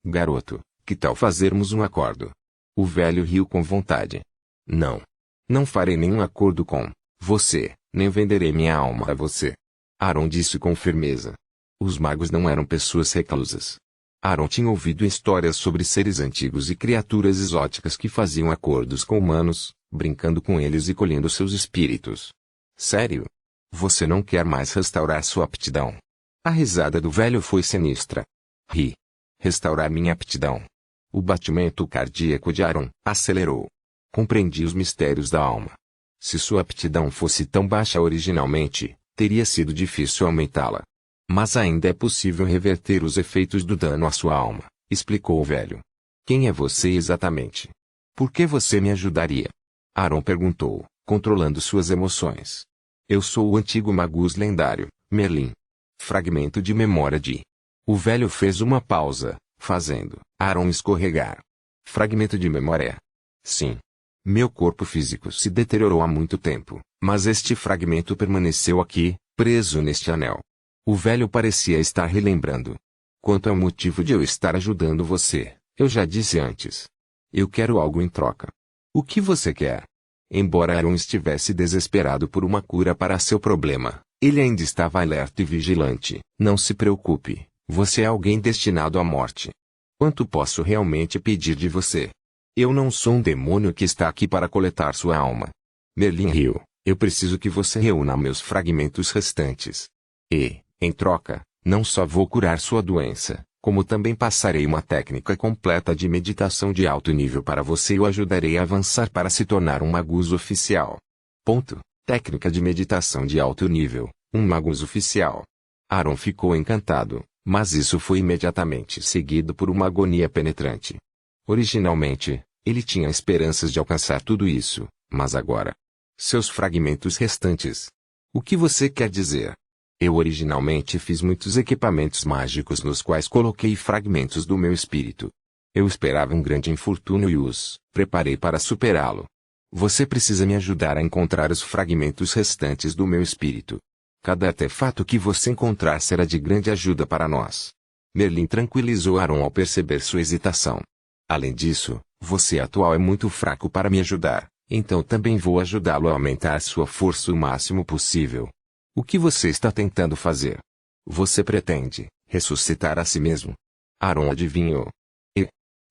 Garoto, que tal fazermos um acordo? O velho riu com vontade. Não. Não farei nenhum acordo com você, nem venderei minha alma a você. Aaron disse com firmeza. Os magos não eram pessoas reclusas. Aaron tinha ouvido histórias sobre seres antigos e criaturas exóticas que faziam acordos com humanos, brincando com eles e colhendo seus espíritos. Sério? Você não quer mais restaurar sua aptidão? A risada do velho foi sinistra. Ri. Restaurar minha aptidão. O batimento cardíaco de Aaron acelerou. Compreendi os mistérios da alma. Se sua aptidão fosse tão baixa originalmente, teria sido difícil aumentá-la. Mas ainda é possível reverter os efeitos do dano à sua alma, explicou o velho. Quem é você exatamente? Por que você me ajudaria? Aaron perguntou, controlando suas emoções. Eu sou o antigo magus lendário, Merlin. Fragmento de memória de... O velho fez uma pausa, fazendo Aaron escorregar. Fragmento de memória. Sim. Meu corpo físico se deteriorou há muito tempo, mas este fragmento permaneceu aqui, preso neste anel. O velho parecia estar relembrando. Quanto ao motivo de eu estar ajudando você, eu já disse antes. Eu quero algo em troca. O que você quer? Embora Aaron estivesse desesperado por uma cura para seu problema, ele ainda estava alerta e vigilante. Não se preocupe, você é alguém destinado à morte. Quanto posso realmente pedir de você? Eu não sou um demônio que está aqui para coletar sua alma. Merlin riu. Eu preciso que você reúna meus fragmentos restantes. E, em troca, não só vou curar sua doença, como também passarei uma técnica completa de meditação de alto nível para você e o ajudarei a avançar para se tornar um magus oficial. Ponto. Técnica de meditação de alto nível, um magus oficial. Aaron ficou encantado, mas isso foi imediatamente seguido por uma agonia penetrante. Originalmente, ele tinha esperanças de alcançar tudo isso, mas agora... Seus fragmentos restantes. O que você quer dizer? Eu originalmente fiz muitos equipamentos mágicos nos quais coloquei fragmentos do meu espírito. Eu esperava um grande infortúnio e os preparei para superá-lo. Você precisa me ajudar a encontrar os fragmentos restantes do meu espírito. Cada artefato que você encontrar será de grande ajuda para nós. Merlin tranquilizou Aron ao perceber sua hesitação. Além disso, você atual é muito fraco para me ajudar, então também vou ajudá-lo a aumentar sua força o máximo possível. O que você está tentando fazer? Você pretende ressuscitar a si mesmo? Aron adivinhou.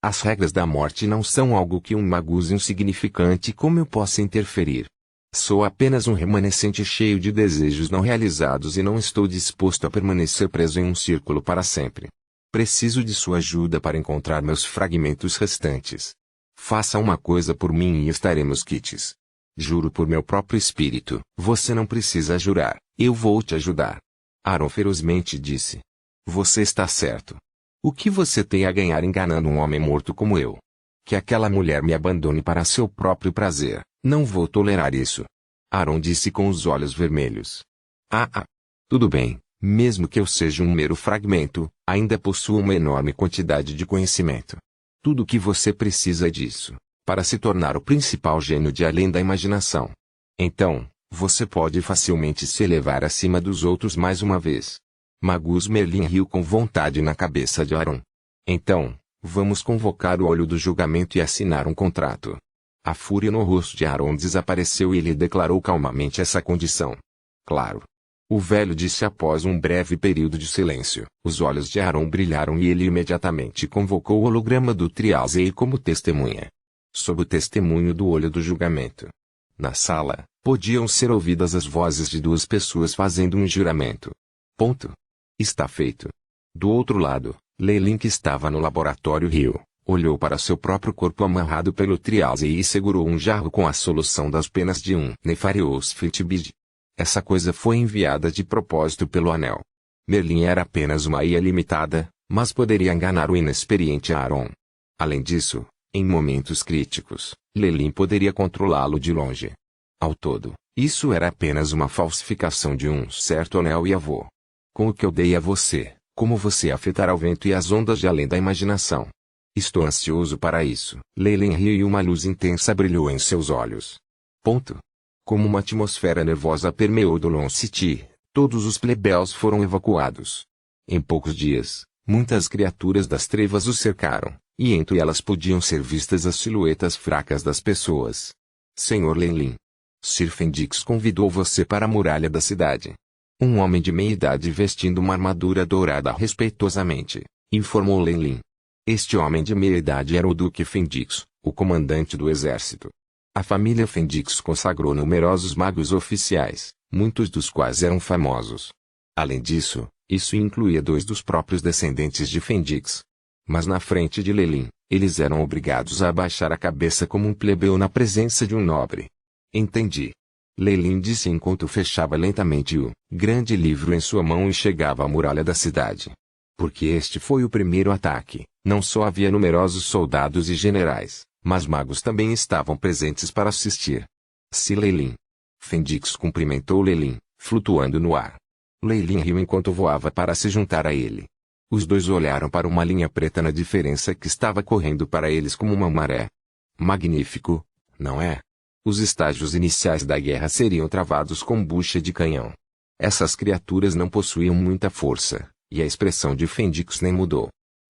As regras da morte não são algo que um mago insignificante como eu possa interferir. Sou apenas um remanescente cheio de desejos não realizados e não estou disposto a permanecer preso em um círculo para sempre. Preciso de sua ajuda para encontrar meus fragmentos restantes. Faça uma coisa por mim e estaremos quites. Juro por meu próprio espírito. Você não precisa jurar, eu vou te ajudar. Aron ferozmente disse. Você está certo. O que você tem a ganhar enganando um homem morto como eu? Que aquela mulher me abandone para seu próprio prazer. Não vou tolerar isso. Aron disse com os olhos vermelhos. Tudo bem, mesmo que eu seja um mero fragmento, ainda possuo uma enorme quantidade de conhecimento. Tudo o que você precisa é disso, para se tornar o principal gênio de além da imaginação. Então, você pode facilmente se elevar acima dos outros mais uma vez. Magus Merlin riu com vontade na cabeça de Aron. Então, vamos convocar o olho do julgamento e assinar um contrato. A fúria no rosto de Aron desapareceu e ele declarou calmamente essa condição. Claro. O velho disse após um breve período de silêncio. Os olhos de Aron brilharam e ele imediatamente convocou o holograma do Trialzei como testemunha. Sob o testemunho do olho do julgamento. Na sala, podiam ser ouvidas as vozes de duas pessoas fazendo um juramento. Ponto. Está feito. Do outro lado, Leilin, que estava no laboratório, riu, olhou para seu próprio corpo amarrado pelo Trialzei e segurou um jarro com a solução das penas de um Nefarious Fitbid. Essa coisa foi enviada de propósito pelo anel. Merlin era apenas uma IA limitada, mas poderia enganar o inexperiente Aron. Além disso, em momentos críticos, Leilin poderia controlá-lo de longe. Ao todo, isso era apenas uma falsificação de um certo anel e avô. Com o que eu dei a você, como você afetará o vento e as ondas de além da imaginação? Estou ansioso para isso. Leilin riu e uma luz intensa brilhou em seus olhos. Ponto. Como uma atmosfera nervosa permeou Dolon City, todos os plebeus foram evacuados. Em poucos dias, muitas criaturas das trevas os cercaram, e entre elas podiam ser vistas as silhuetas fracas das pessoas. Senhor Leilin. Sir Fendix convidou você para a muralha da cidade. Um homem de meia-idade vestindo uma armadura dourada respeitosamente, informou Leilin. Este homem de meia-idade era o Duque Fendix, o comandante do exército. A família Fendix consagrou numerosos magos oficiais, muitos dos quais eram famosos. Além disso, isso incluía 2 dos próprios descendentes de Fendix. Mas na frente de Leilin, eles eram obrigados a abaixar a cabeça como um plebeu na presença de um nobre. Entendi. Leilin disse enquanto fechava lentamente o grande livro em sua mão e chegava à muralha da cidade. Porque este foi o primeiro ataque, não só havia numerosos soldados e generais, mas magos também estavam presentes para assistir. Se Leilin. Fendix cumprimentou Leilin, flutuando no ar. Leilin riu enquanto voava para se juntar a ele. Os dois olharam para uma linha preta na diferença que estava correndo para eles como uma maré. Magnífico, não é? Os estágios iniciais da guerra seriam travados com bucha de canhão. Essas criaturas não possuíam muita força, e a expressão de Fendix nem mudou.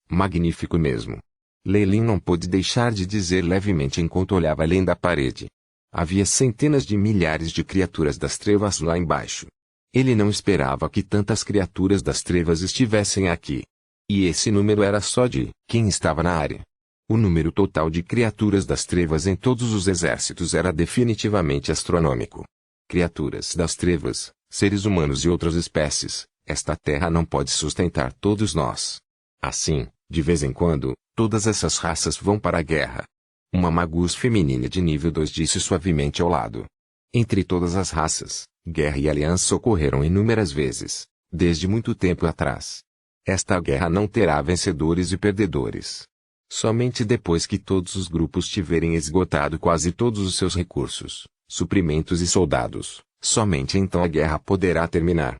Magnífico mesmo. Leilin não pôde deixar de dizer levemente enquanto olhava além da parede. Havia centenas de milhares de criaturas das trevas lá embaixo. Ele não esperava que tantas criaturas das trevas estivessem aqui. E esse número era só de quem estava na área. O número total de criaturas das trevas em todos os exércitos era definitivamente astronômico. Criaturas das trevas, seres humanos e outras espécies, esta terra não pode sustentar todos nós. Assim, de vez em quando, todas essas raças vão para a guerra. Uma magus feminina de nível 2 disse suavemente ao lado. Entre todas as raças, guerra e aliança ocorreram inúmeras vezes, desde muito tempo atrás. Esta guerra não terá vencedores e perdedores. Somente depois que todos os grupos tiverem esgotado quase todos os seus recursos, suprimentos e soldados, Somente então a guerra poderá terminar.